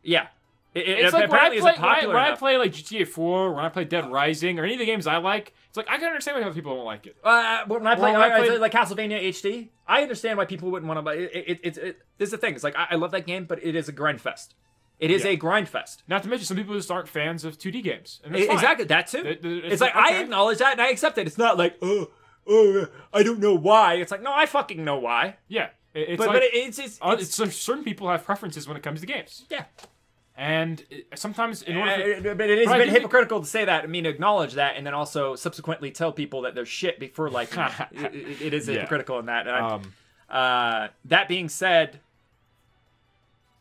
Yeah, It's like when I apparently play, isn't popular when I enough. play like GTA 4, when I play Dead Rising, or any of the games I like, it's like I can understand why other people don't like it. When I play, when I played- like Castlevania HD, I understand why people wouldn't want to buy it. This is the thing. It's like I love that game, but it is a grind fest. It is Yeah. a grind fest. Not to mention, some people just aren't fans of 2D games. And that's fine. Exactly, that too. It's like okay. I acknowledge that and I accept it. It's not like I don't know why. It's like no, I fucking know why. Yeah, it's But like, it's so certain people have preferences when it comes to games. yeah. And sometimes in order for, but it is a I bit do hypocritical to say that. I mean, acknowledge that, and then also subsequently tell people that they're shit before, like, it is hypocritical in that. That being said,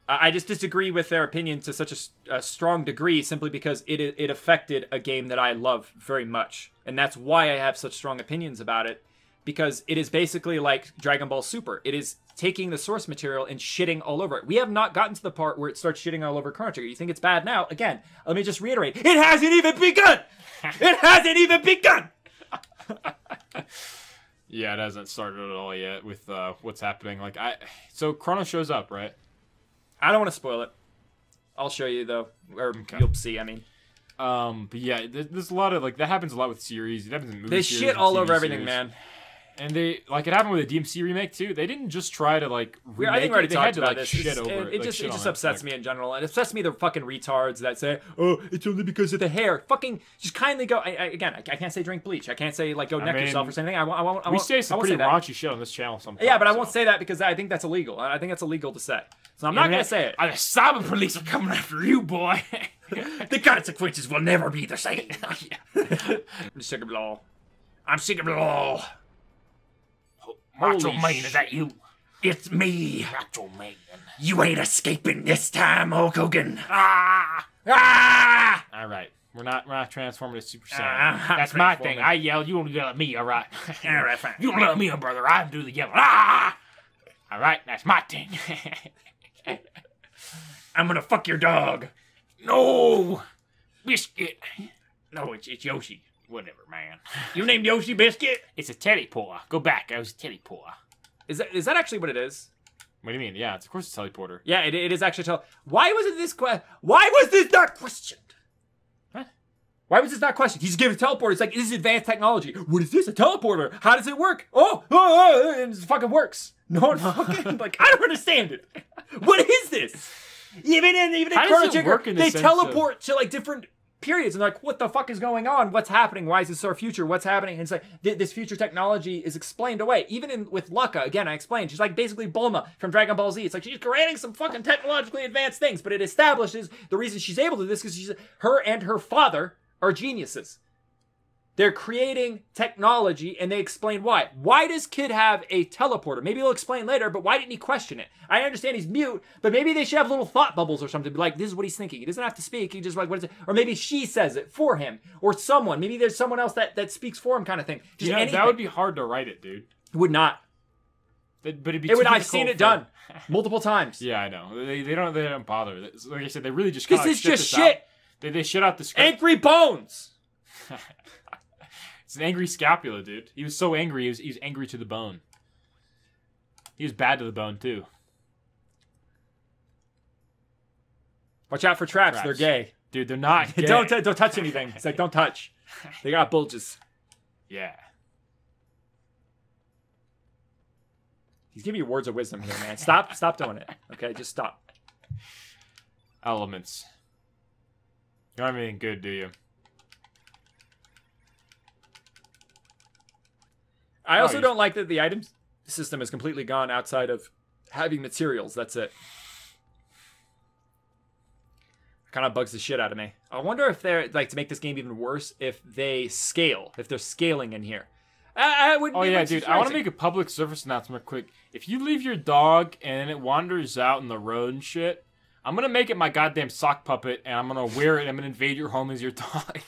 I just disagree with their opinion to such a strong degree simply because it affected a game that I love very much. And that's why I have such strong opinions about it, because it is basically like Dragon Ball Super. It is taking the source material and shitting all over it. We have not gotten to the part where it starts shitting all over Chrono Trigger. You think it's bad now? Again, let me just reiterate. It hasn't even begun! It hasn't even begun! Yeah, it hasn't started at all yet with what's happening. So Chrono shows up, right? I don't want to spoil it. I'll show you, though. Or you'll see, I mean. But yeah, there's a lot of, that happens a lot with series. It happens in movie They series shit and all TV over everything, series. man. And it happened with the DMC remake, too. They didn't just try to, remake I think we already it. They talked had to, about this. shit over it. It shit just on upsets me in general. It upsets me the fucking retards that say, oh, it's only because of the hair. Fucking just kindly go. I can't say drink bleach. I can't say, go neck yourself or something. I won't. We say some I won't pretty say that. raunchy shit on this channel sometimes. Yeah, but I won't say that because I think that's illegal. I think that's illegal to say. So I'm not going to say it. The cyber police are coming after you, boy. The consequences will never be the same. I'm sick of it all. I'm sick of it all. Macho Holy Man, is that you? It's me. Macho Man. You ain't escaping this time, Hulk Hogan. Ah! Ah! All right. We're not transforming to Super Saiyan. That's my thing. I yell. You don't yell at me, all right? All right, fine. You don't yell at me, brother. I do the yelling. Ah! All right, that's my thing. I'm gonna fuck your dog. No! Biscuit. No, it's Yoshi. Whatever, man. You named Yoshi Biscuit? It's a teddy paw. Go back. I was a teddy paw. Is that actually what it is? What do you mean? Yeah, of course it's teleporter. Yeah, it is actually. Why was it this question? Why was this not questioned? What? Why was this not questioned? He's given a teleporter. It's like, this is advanced technology. What is this? A teleporter? How does it work? And it fucking works. No one fucking, I don't understand it. What is this? Even in How does Chrono it Trigger, work in the they sense teleport to different periods and what the fuck is going on? What's happening? Why is this our future? What's happening? And it's like this future technology is explained away. Even with Lucca, again, I explained, she's basically Bulma from Dragon Ball Z. It's like she's creating some fucking technologically advanced things, but it establishes the reason she's able to do this because her and her father are geniuses. They're creating technology, and they explain why. Why does Kid have a teleporter? Maybe he'll explain later, but why didn't he question it? I understand he's mute, but maybe they should have little thought bubbles or something. Be like, this is what he's thinking. He doesn't have to speak. He just what is it? Or maybe she says it for him, or someone. Maybe there's someone else that speaks for him, kind of thing. Just anything. That would be hard to write it, dude. Would not. But it'd be. I've seen it done multiple times. Yeah, I know. They don't bother. Like I said, they really just. This is just shit. They shit out the script. Angry Bones. It's an angry scapula, dude. He was so angry, he was angry to the bone. He was bad to the bone, too. Watch out for traps. They're gay. Dude, they're not gay. Don't touch anything. It's like, don't touch. They got bulges. Yeah. He's giving you words of wisdom here, man. Stop doing it. Okay, just stop. Elements. You don't have anything good, do you? I also don't like that the items system has completely gone outside of having materials. That's it. Kind of bugs the shit out of me. I wonder if they're, to make this game even worse, if they scale. If they're scaling in here. I would. Oh, yeah, dude. I want to make a public service announcement quick. If you leave your dog and it wanders out in the road and shit, I'm going to make it my goddamn sock puppet, and I'm going to wear it, and I'm going to invade your home as your dog.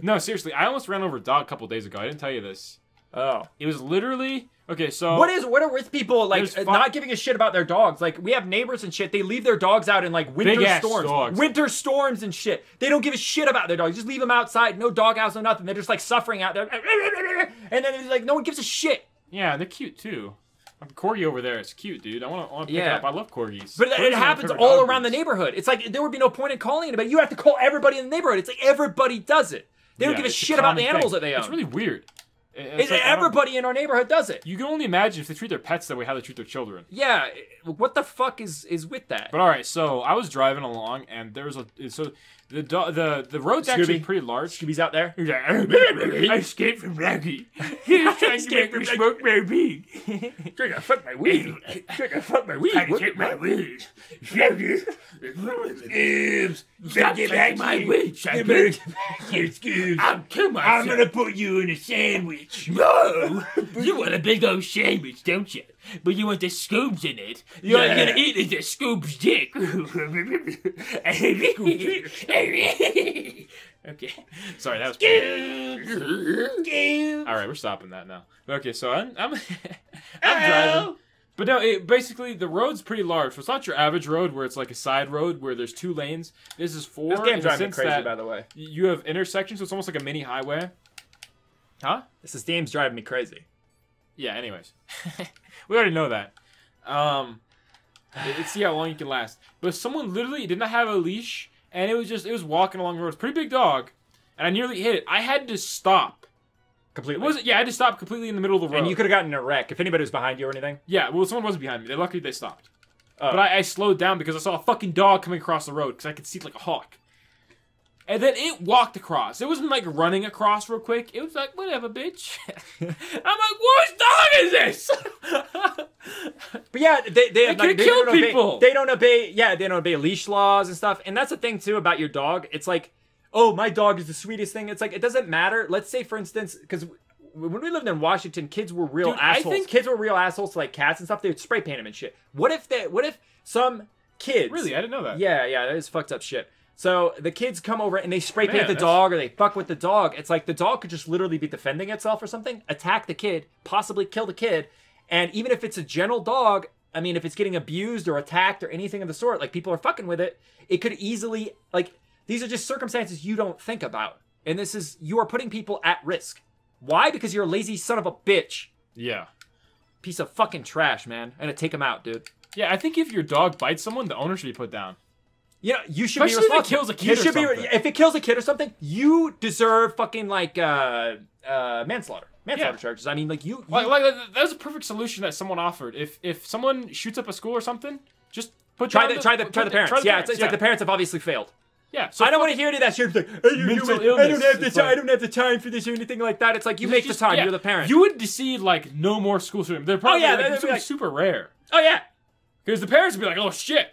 No, seriously. I almost ran over a dog a couple days ago. I didn't tell you this. Oh. It was literally... Okay, so... What are with people, not giving a shit about their dogs? We have neighbors and shit. They leave their dogs out in, winter storms. Dogs. Winter storms and shit. They don't give a shit about their dogs. Just leave them outside. No doghouse, no nothing. They're just, suffering out there. And then it's no one gives a shit. Yeah, they're cute, too. Corgi over there, it's cute, dude. I want to pick it up. I love corgis. But it happens all around the neighborhood. It's like, there would be no point in calling anybody. You have to call everybody in the neighborhood. It's like everybody does it. They don't give a shit about the animals that they own. It's really weird. Everybody in our neighborhood does it. You can only imagine if they treat their pets that way, how they treat their children. Yeah, what the fuck is with that? But all right, so I was driving along, and there was the road's actually pretty large. Scooby's out there. He's like, I escaped from Blackie. He was trying to make me smoke my weed. Trying to fuck my weed. Trying to fuck my weed. Trying to take my weed. Scoobs, stop taking my weed, Scoobs. I'm too much. I'm gonna put you in a sandwich. No, you want a big old sandwich, don't you? But you want the Scoobs in it. You're gonna eat is the Scoob's dick. Okay. Sorry, that was All right, we're stopping that now. Okay, so I'm driving. But no, basically the road's pretty large. So it's not your average road where it's like a side road where there's 2 lanes. This is 4. This game's driving me crazy, by the way. You have intersections, so it's almost like a mini highway. Huh? This game's driving me crazy. Yeah, anyways. We already know that. Let's see how long you can last. But someone literally did not have a leash, and it was walking along the road. It's a pretty big dog, and I nearly hit it. I had to stop. Completely? Yeah, I had to stop completely in the middle of the road. And you could have gotten in a wreck if anybody was behind you or anything? Yeah, well, someone wasn't behind me. Luckily, they stopped. But I slowed down because I saw a fucking dog coming across the road because I could see it like a hawk. And then it walked across. It wasn't like running across real quick. It was like, whatever, bitch. I'm like, whose dog is this? But yeah, they could kill people. They don't obey leash laws and stuff. And that's the thing too about your dog. It's like, oh, my dog is the sweetest thing. It's like, it doesn't matter. Let's say, for instance, because when we lived in Washington, kids were real assholes. Kids were real assholes to like cats and stuff. They would spray paint them and shit. What if some kids? Really, I didn't know that. Yeah, that is fucked up shit. So the kids come over and they spray paint the dog or they fuck with the dog. It's like the dog could just literally be defending itself or something, attack the kid, possibly kill the kid. And even if it's a gentle dog, I mean, if it's getting abused or attacked or anything of the sort, like people are fucking with it, it could easily, like, these are just circumstances you don't think about. And you are putting people at risk. Why? Because you're a lazy son of a bitch. Yeah. Piece of fucking trash, man. I'm gonna take him out, dude. Yeah, I think if your dog bites someone, the owner should be put down. Yeah, you should Especially be responsible. if it kills a kid or something. If it kills a kid or something, you deserve fucking like manslaughter charges. I mean, like you like that was a perfect solution that someone offered. If someone shoots up a school or something, just try the parents. It's like the parents have obviously failed. Yeah, so I don't want to hear any of that shit. Like, I don't have the time for this or anything like that. It's like you make the time. You're the parent. You would see like no more school shootings. They're probably like, super rare. Oh yeah, because the parents would be like, oh shit.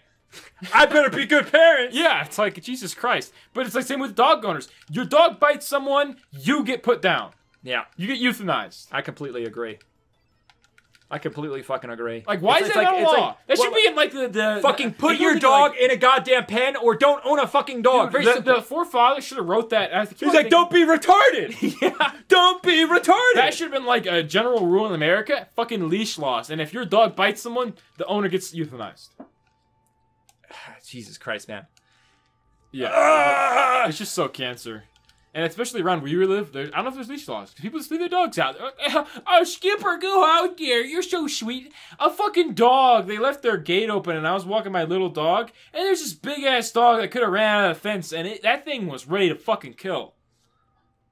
I better be good parents. Yeah, it's like, Jesus Christ. But it's like same with dog owners. Your dog bites someone, you get put down. Yeah. You get euthanized. I completely agree. I completely fucking agree. Like, why is that not a law? That should be in, like, the fucking put your dog in a goddamn pen or don't own a fucking dog. Dude, the forefathers should have wrote that. He's like, don't be retarded. Yeah. Don't be retarded. That should have been, like, a general rule in America. Fucking leash laws. And if your dog bites someone, the owner gets euthanized. Jesus Christ, man. Yeah. It's just so cancer. And especially around where you live, I don't know if there's leash laws. People just leave their dogs out. Oh, Skipper, go out there. You're so sweet. A fucking dog. They left their gate open, and I was walking my little dog, and there's this big-ass dog that could have ran out of the fence, and that thing was ready to fucking kill.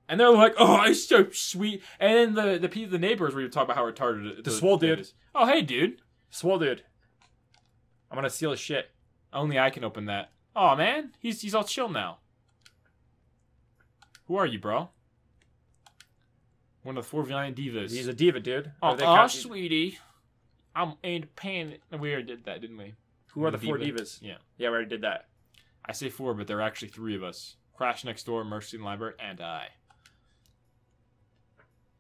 And they're like, oh, it's so sweet. And then the neighbors were talking about how retarded the swole dude is. Oh, hey, dude. Swole dude. I'm gonna steal his shit. Only I can open that. Oh man, he's all chill now. Who are you, bro? One of the 4 giant divas. He's a diva, dude. Oh, sweetie. I'm independent. We already did that, didn't we? Who are the 4 divas? Yeah. Yeah, we already did that. I say 4, but there are actually 3 of us. Crash Next Door, Mercy and Lambert, and I.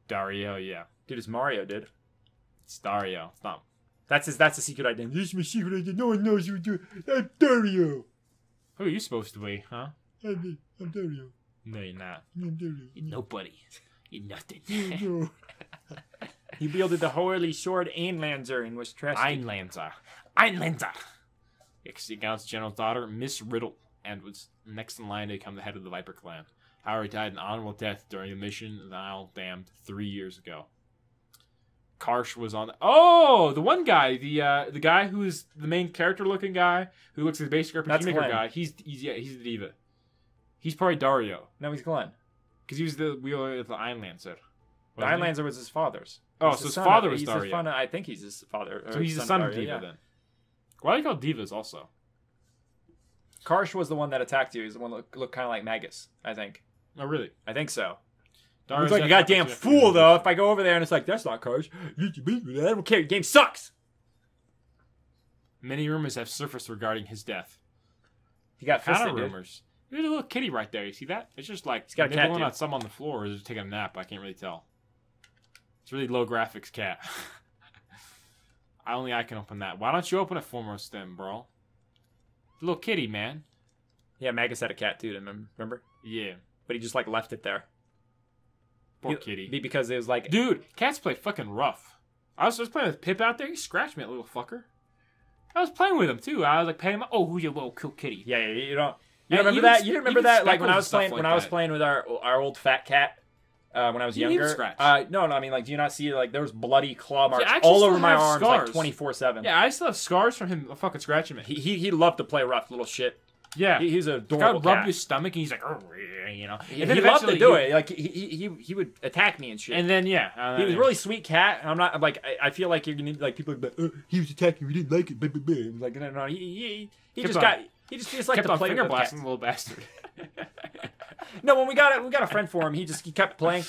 Dario, yeah. Dude, it's Mario, dude. It's Dario. It's not. That's the secret identity. This is my secret identity. No one knows who you do. I'm Dario. Who are you supposed to be, huh? I'm Dario. No, you're not. I'm Dario. You're nobody. You're nothing. No. He wielded the holy sword Einlanzer and was trusted. Einlanzer. Yeah, because he announced General's daughter, Miss Riddle, and was next in line to become the head of the Viper clan. However, he died an honorable death during a mission the Isle damned 3 years ago. Karsh was on. Oh, the one guy, the guy who's the main character-looking guy who looks like the basic RPG Maker guy. He's the diva. He's probably Dario. No, he's Glenn. Because he was the wheeler of the Iron Lancer. The Highlander was his father's. Oh, He's so the his son father of- was he's the Dario. son of- I think he's his father. So he's the son of Dario, Diva yeah. then. Why are they called divas also? Karsh was the one that attacked you. He's the one that looked kind of like Magus, I think. Oh, really? I think so. Dario's Looks like a got goddamn to- fool, though, if I go over there and it's like, that's not Karsh. I don't care. Your game sucks. Many rumors have surfaced regarding his death. He got Kind fisted, of dude. rumors. There's a little kitty right there. You see that? It's just like He's got a cat, nibbling dude. on some on the floor, or is it taking a nap? I can't really tell. It's really low graphics cat. Only I can open that. Why don't you open it for us then, bro? The little kitty, man. Yeah, Magus had a cat, too, remember? Yeah. But he just, like, left it there. Poor kitty. Because it was like... Dude, cats play fucking rough. I was just playing with Pip out there. He scratched me, that little fucker. I was playing with him, too. I was like, paying him. Oh, who's your little cool kitty? Yeah, you don't... Yeah, remember even- that? You didn't remember even that? Like, when I Speckles was playing... and stuff when like I was that. playing with our old fat cat... when I was You didn't even younger, scratch. no, I mean, like, do you not see, like, there was bloody claw marks I actually all still over my have arms, scars. like, 24/7. Yeah, I still have scars from him fucking scratching me. He loved to play rough, little shit. Yeah. He's a God adorable rubbed cat. his stomach, and he's like, oh, yeah, you know. He And then loved to eventually do it. Like, he would attack me and shit. And then, yeah. he was a really sweet cat. And I'm not, like, I feel like you're gonna, like, people are like, he was attacking me, we didn't like it, blah, blah, blah. I'm like, no, he Kept just on- got, he just liked kept to on play finger with blasting cats. the little bastard. No, when we got a friend for him, he kept playing.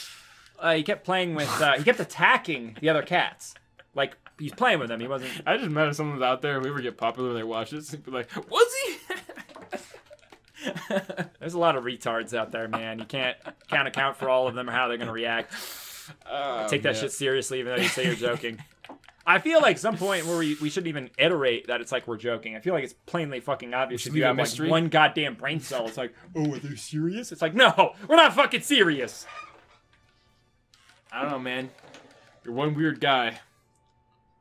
He kept playing with. He kept attacking the other cats. Like he's playing with them. He wasn't. I just met if someone's out there, if we ever get popular and they watch this, they'd be like, was he? There's a lot of retards out there, man. You can't account for all of them or how they're gonna react. Take that shit seriously, even though you say you're joking. I feel like some point where we shouldn't even iterate that it's like we're joking. I feel like it's plainly fucking obvious. should If you leave a have like mystery. one goddamn brain cell, it's like, oh, are they serious? It's like, no, we're not fucking serious. I don't know, man. You're one weird guy.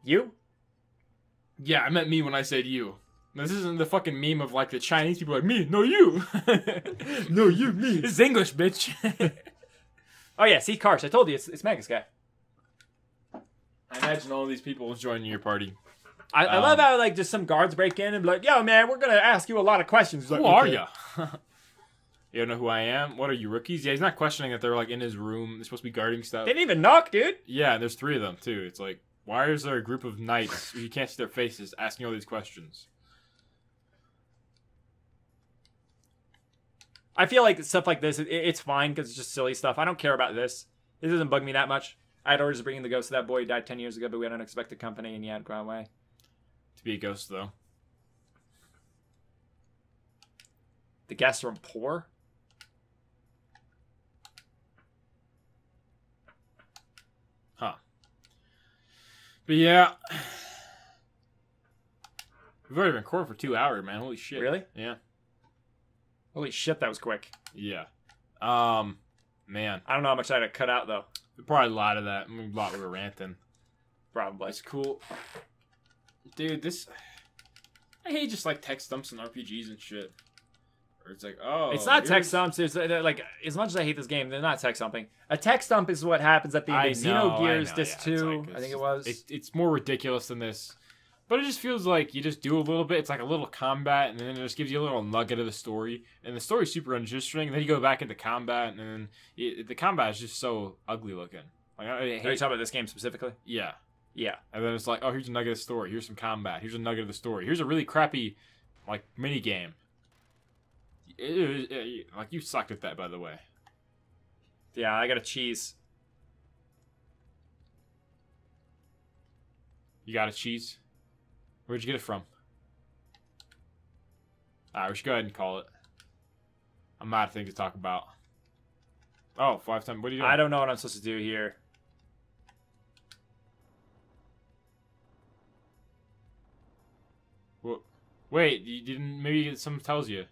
You? Yeah, I meant me when I said you. This isn't the fucking meme of like the Chinese people like, me, no you. No, you, me. This is English, bitch. Oh yeah, see, Karsh. I told you, it's Magus guy. I imagine all these people joining your party. I love how like just some guards break in and be like, "Yo, man, we're gonna ask you a lot of questions." He's like, Who are "Okay." ya? You don't know who I am? What are you, rookies? Yeah, he's not questioning that they're like in his room. They're supposed to be guarding stuff. They didn't even knock, dude. Yeah, and there's 3 of them too. It's like, why is there a group of knights who you can't see their faces asking all these questions? I feel like stuff like this, it's fine because it's just silly stuff. I don't care about this. This doesn't bug me that much. I had orders to bring in the ghost of that boy who died 10 years ago, but we had unexpected company and he had gone away. To be a ghost, though. The guests are poor. Huh. But yeah. We've already been recording for 2 hours, man. Holy shit. Really? Yeah. Holy shit, that was quick. Yeah. Man. I don't know how much I had to cut out though. Probably a lot of that. A lot we were ranting. Probably. That's cool. Dude, this... I hate just, like, text dumps and RPGs and shit. Or it's like, oh... It's not here's- text dumps. It's like as much as I hate this game, they're not text dumping. A text dump is what happens at the end of Xenogears Disc 2. I think it was. It's more ridiculous than this. But it just feels like you just do a little bit. It's like a little combat, and then it just gives you a little nugget of the story. And the story's super uninteresting. And then you go back into combat, and then the combat is just so ugly looking. Like I Are you hate. talking about this game specifically? Yeah. Yeah. And then it's like, oh, here's a nugget of the story. Here's some combat. Here's a nugget of the story. Here's a really crappy, like, mini game. Like you sucked at that, by the way. Yeah, I got a cheese. You got a cheese? Where'd you get it from? Alright, we should go ahead and call it. I'm out of things to talk about. Oh, 5 times. What are you doing? I don't know what I'm supposed to do here. Well, wait, you didn't. Maybe someone tells you.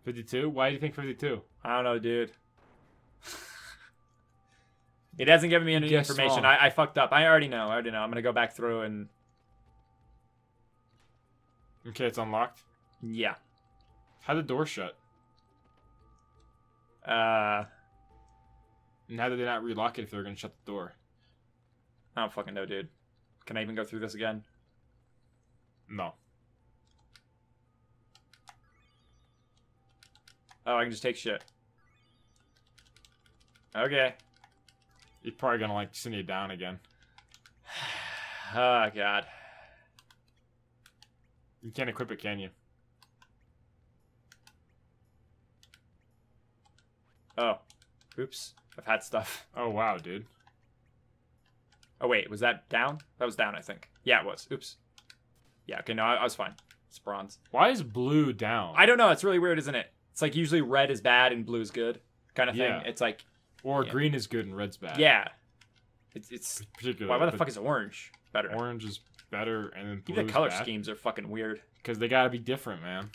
52? Why do you think 52? I don't know, dude. It hasn't given me any guessed information. wrong. I fucked up. I already know. I'm gonna go back through and Okay, it's unlocked. yeah. How'd the door shut? I And how did they not relock it if they were gonna shut the door? don't fucking know, dude. Can I even go through this again? No. Oh, I can just take shit. Okay. He's probably gonna like send you down again. Oh god. You can't equip it, can you? Oh. Oops. I've had stuff. Oh wow, dude. Oh wait, was that down? That was down, I think. Yeah, it was. Oops. Yeah, okay, no, I was fine. It's bronze. Why is blue down? I don't know, it's really weird, isn't it? It's like usually red is bad and blue is good kind of thing. Yeah. It's like Or green is good and red's bad. yeah. It's Particularly. why the fuck is orange better? Orange is better and then blue Even the color bad? schemes are fucking weird. Because they gotta be different, man.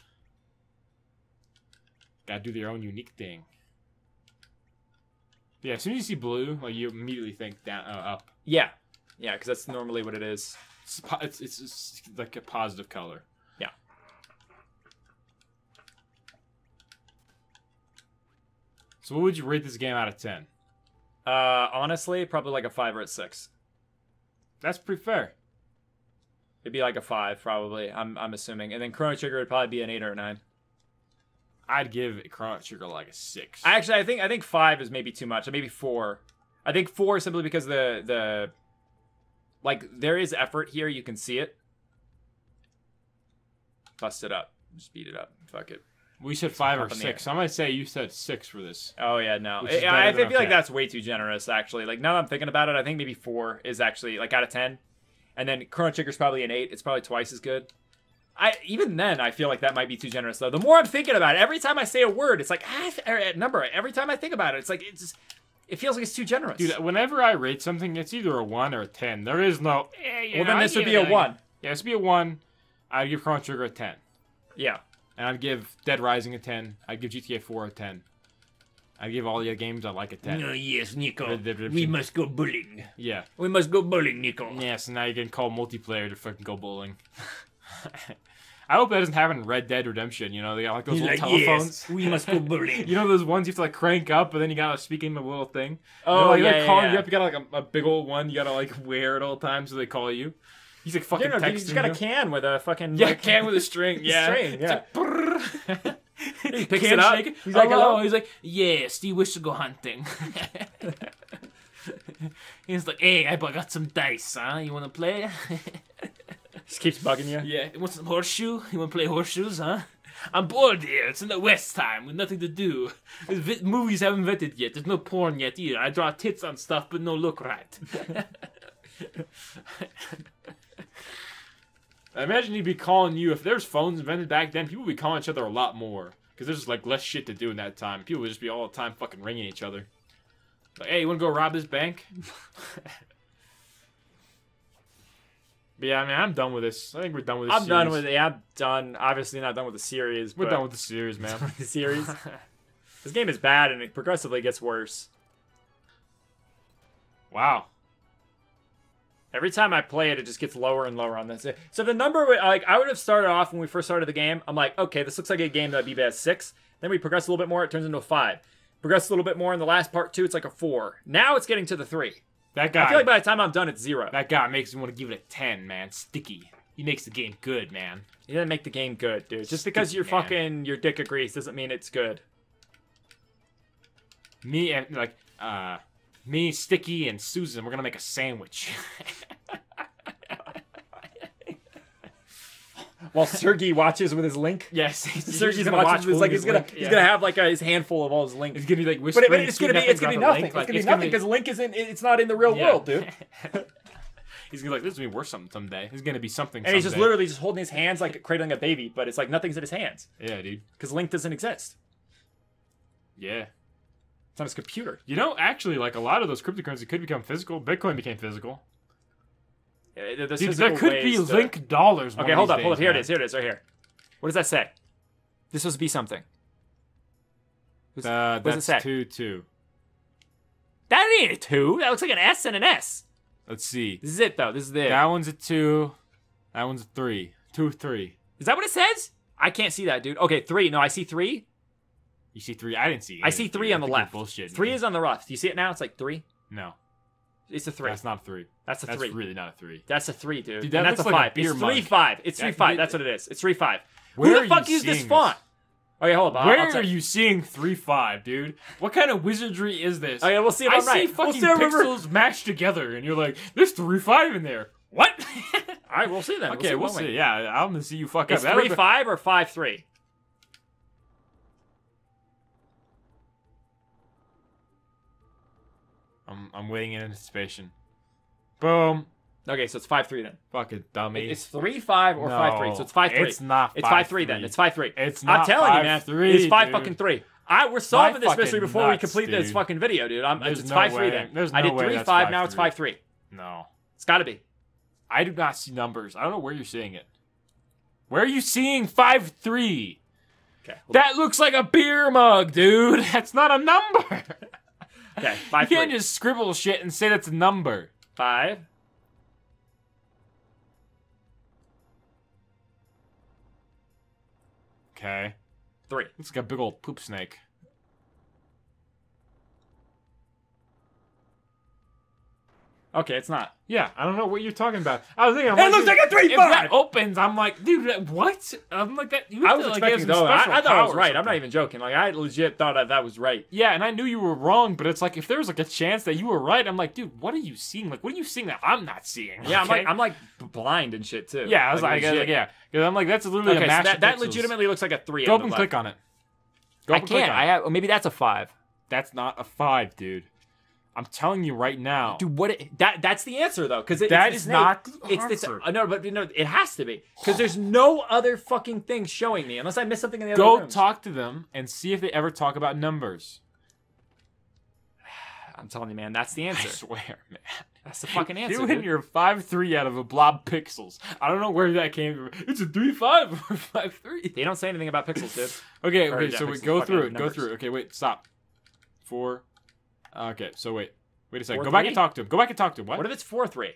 Gotta do their own unique thing. Yeah, as soon as you see blue, like you immediately think down, up. Yeah. Yeah, because that's normally what it is. It's like a positive color. Yeah. So what would you rate this game out of 10? Honestly, probably like a 5 or a 6. That's pretty fair. It'd be like a 5, probably. I'm assuming, and then Chrono Trigger would probably be an 8 or a 9. I'd give Chrono Trigger like a 6. I think 5 is maybe too much. Maybe 4. I think 4 simply because the like there is effort here. You can see it. Bust it up. Just beat it up. Fuck it. We said 5 or Up in the 6. I might say you said 6 for this. Oh yeah, no. Which is I better feel than like okay. that's way too generous. Actually, like now that I'm thinking about it, I think maybe 4 is actually like out of 10, and then Chrono Trigger's probably an 8. It's probably twice as good. Even then, I feel like that might be too generous, though. The more I'm thinking about it, every time I say a word, it's like, a number. Every time I think about it, it's like, it feels like it's too generous. Dude, whenever I rate something, it's either a 1 or a 10. There is no... well, then this would be a 1. Yeah, this would be a 1. I'd give Chrono Trigger a 10. Yeah. And I'd give Dead Rising a 10. I'd give GTA 4 a 10. I'd give all the other games I like a 10. Oh, yes, Nico. Red Dead Redemption. We must go bowling. Yeah. We must go bowling, Nico. Yeah, so now you can call multiplayer to fucking go bowling. I hope that doesn't happen in Red Dead Redemption. You know, they got like those He's little like, telephones. yes, we must go bowling. You know those ones you have to like crank up, but then you gotta speak in the little thing. Oh, you know, like, yeah, calling yeah. you up. You got like a big old one. You gotta like wear at all times so they call you. He's like fucking You texting. just got a you. can with a fucking Yeah, like, can with a string. Yeah, string, yeah. It's like, He picks Can it up. shake it. He's like, hello. He's like, yes, do you wish to go hunting? He's like, hey, I got some dice, huh? You wanna play? Just keeps bugging you. Yeah, you want some horseshoe? You want to play horseshoes, huh? I'm bored here. It's in the West time with nothing to do. Movies haven't invented yet. There's no porn yet either. I draw tits on stuff, but no look right. I imagine he'd be calling you. If there's phones invented back then, people would be calling each other a lot more. Because there's just like less shit to do in that time. People would just be all the time fucking ringing each other. Like, hey, you want to go rob this bank? But yeah, I mean, I'm done with this. I think we're done with this I'm series. done with it. Yeah, I'm done. Obviously not done with the series. We're but done with the series, man. the series. This game is bad and it progressively gets worse. Wow. Every time I play it, it just gets lower and lower on this. So the number, like, I would have started off when we first started the game. I'm like, okay, this looks like a game that'd be bad 6. Then we progress a little bit more, it turns into a 5. Progress a little bit more in the last part 2, it's like a 4. Now it's getting to the 3. That guy. I feel like by the time I'm done, it's 0. That guy makes me want to give it a 10, man. Sticky. He makes the game good, man. You didn't make the game good, dude. Just because you're man. fucking your dick agrees doesn't mean it's good. Me and me, Sticky, and Susan, we're gonna make a sandwich. While Sergey watches with his link. Yes, Sergey's watching with his like he's gonna have like his handful of all his links. It's gonna be like But whispering. it's gonna be nothing. It's gonna be nothing because Link isn't. It's not in the real world, dude. He's gonna be like, this is gonna be worth something someday. This is gonna be something. And he's just someday. literally just holding his hands like cradling a baby, but it's like nothing's in his hands Yeah, dude. because Link doesn't exist. Yeah. It's on his computer. You know, actually, like a lot of those cryptocurrencies could become physical. Bitcoin became physical. There's Dude, physical there could be ways to- Link dollars. one Okay, of hold these up, hold up. days, Here man. it is. Here it is. Right here. What does that say? This supposed to be something. What does it That's say? 2-2. That ain't a 2. That looks like an S and an S. Let's see. This is it though. This is it. That one's a 2. That one's a 3. 2, 3. Is that what it says? I can't see that, dude. Okay, 3. No, I see 3. You see 3? I didn't see. I see 3 on the left. Bullshit. 3 is on the left. Do you see it now? It's like 3. No. It's a 3. That's not a 3. That's a That's 3. really not a 3. That's a 3, dude. Dude, that And that's looks a like a 5. beer It's mug. 3-5. It's That- 3-5. That's what it is. It's 3-5. Where Who are the fuck you used this seeing font? Okay, hold on. Where are you seeing 3-5, dude? What kind of wizardry is this? Okay, we'll see if I'm right. I see fucking pixels mashed together, and you're like, there's 3-5 in there. What? All right, we'll see then. Okay, we'll see. Yeah, I'm gonna see you fuck it's up. 3-5 or 5-3? I'm waiting in anticipation. Boom. Okay, so it's 5-3 then. Fucking dummy. It's 3-5 or 5-3, so it's 5-3. It's not 5-3. It's 5-3 then. It's 5-3. It's not I'm telling you, man. 5-3, It's 5 dude. fucking 3. We're solving this mystery before we nuts, complete this dude. fucking video, dude. There's It's no 5-3 way. then. There's I no did way that's 3-5, now it's 5-3. 5-3. No. It's gotta be. I do not see numbers. I don't know where you're seeing it. Where are you seeing 5-3? Okay. That looks like a beer mug, dude. That's not a number. Okay, You 5-3. can't just scribble shit and say that's a number. 5. Okay. 3. Looks like a big old poop snake. Okay, it's not. Yeah, I don't know what you're talking about. I was thinking, It looks like a 3-5! If that opens, I'm like, dude, what? I'm like that. You I have was to, like, expecting have some though. I special thought I was power or right. I'm not something. even joking. Like I legit thought that was right. Yeah, and I knew you were wrong, but it's like if there was like a chance that you were right, I'm like, dude, what are you seeing? Like, what are you seeing that I'm not seeing? Yeah, okay? I'm like blind and shit too. Yeah, I was like legit. yeah, because I'm like, that's literally Okay, a so mash. that of pixels. legitimately looks like a 3. Go up and click on it. Go I up and click can't. on I it. have. Maybe that's a 5. That's not a 5, dude. I'm telling you right now. Dude, that's the answer though, because That is not the It's answer. no, but no, it has to be because there's no other fucking thing showing me unless I missed something in the other Go rooms. talk to them and see if they ever talk about numbers. I'm telling you, man, that's the I answer. swear, man. That's the fucking answer. You and Dude. your 5-3 out of a blob pixels. I don't know where that came from. It's a 3-5 or 5-3. They don't say anything about pixels, dude. Okay, Or, okay, yeah, so we pixels, go fucking through it. Go numbers. through it. Okay, wait, stop. 4. Okay, so wait. Wait a second. 4-3? Go back and talk to him. Go back and talk to him. What? What if it's 4-3?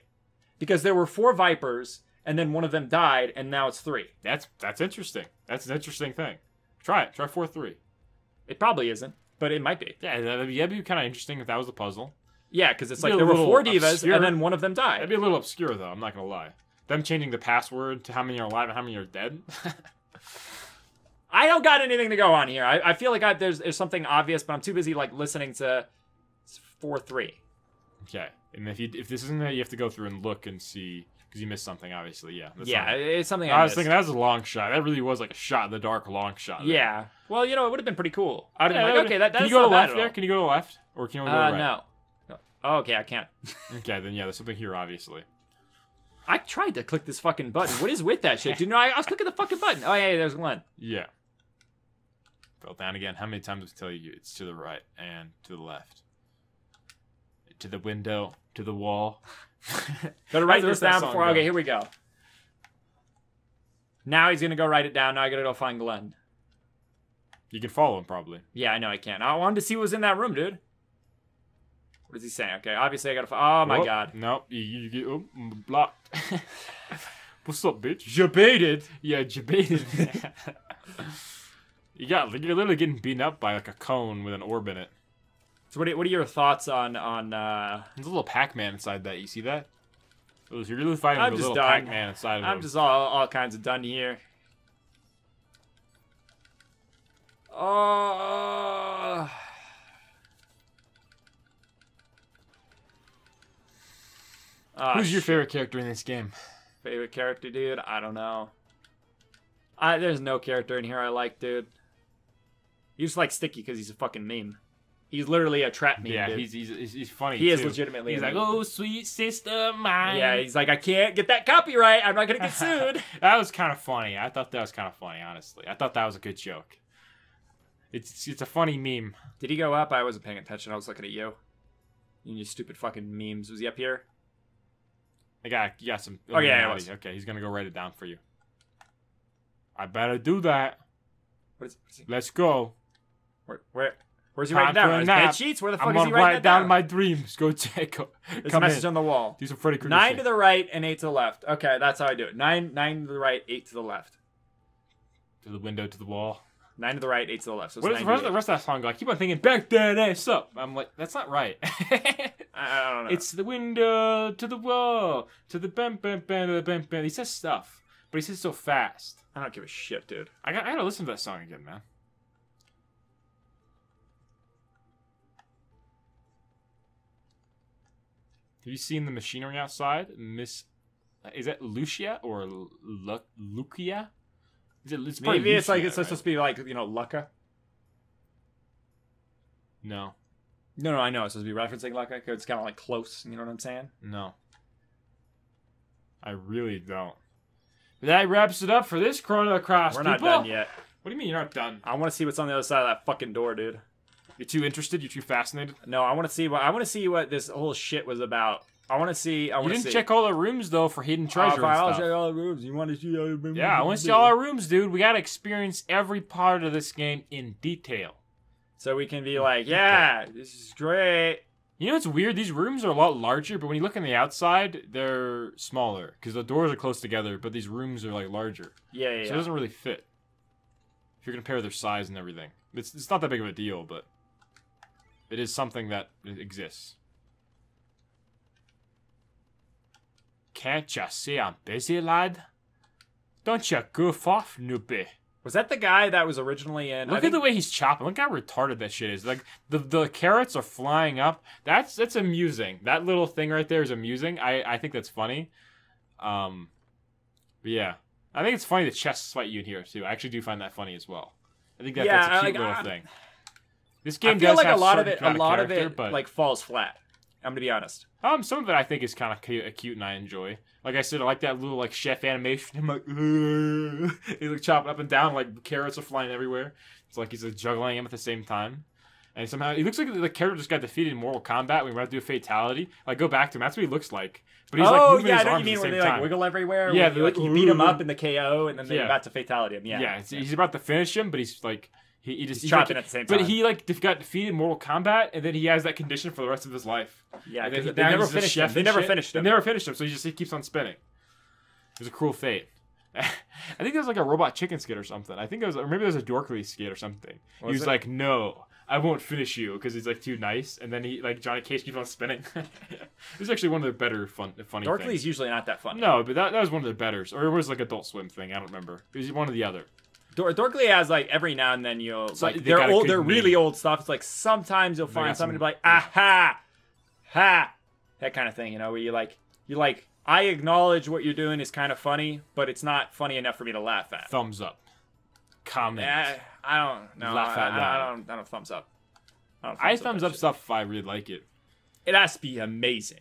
Because there were 4 vipers and then one of them died and now it's 3. That's interesting. That's an interesting thing. Try it. Try 4-3. It probably isn't, but it might be. Yeah, that'd be kind of interesting if that was the puzzle. Yeah, because it's Be like a there were little 4 divas obscure. and then one of them died. That'd be a little obscure, though. I'm not gonna lie. Them changing the password to how many are alive and how many are dead. I don't got anything to go on here. I feel like there's something obvious, but I'm too busy like listening to 4-3. Okay, and if this isn't it, you have to go through and look and see because you missed something. Obviously, yeah. That's Yeah, not- it's something I was missed. thinking that was a long shot. That really was like a shot in the dark, long shot. there. Yeah. Well, you know, it would have been pretty cool. I'd have Yeah, been that like, would- okay, that's Can you go to not the bad left at there? all. Can you go to the left, or can you only go to the right? No. Oh, okay, I can't. Okay, then yeah, there's something here, obviously. I tried to click this fucking button. What is with that shit? Dude, no, I was clicking the fucking button. Oh, yeah, there's Glenn. Yeah. Fell down again. How many times does it tell you it's to the right and to the left? To the window, to the wall. Gotta write How's this that down song before. go? Okay, here we go. Now he's gonna go write it down. Now I gotta go find Glenn. You can follow him, probably. Yeah, I know I can. I wanted to see what was in that room, dude. What is he saying? Okay, obviously I gotta. Oh my Whoop. god. Nope, you get blocked. What's up, bitch? Jebaited. Yeah, debated. You're literally getting beaten up by like a cone with an orb in it. So what are your thoughts on There's a little Pac-Man inside that. You see that? You're really fighting I'm with a just little done. Pac-Man inside of I'm him. just all kinds of done here. Oh. Who's your favorite character in this game? favorite character, dude? I don't know. There's no character in here I like, dude. You just like Sticky because he's a fucking meme. He's literally a trap meme, Yeah, dude. he's funny. He is too. legitimately He's a like, meme. oh, sweet sister mine. Yeah, he's like, I can't get that copyright. I'm not gonna get sued. That was kind of funny. I thought that was kind of funny, honestly. I thought that was a good joke. It's a funny meme. Did he go up? I wasn't paying attention. I was looking at you. You and your stupid fucking memes. Was he up here? You got some. Oh, yeah, it Illuminati. was. Okay, he's gonna go write it down for you. I better do that. What is he? Let's go. Where's he Time writing down? for a On his nap. bed sheets? Where the fuck I'm is gonna he writing write that down down? my dreams. Go check. There's a Come message in. on the wall. Do some Freddy Krueger 9 shit. to the right and 8 to the left. Okay, that's how I do it. 9 to the right, 8 to the left. To the window, to the wall. 9 to the right, 8 to the left. So it's What is the 98. rest of that song go? I keep on thinking, back that ass up. I'm like, that's not right. I don't know. It's the window to the wall, to the bam bam bam to the bam bam. He says stuff, but he says so fast. I don't give a shit, dude. I gotta listen to that song again, man. Have you seen the machinery outside? Is that Lucia or Lucia? It's probably Maybe it's like Lucia, it's supposed to be like Lucca. No. No, I know it's supposed to be referencing Lucca. It's kind of like close. You know what I'm saying? No. I really don't. But that wraps it up for this Chrono Cross. We're not people. done yet. What do you mean you're not done? I want to see what's on the other side of that fucking door, dude. You're too interested? You're too fascinated? No, I want to see what this whole shit was about. I want to see. You didn't check all the rooms though for hidden treasure and I'll stuff. check all the rooms. You want to see all the rooms? Yeah, I want to see all our rooms, dude. We gotta experience every part of this game in detail. So we can be like, yeah, this is great. You know what's weird? These rooms are a lot larger, but when you look on the outside, they're smaller because the doors are close together. But these rooms are like larger. Yeah. So it doesn't really fit. If you're compare their size and everything, it's not that big of a deal, but it is something that exists. Can't ya see I'm busy, lad? Don't ya goof off, noopy. Was that the guy that was originally in? Look at the way he's chopping. Look how retarded that shit is. Like the carrots are flying up. That's amusing. That little thing right there is amusing. I think that's funny. But yeah, I think it's funny the chests fight you in here too. I actually do find that funny as well. I think that's a cute little thing. This game I feel does like have a lot of character, it but like falls flat. I'm gonna be honest. some of it I think is kind of cute and I enjoy. Like I said, I like that little like chef animation. Him like he's like chopping up and down, like carrots are flying everywhere. It's like he's like juggling them at the same time. And somehow he looks like the character just got defeated in Mortal Kombat when we were about to do a fatality. Like go back to him, that's what he looks like. But he's like moving his I know what arms you mean at the where same they time. like wiggle everywhere. Yeah, like you beat him up in the KO and then they're about to fatality him. Yeah, he's about to finish him, but he's like he's chopping at the same time. But he like got defeated in Mortal Kombat, and then he has that condition for the rest of his life. Yeah, because they never finished him. They never finished him. They never finished him, so he keeps on spinning. It was a cruel fate. I think there was like a robot chicken skit or something. I think it was, or maybe there was a Dorkly skit or something. He was like, "No, I won't finish you," because he's like too nice, and then he like Johnny Cage keeps on spinning. It was actually one of their better funny Dorkly's things. usually not that funny. No, but that was one of their betters, or it was like Adult Swim thing. I don't remember. It was one or the other. Dorkly has like every now and then you'll like like they got a good they're meme. really old stuff. It's like sometimes you'll find somebody like aha, ha, that kind of thing. You know, where you like I acknowledge what you're doing is kind of funny, but it's not funny enough for me to laugh at. Thumbs up. Comment. I don't know. Laugh out I loud. don't thumbs up. I thumbs up stuff if I really like it. It has to be amazing.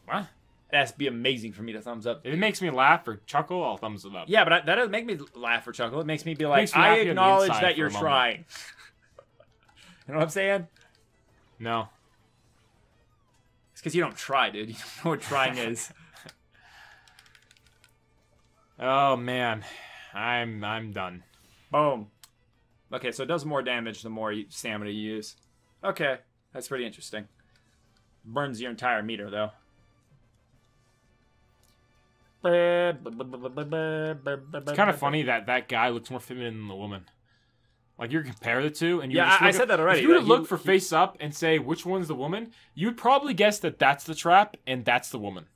What? It has to be amazing for me to thumbs up. If it makes me laugh or chuckle, I'll thumbs it up. Yeah, but that doesn't make me laugh or chuckle. It makes me be like, makes me I happy on the acknowledge inside that for you're a moment. trying. You know what I'm saying? No. It's because you don't try, dude. You don't know what trying is. Oh man, I'm done. Boom. Okay, so it does more damage the more stamina you use. Okay, that's pretty interesting. Burns your entire meter, though. It's kind of funny that guy looks more feminine than the woman. Like you compare the two, and you Yeah, I said that already. If you were to Like, look for face up and say which one's the woman, you'd probably guess that that's the trap and that's the woman.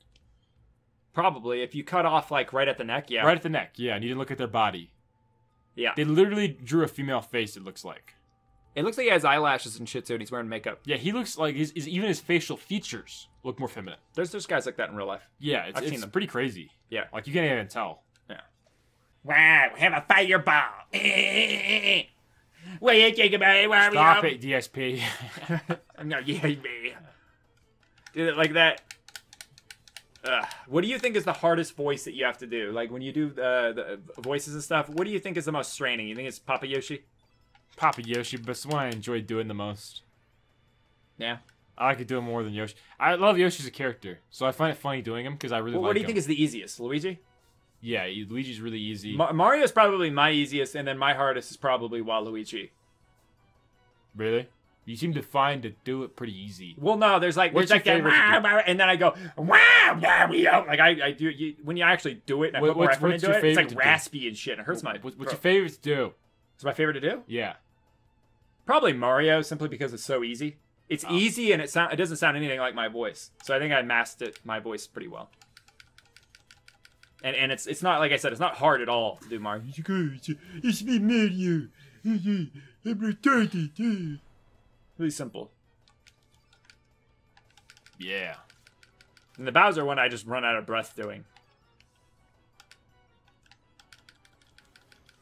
Probably, if you cut off like right at the neck, yeah. Right at the neck, yeah, and you didn't look at their body. Yeah. They literally drew a female face, it looks like. It looks like he has eyelashes and shit too, and he's wearing makeup. Yeah, he looks like even his facial features look more feminine. There's guys like that in real life. Yeah, I've seen it's them. pretty crazy. Yeah. Like you can't even tell. Yeah. Wow, have a fireball. What do you think about it, Wario? Stop it, DSP. I'm not yelling, me. Did it like that. What do you think is the hardest voice that you have to do? Like when you do the voices and stuff, what do you think is the most straining? You think it's Papa Yoshi? Papa Yoshi, but it's the one I enjoy doing the most. Yeah. I could do it more than Yoshi. I love Yoshi as a character, so I find it funny doing him because I really like him. What do you think is the easiest? Luigi? Yeah, Luigi's really easy. Mario's probably my easiest, and then my hardest is probably Waluigi. Really? You seem to find to do it pretty easy. Well, no, there's like What's that, your favorite to do? and then I go wow, Wario. Like I do when you actually do it and I put more effort what's into your it, it's favorite like to do? raspy and shit. And it hurts my. What's throat. your favorite to do? It's my favorite to do. Yeah. Probably Mario, simply because it's so easy. It's easy and it doesn't sound anything like my voice. So I think I masked my voice pretty well. And it's not, like I said, it's not hard at all to do Mario. It's me, Mario. I'm retarded. Really simple. Yeah. And the Bowser one, I just run out of breath doing.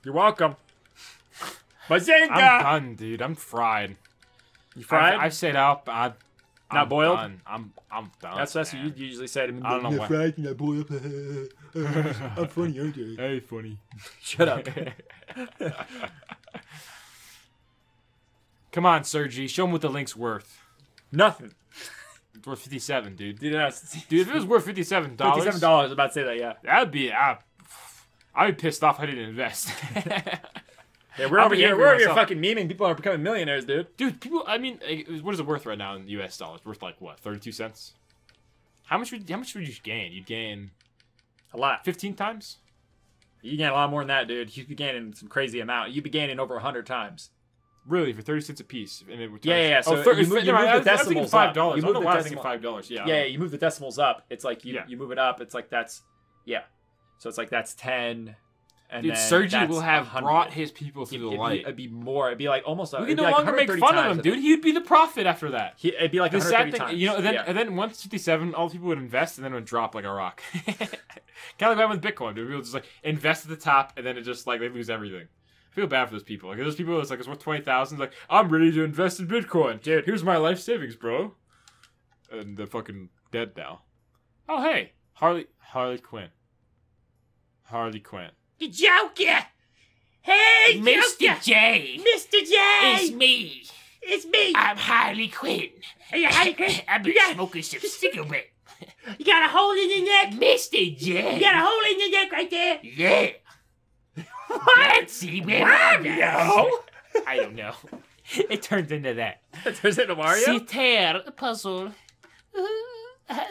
You're welcome. Bazinga! I'm done, dude. I'm fried. You fried? I stayed up. I'm Not boiled? Done. I'm done. That's what man. you usually say to me. I don't know You're why. fried and I boil up. I'm funny, aren't I? Hey, funny. Shut up. Come on, Sergi. Show him what the link's worth. Nothing. It's worth 57, dude. Dude, Dude, if it was worth $57, $57. I was about to say that, yeah. that'd be. I'd be pissed off I didn't invest. Yeah, we're I'll over be here. angry We're over here myself. fucking memeing. People are becoming millionaires, dude. Dude, people. I mean, what is it worth right now in U.S. dollars? Worth like what? 32 cents. How much would you gain? You'd gain A lot. 15 times. You gain a lot more than that, dude. You'd be gaining some crazy amount. You'd be gaining over 100 times. Really, for 30 cents a piece, and it returns. Yeah. So oh, you move the decimals up. $5. You I don't move know the why I was thinking decimal- $5. Yeah. Yeah, you move the decimals up. It's like you move it up. It's like that's So it's like that's 10. And Dude, then Sergi that's will have 100. brought his people through the light. It'd be more. It'd be like almost. We it'd can be no like longer make 130 fun of times him, dude. He'd be the prophet after that. It'd be like The 130 sad thing, times. you know, and then Yeah. and then once 57, all people would invest, and then it would drop like a rock. Kind of like that with Bitcoin, dude. People just like invest at the top, and then it just like they lose everything. I feel bad for those people. Like those people, it's like it's worth 20,000. Like I'm ready to invest in Bitcoin, dude. Here's my life savings, bro. And they're fucking dead now. Oh hey, Harley Quinn. Harley Quinn. The Joker! Hey, Mr. Joker! J. Mr. J! It's me. It's me! I'm Harley Quinn. Hey, Harley Quinn. I've been You got- smoking some cigarette. You got a hole in your neck? Mr. J. You got a hole in your neck right there? Yeah. Let's see where Mario? I don't know. It turned into that. There's it, Mario. Citer puzzle.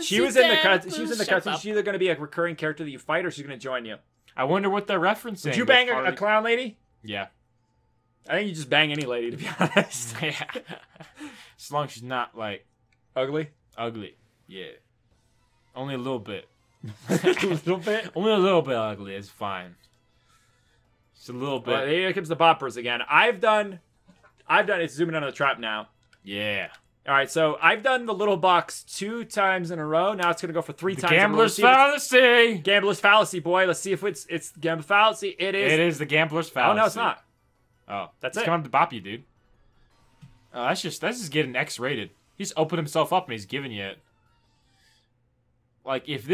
She was in the cut. She was in the cutscene. She's either going to be a recurring character that you fight, or she's going to join you. I wonder what they're referencing. Did you with bang a Harley- clown lady? Yeah. I think you just bang any lady, to be honest. Yeah. As long as she's not like Ugly. ugly. Yeah. Only a little bit. A little bit. Only a little bit ugly. It's fine. Just a little bit. Well, here comes the boppers again. I've done. It's zooming on the trap now. Yeah. All right, so I've done the little box 2 times in a row. Now it's going to go for 3 The times. in a row. gambler's Let's see if fallacy. it's Gambler's fallacy, boy. Let's see if it's gambler's fallacy. It is. It is the gambler's fallacy. Oh no, it's not. Oh, That's he's it. coming to bop you, dude. Oh, that's just getting X-rated. He's opened himself up and he's giving you it. Like if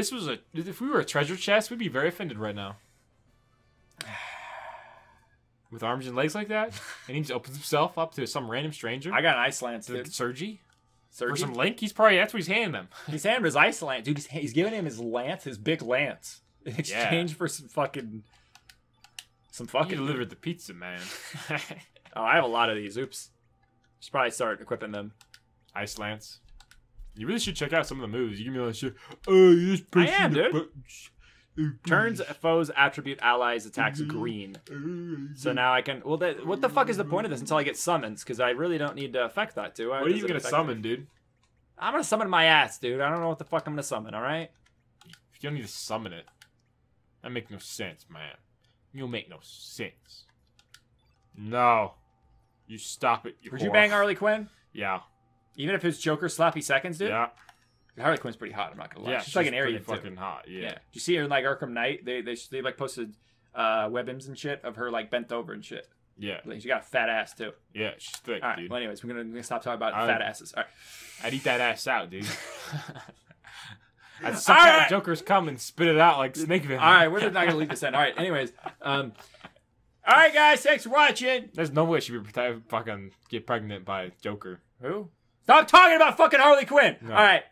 we were a treasure chest, we'd be very offended right now. With arms and legs like that, and he just opens himself up to some random stranger. I got an ice lance, to dude. Sergi. For Sergi? some link, that's what he's handing them. He's handing him his ice lance, dude. He's giving him his lance, his big lance, in exchange for some fucking. You delivered the pizza, man. Oh, I have a lot of these. Oops. Should probably start equipping them. Ice Lance. You really should check out some of the moves. You give me all that shit. Oh, you just I am, dude. buttons. Turns foes attribute allies attacks green. So now I can. Well, what the fuck is the point of this until I get summons? Because I really don't need to affect that, do I? What are Does you it gonna affect summon, it? dude? I'm gonna summon my ass, dude. I don't know what the fuck I'm gonna summon. All right. You don't need to summon it. That makes no sense, man. You make no sense. No. You stop it. Would you bang Harley Quinn? Yeah. Even if it's Joker slappy seconds, dude. Yeah. Harley Quinn's pretty hot. I'm not gonna lie. Yeah. she's like an pretty Aryan fucking too. hot. Yeah. Did you see her in like Arkham Knight? They like posted webms and shit of her like bent over and shit. Yeah. Like, she got a fat ass too. Yeah. She's thick, All right. dude. Well, anyways, we're gonna stop talking about I- fat asses. All right. I'd eat that ass out, dude. I'd suck All out right. Joker's cum and spit it out like snake venom. All right, we're not gonna leave this in. All right. Anyways, all right, guys. Thanks for watching. There's no way she would fucking get pregnant by Joker. Who? Stop talking about fucking Harley Quinn. No. All right.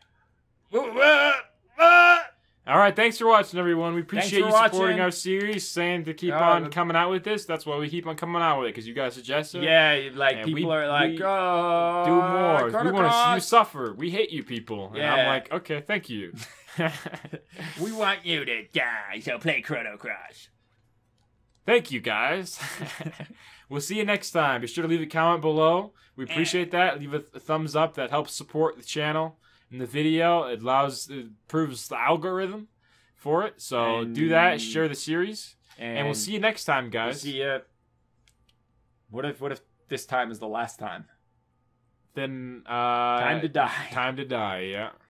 All right, thanks for watching, everyone. We appreciate for you supporting watching. our series, saying to keep Yeah, on coming out with this. That's why we keep on coming out with it, because you guys suggest it. Yeah, like And people we- are like, we oh, Do more. Chrono We want to see you Cross. suffer. We hate you people. And I'm Yeah. like, okay, thank you. We want you to die, so play Chrono Cross. Thank you, guys. We'll see you next time. Be sure to leave a comment below. We appreciate that. Leave a thumbs up. That helps support the channel and the video. It improves the algorithm for it. So And- do that. Share the series. and And we'll see you next time, We'll guys. see ya. What if this time is the last time? Then Time to die. Time to die, yeah.